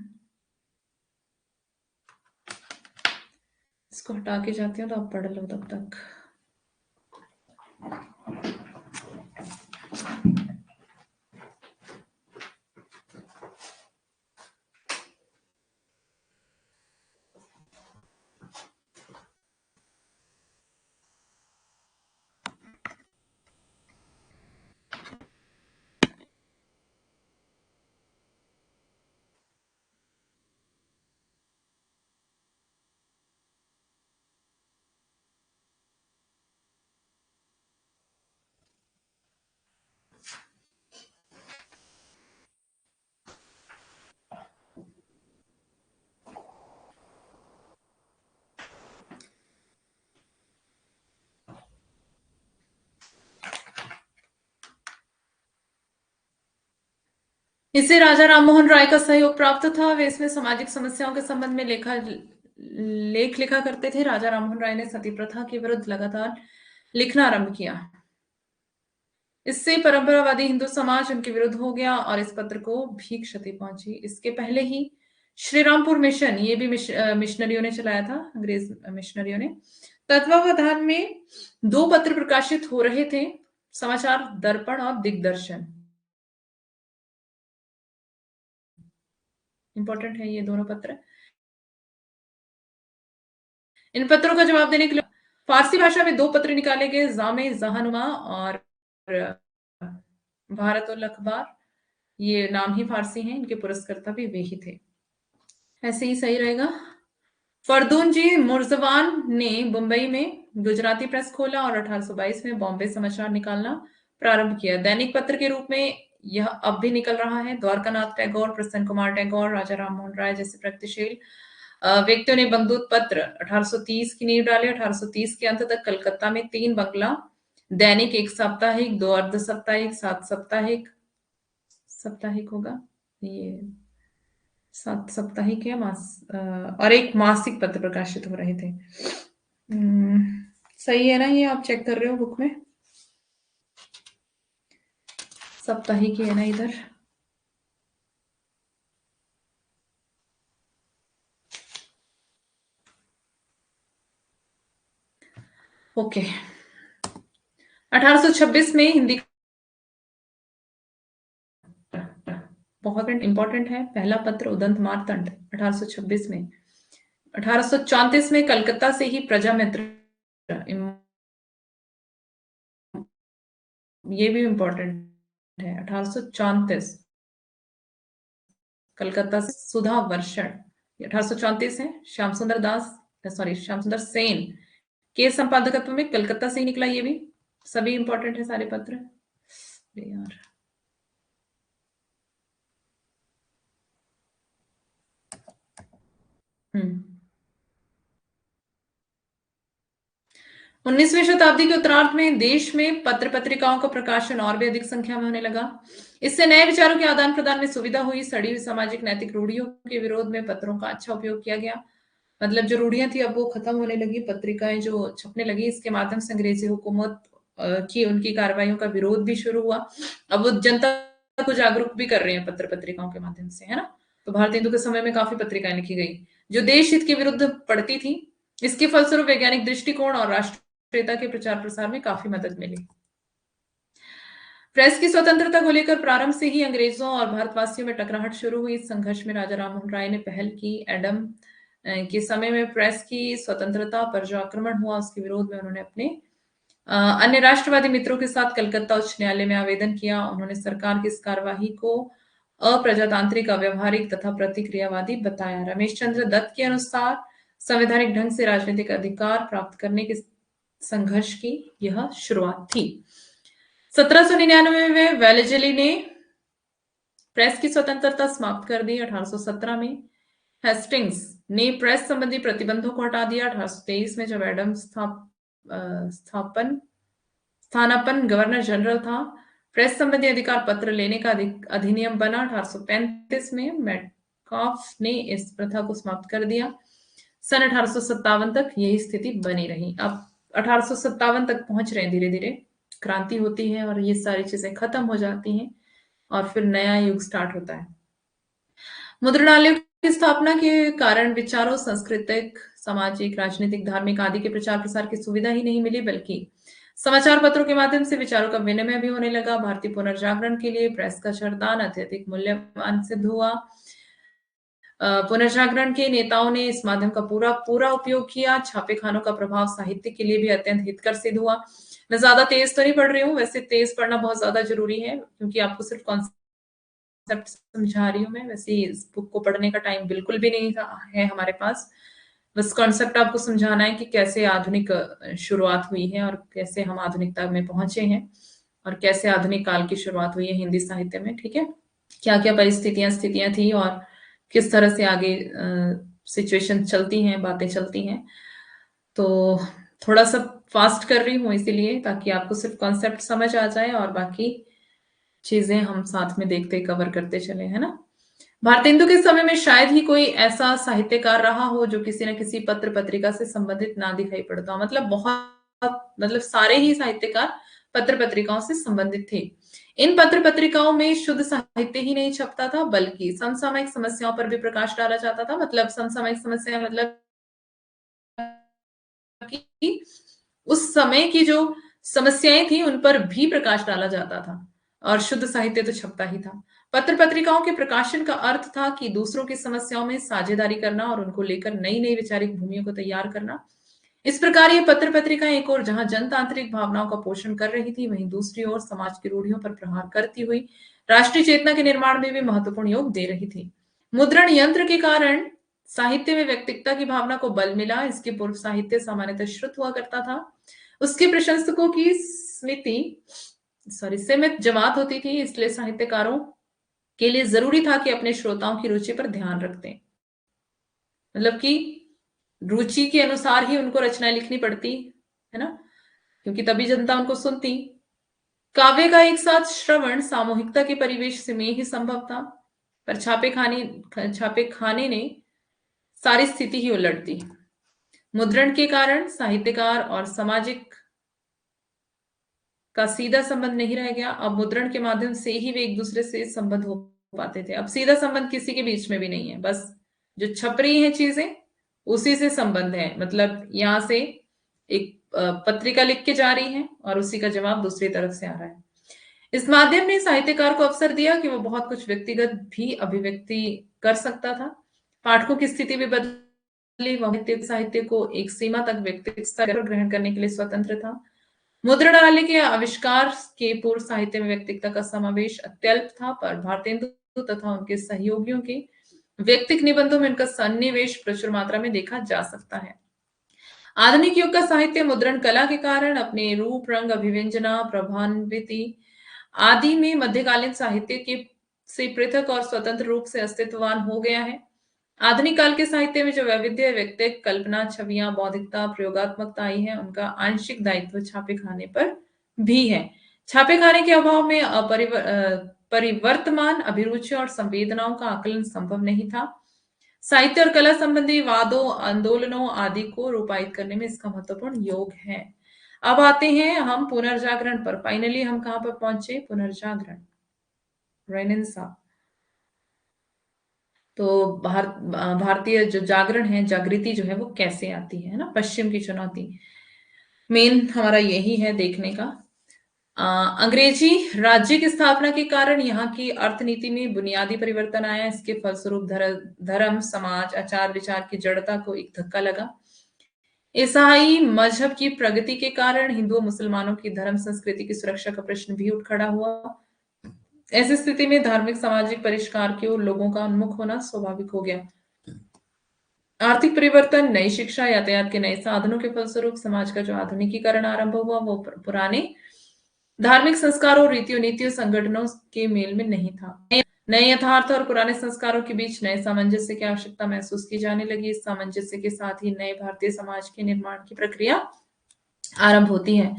इसको हटा के जाती हूँ तो आप पढ़ लो तब तक। इसे राजा राममोहन राय का सहयोग प्राप्त था। वे इसमें सामाजिक समस्याओं के संबंध में लेख लिखा करते थे। राजा राममोहन राय ने सती प्रथा के विरुद्ध लगातार लिखना आरंभ किया। इससे परंपरावादी हिंदू समाज उनके विरुद्ध हो गया और इस पत्र को भी क्षति पहुंची। इसके पहले ही श्रीरामपुर मिशन, ये भी मिशनरियों ने चलाया था, अंग्रेज मिशनरियों ने। तत्वावधान में 2 पत्र प्रकाशित हो रहे थे, समाचार दर्पण और दिग्दर्शन। इंपॉर्टेंट है ये दोनों पत्र। इन पत्रों का जवाब देने के लिए फारसी भाषा में 2 पत्र निकाले गए, जामे जहानुमा और भारत उल अखबार। ये नाम ही फारसी हैं, इनके पुरस्कर्ता भी वे ही थे। ऐसे ही सही रहेगा। फरदून जी मुर्जवान ने मुंबई में गुजराती प्रेस खोला और 1822 में बॉम्बे समाचार निकालना प्रारंभ किया। दैनिक पत्र के रूप में यह अब भी निकल रहा है। द्वारकानाथ टैगोर, प्रसन्न कुमार टैगोर, राजा राममोहन राय जैसे प्रगतिशील व्यक्तियों ने बंगदूत पत्र 1830 की नींव डाली। 1830 के अंत तक कलकत्ता में 3 बंगला दैनिक, 1 साप्ताहिक, 2 अर्ध साप्ताहिक, 7 साप्ताहिक साप्ताहिक होगा ये, 7 साप्ताहिक है और एक मासिक पत्र प्रकाशित हो रहे थे। सही है ना, ये आप चेक कर रहे हो बुक में, साप्ताहिक ही है ना इधर। ओके, 1826 में हिंदी बहुत इंपॉर्टेंट है, पहला पत्र उदंत मार्तंड 1826 में। 1834 में कलकत्ता से ही प्रजा मित्र, ये भी इंपॉर्टेंट है, 1834 कलकत्ता से सुधा वर्षण, 1834 है। श्याम सुंदर दास, सॉरी श्याम सुंदर सेन के संपादकत्व में कलकत्ता से ही निकला, ये भी सभी इंपॉर्टेंट है सारे पत्र यार। हम्म 19वीं शताब्दी के उत्तरार्ध में देश में पत्र पत्रिकाओं का प्रकाशन और भी अधिक संख्या में होने लगा। इससे नए विचारों के आदान प्रदान में सुविधा हुई। सड़ी हुई सामाजिक नैतिक रूढ़ियों के विरोध में पत्रों का अच्छा उपयोग किया गया। मतलब जो रूढ़ियां थी अब वो खत्म होने लगी, पत्रिकाएं जो छपने लगी, इसके माध्यम से अंग्रेजी हुकूमत की उनकी कार्रवाइयों का विरोध भी शुरू हुआ। अब वो जनता को जागरूक भी कर रहे हैं पत्र पत्रिकाओं के माध्यम से, है ना। तो भारत हिंदू के समय में काफी पत्रिकाएं लिखी गई जो देश हित के विरुद्ध पड़ती थी। इसके फलस्वरूप वैज्ञानिक दृष्टिकोण और राष्ट्रीयता के प्रचार प्रसार में काफी मदद मिली। प्रेस की स्वतंत्रता को लेकर प्रारंभ से ही अंग्रेजों और भारतवासियों में टकराहट शुरू हुई। इस संघर्ष में राजा राममोहन राय ने पहल की। एडम के समय में प्रेस की स्वतंत्रता पर जो आक्रमण हुआ उसके विरोध में उन्होंने अपने अन्य राष्ट्रवादी मित्रों के साथ कलकत्ता उच्च न्यायालय में आवेदन किया। उन्होंने सरकार की इस कार्यवाही को अप्रजातांत्रिक, अव्यवहारिक तथा प्रतिक्रियावादी बताया। रमेश चंद्र दत्त के अनुसार संवैधानिक ढंग से राजनीतिक अधिकार प्राप्त करने के संघर्ष की यह शुरुआत थी। 1799 में वेलेजली ने प्रेस की स्वतंत्रता समाप्त कर दी। 1817 में हेस्टिंग्स ने प्रेस संबंधी प्रतिबंधों को हटा दिया। 1823 में जब एडम स्थानापन्न गवर्नर जनरल था, प्रेस संबंधी अधिकार पत्र लेने का अधिनियम बना। 1835 में मेटकाफ ने इस प्रथा को समाप्त कर दिया। सन 1857 तक यही स्थिति बनी रही। अब 1857 तक पहुंच रहे हैं, धीरे धीरे क्रांति होती है और ये सारी चीजें खत्म हो जाती हैं और फिर नया युग स्टार्ट होता है। मुद्रणालयों की स्थापना के कारण विचारों, सांस्कृतिक, सामाजिक, राजनीतिक, धार्मिक आदि के प्रचार प्रसार की सुविधा ही नहीं मिली, बल्कि समाचार पत्रों के माध्यम से विचारों का विनिमय भी होने लगा। भारतीय पुनर्जागरण के लिए प्रेस का श्रमदान अत्यधिक मूल्यवान सिद्ध हुआ। पुनर्जागरण के नेताओं ने इस माध्यम का पूरा पूरा उपयोग किया। छापे खानों का प्रभाव साहित्य के लिए भी अत्यंत हितकर सिद्ध हुआ। मैं ज्यादा तेज तो नहीं पढ़ रही हूँ, वैसे तेज पढ़ना बहुत ज्यादा जरूरी है क्योंकि आपको सिर्फ कॉन्सेप्ट समझा रही हूँ मैं। वैसे इस बुक को पढ़ने का टाइम बिल्कुल भी नहीं है हमारे पास, बस कॉन्सेप्ट आपको समझाना है कि कैसे आधुनिक शुरुआत हुई है और कैसे हम आधुनिकता में पहुंचे हैं और कैसे आधुनिक काल की शुरुआत हुई है हिंदी साहित्य में। ठीक है, क्या क्या परिस्थितियां स्थितियां थी और किस तरह से आगे सिचुएशन चलती हैं, बातें चलती हैं। तो थोड़ा सा फास्ट कर रही हूँ इसीलिए, ताकि आपको सिर्फ कॉन्सेप्ट समझ आ जाए और बाकी चीजें हम साथ में देखते कवर करते चले, है ना। भारतेंदु के समय में शायद ही कोई ऐसा साहित्यकार रहा हो जो किसी न किसी पत्र पत्रिका से संबंधित ना दिखाई पड़ता हो। मतलब बहुत, मतलब सारे ही साहित्यकार पत्र पत्रिकाओं से संबंधित थे। इन पत्र पत्रिकाओं में शुद्ध साहित्य ही नहीं छपता था, बल्कि समसामयिक समस्याओं पर भी प्रकाश डाला जाता था। मतलब समसामयिक समस्या मतलब कि उस समय की जो समस्याएं थी उन पर भी प्रकाश डाला जाता था और शुद्ध साहित्य तो छपता ही था। पत्र पत्रिकाओं के प्रकाशन का अर्थ था कि दूसरों की समस्याओं में साझेदारी करना और उनको लेकर नई नई वैचारिक भूमियों को तैयार करना। इस प्रकार ये पत्र पत्रिकाएं एक ओर जहां जनतांत्रिक भावनाओं का पोषण कर रही थी, वहीं दूसरी ओर समाज की रूढ़ियों पर प्रहार करती हुई राष्ट्रीय चेतना के निर्माण में भी महत्वपूर्ण योग दे रही थी। मुद्रण यंत्र के कारण साहित्य में व्यक्तिगता की भावना को बल मिला। इसके पूर्व साहित्य सामान्यतः श्रुत हुआ करता था। उसके प्रशंसकों की सीमित जमात होती थी, इसलिए साहित्यकारों के लिए जरूरी था कि अपने श्रोताओं की रुचि पर ध्यान रखते, मतलब कि रुचि के अनुसार ही उनको रचनाएं लिखनी पड़ती, है ना, क्योंकि तभी जनता उनको सुनती। काव्य का एक साथ श्रवण सामूहिकता के परिवेश से में ही संभव था, पर छापे खाने ने सारी स्थिति ही उलट दी। मुद्रण के कारण साहित्यकार और सामाजिक का सीधा संबंध नहीं रह गया। अब मुद्रण के माध्यम से ही वे एक दूसरे से संबंध हो पाते थे। अब सीधा संबंध किसी के बीच में भी नहीं है, बस जो छप रही है चीजें उसी से संबंध है। मतलब यहां से एक पत्रिका लिख के जा रही है और उसी का जवाब दूसरी तरफ से आ रहा है। इस माध्यम ने साहित्यकार को अवसर दिया कि वो बहुत कुछ व्यक्तिगत भी अभिव्यक्ति कर सकता था। पाठकों की स्थिति भी बदली, वह साहित्य को एक सीमा तक व्यक्तिगत स्तर पर ग्रहण करने के लिए स्वतंत्र था। मुद्रणालय के आविष्कार के पूर्व साहित्य में व्यक्तिगता का समावेश अत्यल्प था, पर भारतेंदु तथा उनके सहयोगियों के व्यक्तिक निबंधों में उनका सन्निवेश प्रचुर मात्रा में देखा जा सकता है। आधुनिक युग का साहित्य मुद्रण कला के कारण अपने रूप, रंग, अभिव्यंजना, प्रभान्विति आदि में मध्यकालीन साहित्य के से पृथक और स्वतंत्र रूप से अस्तित्ववान हो गया है। आधुनिक काल के साहित्य में जो वैविध्य, व्यक्तिक कल्पना, छवियां, बौद्धिकता, प्रयोगात्मकता आई है, उनका आंशिक दायित्व छापे खाने पर भी है। छापे खाने के अभाव में परिवर्तमान अभिरुचि और संवेदनाओं का आकलन संभव नहीं था। साहित्य और कला संबंधी वादों, आंदोलनों आदि को रूपायित करने में इसका महत्वपूर्ण योग है। अब आते हैं हम पुनर्जागरण पर। फाइनली हम कहां पर पहुंचे? पुनर्जागरण, रेनेसां। तो भारतीय जो जागरण है, जागृति जो है वो कैसे आती है ना, पश्चिम की चुनौती, मेन हमारा यही है देखने का। अंग्रेजी राज्य की स्थापना के कारण यहाँ की अर्थनीति में बुनियादी परिवर्तन आया। इसके फलस्वरूप धर्म, समाज, आचार विचार की जड़ता को एक धक्का लगा। ईसाई मजहब की प्रगति के कारण हिंदुओं मुसलमानों की धर्म संस्कृति की सुरक्षा का प्रश्न भी उठ खड़ा हुआ। ऐसी स्थिति में धार्मिक सामाजिक परिष्कार की ओर लोगों का उन्मुख होना स्वाभाविक हो गया। आर्थिक परिवर्तन, नई शिक्षा, यातायात के नए साधनों के फलस्वरूप समाज का जो आधुनिकीकरण आरंभ हुआ वो पुराने धार्मिक संस्कारों, रीतियों, नीतियों, संगठनों के मेल में नहीं था। नए यथार्थ और पुराने संस्कारों के बीच नए सामंजस्य की आवश्यकता महसूस की जाने लगी। इस सामंजस्य के साथ ही नए भारतीय समाज के निर्माण की प्रक्रिया आरंभ होती है।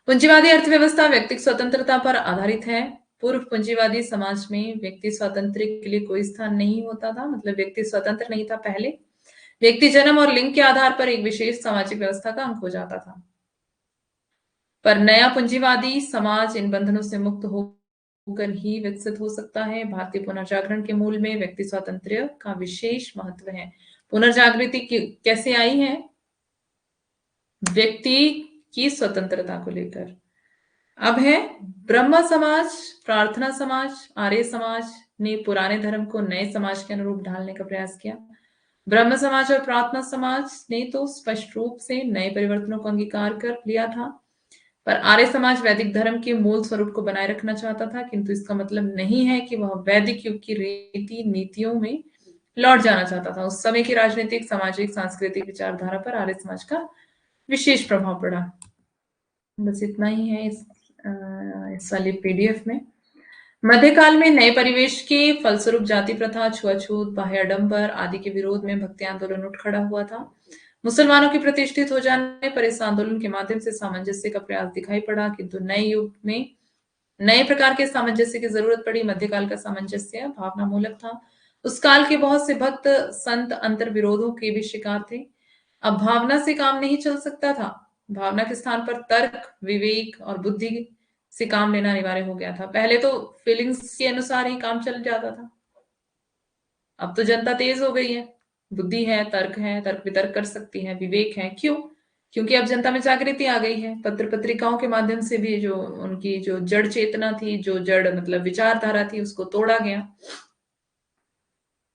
पूंजीवादी अर्थव्यवस्था व्यक्तिगत स्वतंत्रता पर आधारित है। पूर्व पूंजीवादी समाज में व्यक्ति स्वातंत्र्य के लिए कोई स्थान नहीं होता था, मतलब व्यक्ति स्वतंत्र नहीं था। पहले व्यक्ति जन्म और लिंग के आधार पर एक विशेष सामाजिक व्यवस्था का अंग हो जाता था, पर नया पूंजीवादी समाज इन बंधनों से मुक्त होकर ही विकसित हो सकता है। भारतीय पुनर्जागरण के मूल में व्यक्ति स्वातंत्र्य का विशेष महत्व है। पुनर्जागृति कैसे आई है? व्यक्ति की स्वतंत्रता को लेकर। अब है ब्रह्म समाज, प्रार्थना समाज, आर्य समाज ने पुराने धर्म को नए समाज के अनुरूप ढालने का प्रयास किया। ब्रह्म समाज और प्रार्थना समाज ने तो स्पष्ट रूप से नए परिवर्तनों को अंगीकार कर लिया था, पर आर्य समाज वैदिक धर्म के मूल स्वरूप को बनाए रखना चाहता था, किंतु इसका मतलब नहीं है कि वह वैदिक युग की रीति नीतियों में लौट जाना चाहता था। उस समय की राजनीतिक, सामाजिक, सांस्कृतिक विचारधारा पर आर्य समाज का विशेष प्रभाव पड़ा। बस इतना ही है इस वाली पीडीएफ में। मध्यकाल में नए परिवेश के फलस्वरूप जाति प्रथा, छुआछूत, बाह्य आडंबर आदि के विरोध में भक्ति आंदोलन उठ खड़ा हुआ था। मुसलमानों के प्रतिष्ठित हो जाने पर इस आंदोलन के माध्यम से सामंजस्य का प्रयास दिखाई पड़ा, किंतु नए युग में नए प्रकार के सामंजस्य की जरूरत पड़ी। मध्यकाल का सामंजस्य भावना मूलक था। उस काल के बहुत से भक्त संत अंतर विरोधों के भी शिकार थे। अब भावना से काम नहीं चल सकता था। भावना के स्थान पर तर्क, विवेक और बुद्धि से काम लेना अनिवार्य हो गया था। पहले तो फीलिंग्स के अनुसार ही काम चल जाता था, अब तो जनता तेज हो गई है। बुद्धि है, तर्क वितर्क कर सकती है, विवेक है। क्यों? क्योंकि अब जनता में जागृति आ गई है। पत्र पत्रिकाओं के माध्यम से भी जो उनकी जो जड़ चेतना थी, जो जड़ मतलब विचारधारा थी, उसको तोड़ा गया।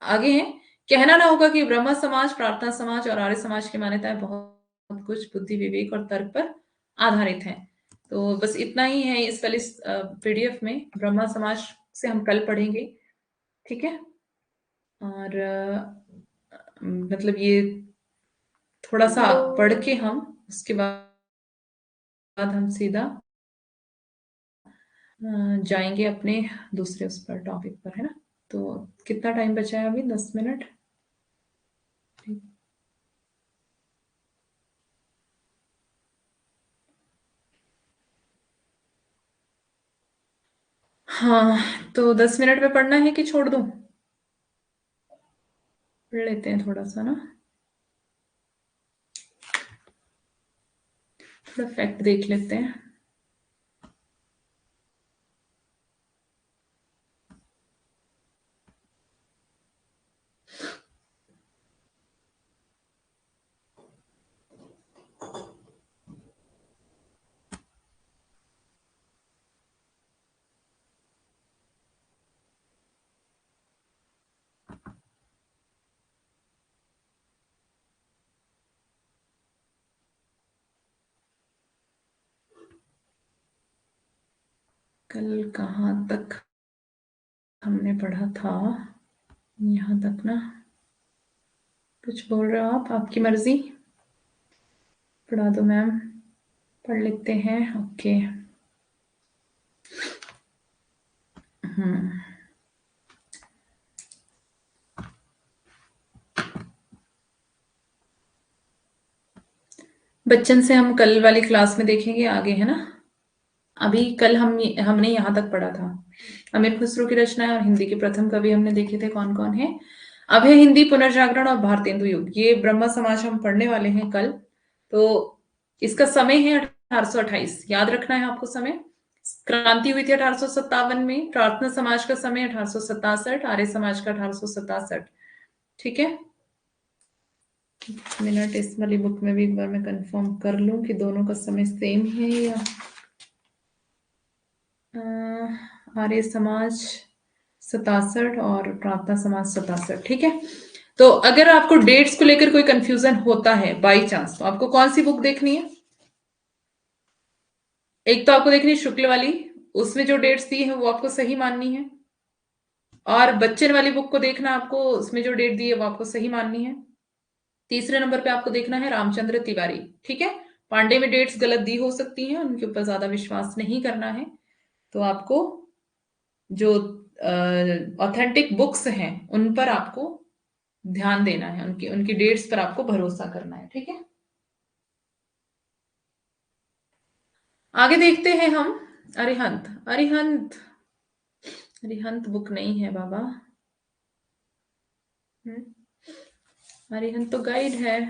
आगे है, कहना ना होगा कि ब्रह्म समाज, प्रार्थना समाज और आर्य समाज की मान्यताएं बहुत कुछ बुद्धि, विवेक और तर्क पर आधारित हैं। तो बस इतना ही है इस वाली पीडीएफ में। ब्रह्मा समाज से हम कल पढ़ेंगे, ठीक है? और मतलब ये थोड़ा सा पढ़ के हम उसके बाद हम सीधा जाएंगे अपने दूसरे उस पर टॉपिक पर, है ना? तो कितना टाइम बचा है अभी? 10 मिनट। हाँ, तो 10 मिनट में पढ़ना है कि छोड़ दूं? पढ़ लेते हैं थोड़ा सा ना, थोड़ा फैक्ट देख लेते हैं। कल कहाँ तक हमने पढ़ा था? यहाँ तक ना। कुछ बोल रहे हो आप? आपकी मर्जी, पढ़ा दो मैम। पढ़ लेते हैं। ओके। हम्म। बच्चन से हम कल वाली क्लास में देखेंगे आगे, है ना। अभी कल हमने यहाँ तक पढ़ा था। अमीर खुसरो की रचनाएं और हिंदी के प्रथम कवि हमने देखे थे कौन कौन है। अब है हिंदी पुनर्जागरण और भारतेंदु युग। ये ब्रह्म समाज हम पढ़ने वाले हैं कल। तो इसका समय है 1828, याद रखना है आपको समय। क्रांति हुई थी 1857 में। प्रार्थना समाज का समय 1867, आर्य समाज का 1867। ठीक है। मिनट इस वाली बुक में भी एक बार मैं कंफर्म कर लूं कि दोनों का समय सेम है या आर्य समाज 67 और प्रार्थना समाज 67। ठीक है। तो अगर आपको डेट्स को लेकर कोई कंफ्यूजन होता है बाई चांस, तो आपको कौन सी बुक देखनी है? एक तो आपको देखनी है शुक्ल वाली, उसमें जो डेट्स दी है वो आपको सही माननी है। और बच्चन वाली बुक को देखना आपको, उसमें जो डेट दी है वो आपको सही माननी है। तीसरे नंबर पे आपको देखना है रामचंद्र तिवारी। ठीक है। पांडे में डेट्स गलत दी हो सकती हैं, उनके ऊपर ज्यादा विश्वास नहीं करना है। तो आपको जो ऑथेंटिक बुक्स हैं उन पर आपको ध्यान देना है, उनकी उनकी डेट्स पर आपको भरोसा करना है। ठीक है। आगे देखते हैं हम। अरिहंत। अरिहंत। अरिहंत बुक नहीं है बाबा। अरिहंत तो गाइड है।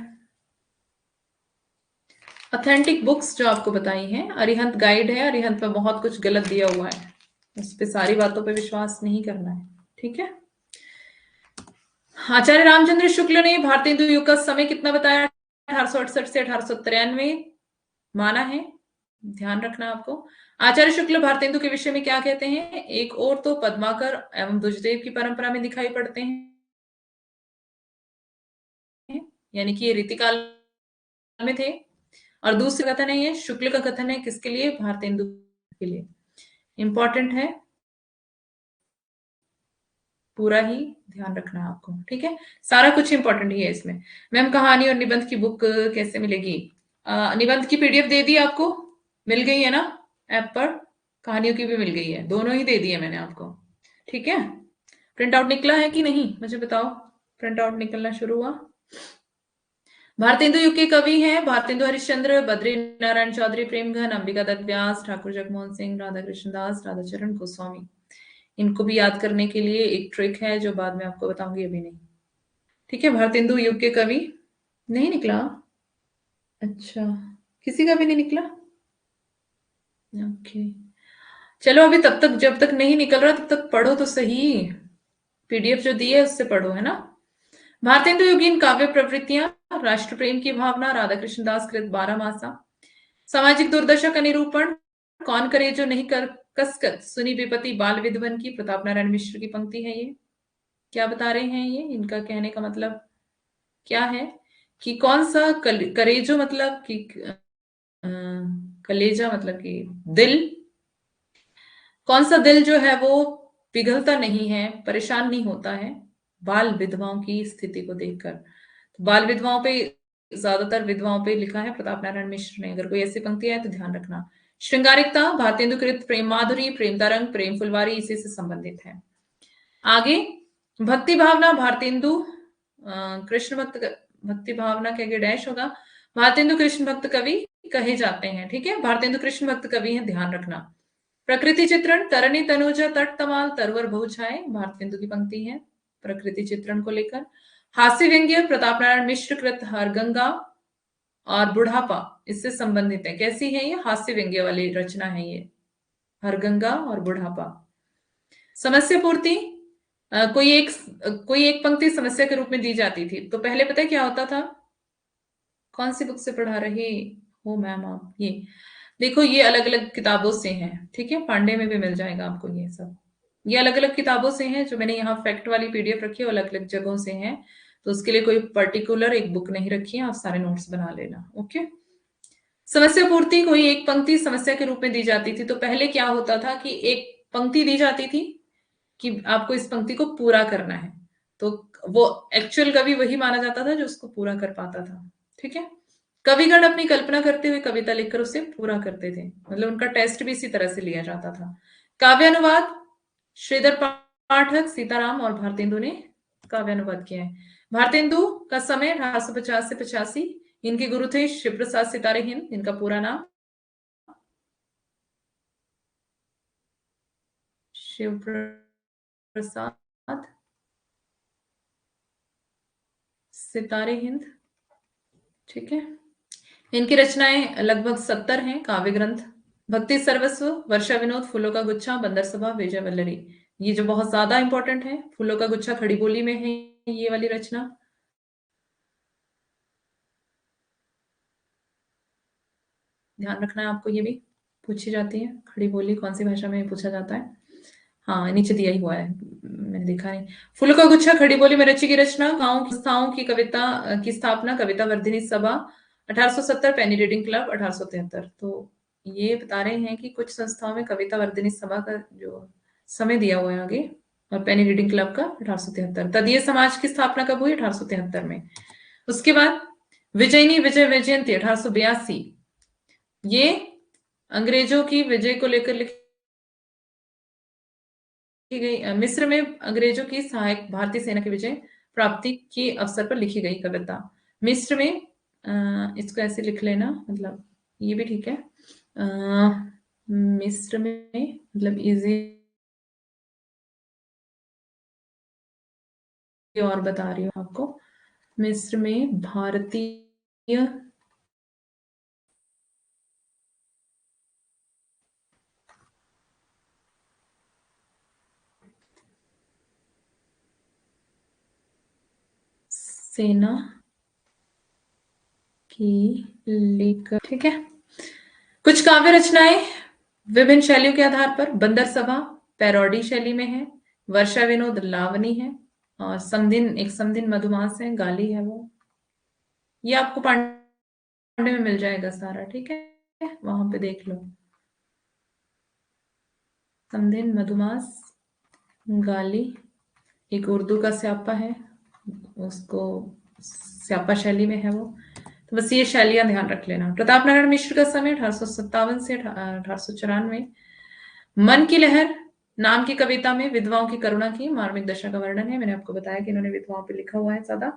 ऑथेंटिक बुक्स जो आपको बताई हैं, अरिहंत गाइड है। अरिहंत में बहुत कुछ गलत दिया हुआ है, उस पे सारी बातों पे विश्वास नहीं करना है। ठीक है। आचार्य रामचंद्र शुक्ल ने भारतेंदु युग का समय कितना बताया? 1868 से 1893 माना है। ध्यान रखना आपको। आचार्य शुक्ल भारतेंदु के विषय में क्या कहते हैं? एक और तो पद्माकर एवं दुजदेव की परंपरा में दिखाई पड़ते हैं, यानी कि ये रीतिकाल में थे। और दूसरा कथन है, ये शुक्ल का कथन है किसके लिए? भारतेंदु के लिए। इंपॉर्टेंट है, पूरा ही ध्यान रखना है आपको। ठीक है। सारा कुछ इंपॉर्टेंट ही है इसमें। मैम कहानी और निबंध की बुक कैसे मिलेगी? निबंध की पीडीएफ दे दी आपको, मिल गई है ना ऐप पर? कहानियों की भी मिल गई है, दोनों ही दे दिए मैंने आपको। ठीक है। प्रिंट आउट निकला है कि नहीं मुझे बताओ। प्रिंट आउट निकलना शुरू हुआ? भारतेंदु युग के कवि हैं भारतेंदु हरिश्चंद्र, बद्री नारायण चौधरी, प्रेमघन, अंबिका दत्त व्यास, ठाकुर जगमोहन सिंह, राधा कृष्ण दास, राधाचरण गोस्वामी। इनको भी याद करने के लिए एक ट्रिक है जो बाद में आपको बताऊंगी, अभी नहीं। ठीक है। भारतेंदु युग के कवि नहीं निकला? अच्छा, किसी का भी नहीं निकला? ओके, चलो अभी तब तक, जब तक नहीं निकल रहा तब तक पढ़ो तो सही। पीडीएफ जो दी है उससे पढ़ो, है ना। भारतेंदु युगीन काव्य प्रवृत्तियां, राष्ट्र प्रेम की भावना, राधा कृष्ण दास कृत 12 मासा, सामाजिक दुर्दशा का निरूपण, कौन करे जो नहीं कर कसकत, सुनी विपत्ति बाल विधवन की, प्रताप नारायण मिश्र की पंक्ति है ये। क्या बता रहे हैं ये? इनका कहने का मतलब क्या है कि कौन सा करेजो मतलब कि अ, कलेजा मतलब कि दिल, कौन सा दिल जो है वो पिघलता नहीं है, परेशान नहीं होता है बाल विधवाओं की स्थिति को देखकर। तो बाल विधवाओं पे, ज्यादातर विधवाओं पे लिखा है प्रताप नारायण मिश्र ने। अगर कोई ऐसी पंक्ति है तो ध्यान रखना। श्रृंगारिकता, भारतेंदु कृत प्रेम माधुरी, प्रेम तरंग, प्रेम फुलवारी इसी से संबंधित है। आगे भक्ति भावना, भारतेंदु कृष्ण भक्त, भक्ति भावना के आगे डैश होगा। भारतेंदु कृष्ण भक्त कवि कहे जाते हैं। ठीक है। भारतेंदु कृष्ण भक्त कवि हैं, ध्यान रखना। प्रकृति चित्रण, तरनी तनुजा तट तमाल तरवर बहुछाए, भारतेंदु की पंक्ति है प्रकृति चित्रण को लेकर। हास्य व्यंग्य, प्रताप नारायण मिश्र कृत हरगंगा और बुढ़ापा इससे संबंधित है। कैसी है ये? हास्य व्यंग्य वाली रचना है ये, हरगंगा और बुढ़ापा। समस्या पूर्ति, कोई एक पंक्ति समस्या के रूप में दी जाती थी, तो पहले पता है क्या होता था? कौन सी बुक से पढ़ा रहे हो मैम आप? ये देखो, ये अलग अलग किताबों से हैं, ठीक है, पांडे में भी मिल जाएगा आपको ये सब। ये अलग अलग किताबों से हैं, जो मैंने यहाँ फैक्ट वाली पीडीएफ रखी है, अलग अलग जगहों से हैं, तो उसके लिए कोई पर्टिकुलर एक बुक नहीं रखी है, आप सारे नोट्स बना लेना। ओके। समस्या पूर्ति, कोई एक पंक्ति समस्या के रूप में दी जाती थी, तो पहले क्या होता था कि एक पंक्ति दी जाती थी कि आपको इस पंक्ति को पूरा करना है, तो वो एक्चुअल कवि वही माना जाता था जो उसको पूरा कर पाता था, ठीक है। कविगण अपनी कल्पना करते हुए कविता लिखकर उसे पूरा करते थे, मतलब उनका टेस्ट भी इसी तरह से लिया जाता था। काव्यानुवाद, श्रीधर पाठक, सीताराम और भारतेंदु ने काव्यानुवाद किया है। भारतेंदु का समय 1850 से 85, इनके गुरु थे शिव प्रसाद सितारे हिंद, इनका पूरा नाम शिव प्रसाद सितारे हिंद, ठीक है। इनकी रचनाएं लगभग 70 हैं। काव्य ग्रंथ, भक्ति सर्वस्व, वर्षा विनोद, फूलों का गुच्छा, बंदर सभा, विजय वल्लरी, ये जो बहुत ज्यादा इंपॉर्टेंट है। फूलों का गुच्छा खड़ी बोली में है ये वाली रचना। ध्यान रखना है आपको, ये भी पूछी जाती है, खड़ी बोली कौन सी भाषा में पूछा जाता है। हाँ, नीचे दिया ही हुआ है, मैंने देखा नहीं। फूलों का गुच्छा खड़ी बोली में रची की रचना। गांव की संस्थाओं की कविता की स्थापना, कविता वर्धिनी सभा 1870, पेनी रीडिंग क्लब 1873। तो ये बता रहे हैं कि कुछ संस्थाओं में कविता वर्धिनी सभा का जो समय दिया हुआ है आगे, और पेनी रीडिंग क्लब का 1873। तदीय समाज की स्थापना कब हुई? 1873 में। उसके बाद विजयनी विजय वैजयंती 1882, ये अंग्रेजों की विजय को लेकर लिखी गई, मिस्र में अंग्रेजों की सहायक भारतीय सेना की विजय प्राप्ति के अवसर पर लिखी गई कविता। मिस्र में, इसको ऐसे लिख लेना, मतलब ये भी ठीक है। मिस्र में मतलब इजी और बता रही हूँ आपको। मिस्र में भारतीय सेना की लेकर, ठीक है। कुछ काव्य रचनाएं विभिन्न शैलियों के आधार पर, बंदर सभा पैरोडी शैली में है, वर्षा विनोद लावनी है, और समदिन एक समदिन मधुमास है, गाली है वो। ये आपको पांडे में मिल जाएगा सारा, ठीक है, वहां पे देख लो। समदिन मधुमास, गाली, एक उर्दू का स्यापा है, उसको स्यापा शैली में है वो। तो बस ये शैलियां ध्यान रख लेना। प्रताप नारायण मिश्र का समय 1857 से 1894। मन की लहर नाम की कविता में विधवाओं की करुणा की मार्मिक दशा का वर्णन है। मैंने आपको बताया कि इन्होंने विधवाओं पे लिखा हुआ है ज्यादा।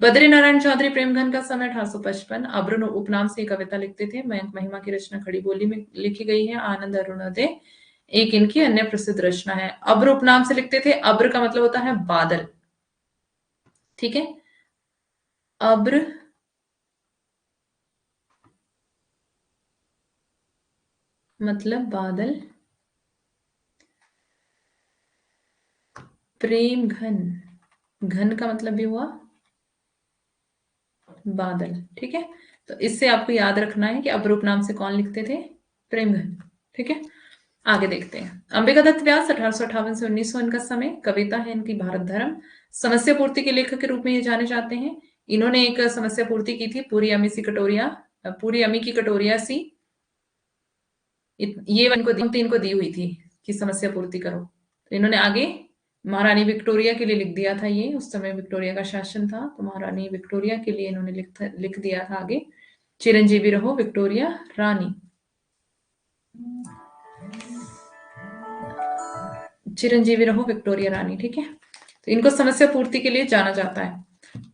बद्री नारायण चौधरी प्रेमघन का समय 1855, अब्र उपनाम से कविता लिखते थे। मयंक महिमा की रचना खड़ी बोली में लिखी गई है। आनंद अरुणोदय एक इनकी अन्य प्रसिद्ध रचना है। अब्र उपनाम से लिखते थे। अब्र का मतलब होता है बादल, ठीक है। अब्र मतलब बादल। प्रेम घन, घन का मतलब भी हुआ बादल, ठीक है। तो इससे आपको याद रखना है कि अब्र उपनाम से कौन लिखते थे? प्रेमघन, ठीक है। आगे देखते हैं। अंबिका दत्त व्यास 1858 से 1900 इनका समय। कविता है इनकी भारत धर्म। समस्या पूर्ति के लेखक के रूप में ये जाने जाते हैं। इन्होंने एक समस्या पूर्ति की थी, पूरी अमी सी कटोरिया, पूरी अमी की कटोरिया सी। ये इनको दी हुई थी कि समस्या पूर्ति करो। तो इन्होंने आगे महारानी विक्टोरिया के लिए लिख दिया था। ये उस समय विक्टोरिया का शासन था, तो महारानी विक्टोरिया के लिए इन्होंने लिख दिया था आगे, चिरंजीवी रहो विक्टोरिया रानी, चिरंजीवी रहो विक्टोरिया रानी, ठीक है। तो इनको समस्या पूर्ति के लिए जाना जाता है।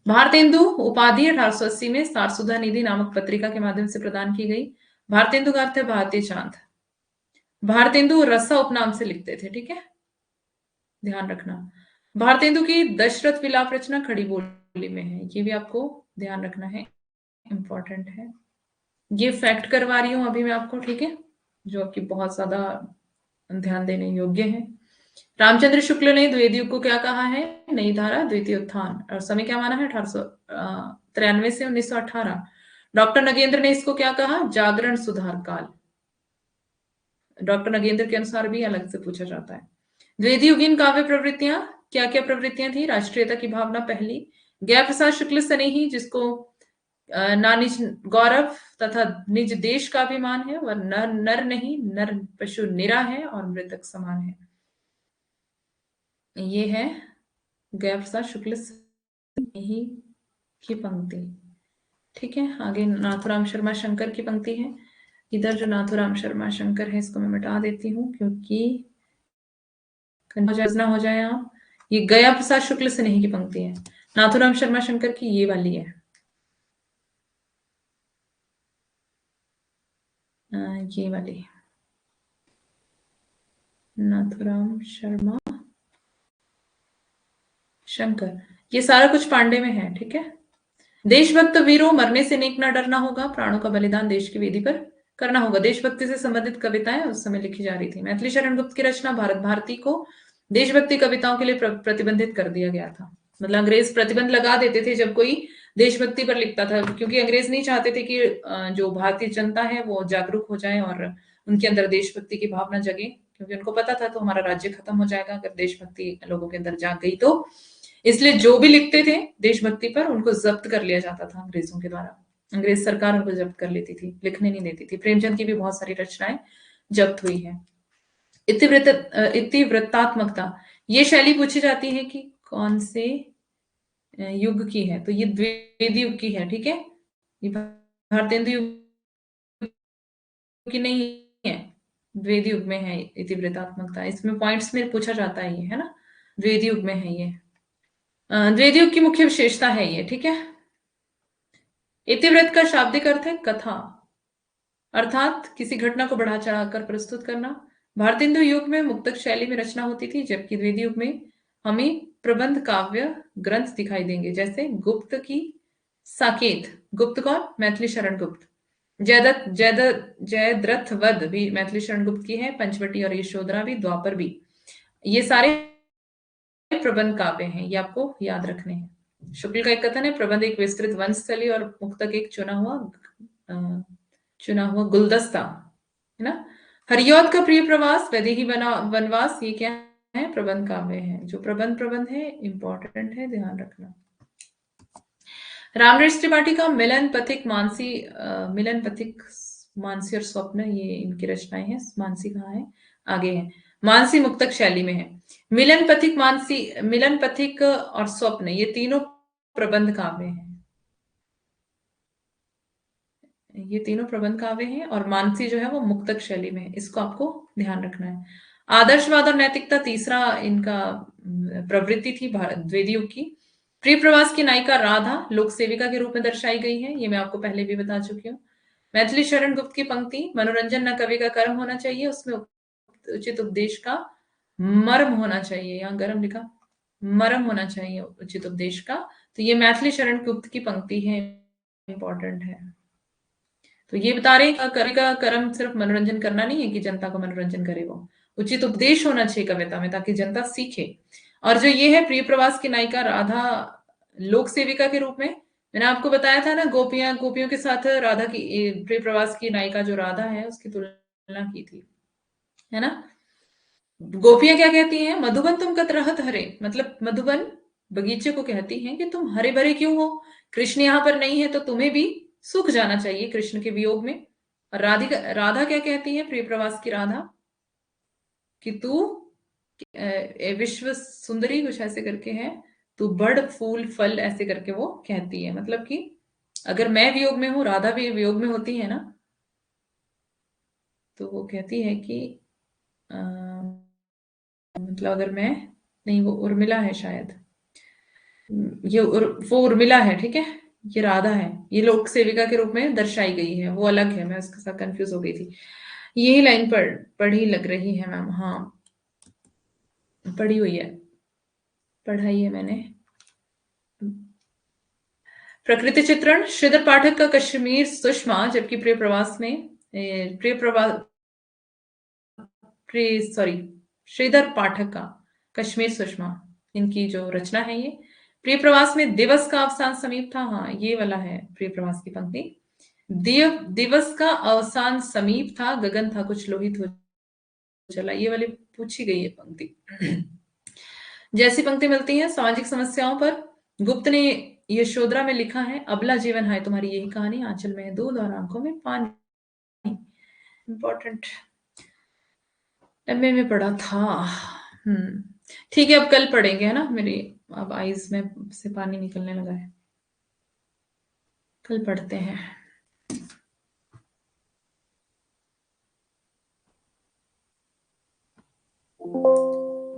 भारतेंदु उपाधि 1880 में सारसुधा निधि नामक पत्रिका के माध्यम से प्रदान की गई। भारतेंदु का अर्थ है भारतीय चांद। भारतेंदु रसा उपनाम से लिखते थे, ठीक है, ध्यान रखना। भारतेंदु की दशरथ विलाप रचना खड़ी बोली में है, ये भी आपको ध्यान रखना है, इंपॉर्टेंट है। ये फैक्ट करवा रही हूं अभी मैं आपको, ठीक है, जो आपकी बहुत ज्यादा ध्यान देने योग्य है। रामचंद्र शुक्ल ने द्विवेदी युग को क्या कहा है? नई धारा, द्वितीय उत्थान। और समय क्या माना है? 1893 से 1918। डॉक्टर नगेंद्र ने इसको क्या कहा? जागरण सुधार काल। डॉक्टर नगेंद्र के अनुसार भी अलग से पूछा जाता है। द्विवेदी युगीन काव्य प्रवृत्तियां, क्या क्या प्रवृत्तियां थी? राष्ट्रीयता की भावना पहली, गया प्रसाद शुक्ल स्नेही जिसको ना निज गौरव तथा निज देश का अभिमान है, वह नर नर नहीं, नर पशु निरा है और मृतक समान है। ये है गया प्रसाद शुक्ल स्नेही की पंक्ति, ठीक है। आगे नाथुराम शर्मा शंकर की पंक्ति है। इधर जो नाथुराम शर्मा शंकर है इसको मैं मिटा देती हूँ क्योंकि ना हो जाए आप। ये गया प्रसाद शुक्ल स्नेही की पंक्ति है, नाथुराम शर्मा शंकर की ये वाली है। ये वाली नाथुराम शर्मा शंकर, ये सारा कुछ पांडे में है, ठीक है। देशभक्त वीरों, मरने से नेक न डरना होगा, प्राणों का बलिदान देश की वेदी पर करना होगा। देशभक्ति से संबंधित कविताएं उस समय लिखी जा रही थी। मैथिली शरण गुप्त की रचना भारत भारती को देशभक्ति कविताओं के लिए प्रतिबंधित कर दिया गया था। मतलब अंग्रेज प्रतिबंध लगा देते थे जब कोई देशभक्ति पर लिखता था, क्योंकि अंग्रेज नहीं चाहते थे कि जो भारतीय जनता है वो जागरूक हो जाए और उनके अंदर देशभक्ति की भावना जगे, क्योंकि उनको पता था तो हमारा राज्य खत्म हो जाएगा अगर देशभक्ति लोगों के अंदर जाग गई तो। इसलिए जो भी लिखते थे देशभक्ति पर उनको जब्त कर लिया जाता था अंग्रेजों के द्वारा। अंग्रेज सरकार उनको जब्त कर लेती थी, लिखने नहीं देती थी। प्रेमचंद की भी बहुत सारी रचनाएं जब्त हुई है। इतिवृत्तात्मकता, ये शैली पूछी जाती है कि कौन से युग की है, तो ये द्विवेदी युग की है, ठीक है। ये भारतेंदु युग की नहीं है, द्विवेदी युग में है इतिवृत्तात्मकता। इसमें पॉइंट्स में पूछा जाता है ये, है ना, द्विवेदी युग में है ये। द्विवेदी युग की मुख्य विशेषता है ये, ठीक है। इतिवृत्त का शाब्दिक अर्थ है कथा, अर्थात किसी घटना को बढ़ा चढ़ाकर प्रस्तुत करना। भारतेंदु युग में मुक्तक शैली में रचना होती थी, जबकि द्विवेदी युग में हमें प्रबंध काव्य ग्रंथ दिखाई देंगे, जैसे गुप्त की साकेत। गुप्त कौन? मैथिली शरण गुप्त। जयदत्त जयद्रथ वध भी मैथिली शरण गुप्त की है। पंचवटी और यशोधरा भी, द्वापर भी, ये सारे प्रबंध काव्य हैं, ये आपको याद रखने हैं। शुक्ल का एक कथन है, प्रबंध एक विस्तृत वंशस्थली और मुक्तक एक चुना हुआ गुलदस्ता, है ना। हरिऔध का प्रिय प्रवास, वैदेही वनवास, ये क्या है? प्रबंध काव्य है। जो प्रबंध है इंपॉर्टेंट है, ध्यान रखना। रामनरेश त्रिपाठी का मिलन पथिक मानसी और स्वप्न, ये इनकी रचनाएं हैं। मानसी कहाँ है? आगे है। मानसी मुक्तक शैली में है। मिलन पथिक और स्वप्न, ये तीनों प्रबंध काव्य हैं। ये तीनों प्रबंध काव्य हैं और मानसी जो है वो मुक्तक शैली में है, इसको आपको ध्यान रखना है। आदर्शवाद और नैतिकता तीसरा इनका प्रवृत्ति थी द्विवेदी युग की। प्रिय प्रवास की नायिका राधा लोक सेविका के रूप में दर्शाई गई है, ये मैं आपको पहले भी बता चुकी हूँ। मैथिली शरण गुप्त की पंक्ति, मनोरंजन न कवि का कर्म होना चाहिए, उसमें उचित उपदेश का मर्म होना चाहिए। यहाँ गर्म लिखा, मर्म होना चाहिए उचित उपदेश का। तो ये मैथिली शरण गुप्त की पंक्ति है, इंपॉर्टेंट है। तो ये बता रहे हैं कवि का कर्म सिर्फ मनोरंजन करना नहीं है कि जनता को मनोरंजन करे, वो उचित उपदेश होना चाहिए कविता में ताकि जनता सीखे। और जो ये है प्रिय प्रवास की नायिका राधा लोक सेविका के रूप में, मैंने आपको बताया था ना, गोपियों के साथ राधा की, प्रिय प्रवास की नायिका जो राधा है उसकी तुलना की थी, है ना। गोपियां क्या कहती हैं? मधुबन तुम कत रहत हरे, मतलब मधुबन बगीचे को कहती हैं कि तुम हरे भरे क्यों हो, कृष्ण यहाँ पर नहीं है तो तुम्हें भी सूख जाना चाहिए कृष्ण के वियोग में। और राधा क्या कहती है? प्रिय प्रवास की राधा कि तू विश्व सुंदरी, कुछ ऐसे करके है, तू बड़ फूल फल, ऐसे करके वो कहती है। मतलब कि अगर मैं वियोग में हूं, राधा भी वियोग में होती है ना, तो वो कहती है कि मतलब अगर मैं नहीं, वो उर्मिला है शायद, वो उर्मिला है, ठीक है, ये राधा है, ये लोक सेविका के रूप में दर्शाई गई है, वो अलग है, मैं उसके साथ कंफ्यूज हो गई थी। यही लाइन पढ़ी लग रही है मैम। हाँ, पढ़ी हुई है, पढ़ाई है मैंने। प्रकृति चित्रण श्रीधर पाठक का कश्मीर सुषमा, जबकि प्रिय प्रवास में प्रिय प्रवास प्रिय सॉरी श्रीधर पाठक का कश्मीर सुषमा, इनकी जो रचना है ये। प्रिय प्रवास में दिवस का अवसान समीप था, हाँ ये वाला है प्रिय प्रवास की पंक्ति। दिवस का अवसान समीप था, गगन था कुछ लोहित हो चला, ये वाली पूछी गई है पंक्ति। जैसी पंक्ति मिलती है सामाजिक समस्याओं पर। गुप्त ने यशोधरा में लिखा है, अबला जीवन है तुम्हारी यही कहानी, आंचल में है दूध और आंखों में पानी। इंपॉर्टेंट, एमए में पढ़ा था। हम्म, ठीक है, अब कल पढ़ेंगे है ना। मेरी अब आईज में से पानी निकलने लगा है, कल पढ़ते हैं।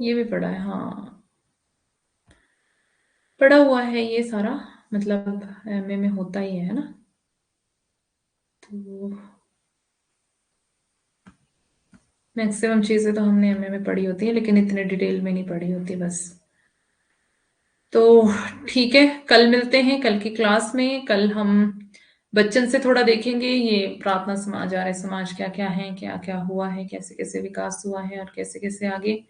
ये भी पढ़ा है, हाँ पढ़ा हुआ है ये सारा, मतलब एमए में होता ही है ना। तो मैक्सिमम चीजें तो हमने एमए में पढ़ी होती है, लेकिन इतने डिटेल में नहीं पढ़ी होती बस। तो ठीक है, कल मिलते हैं कल की क्लास में। कल हम बच्चन से थोड़ा देखेंगे ये प्रार्थना समाज, आर्य समाज क्या क्या है, क्या क्या हुआ है, कैसे कैसे विकास हुआ है और कैसे कैसे आगे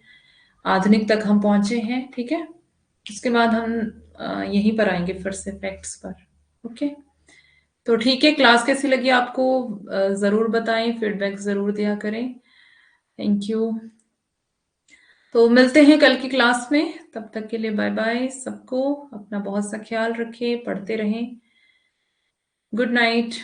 आधुनिक तक हम पहुंचे हैं। ठीक है, उसके बाद हम यहीं पर आएंगे फिर से फैक्ट्स पर। ओके, तो ठीक है, क्लास कैसी लगी आपको जरूर बताएं, फीडबैक जरूर दिया करें। Thank you. तो मिलते हैं कल की क्लास में, तब तक के लिए बाय बाय सबको। अपना बहुत सा ख्याल रखें, पढ़ते रहें। Good night.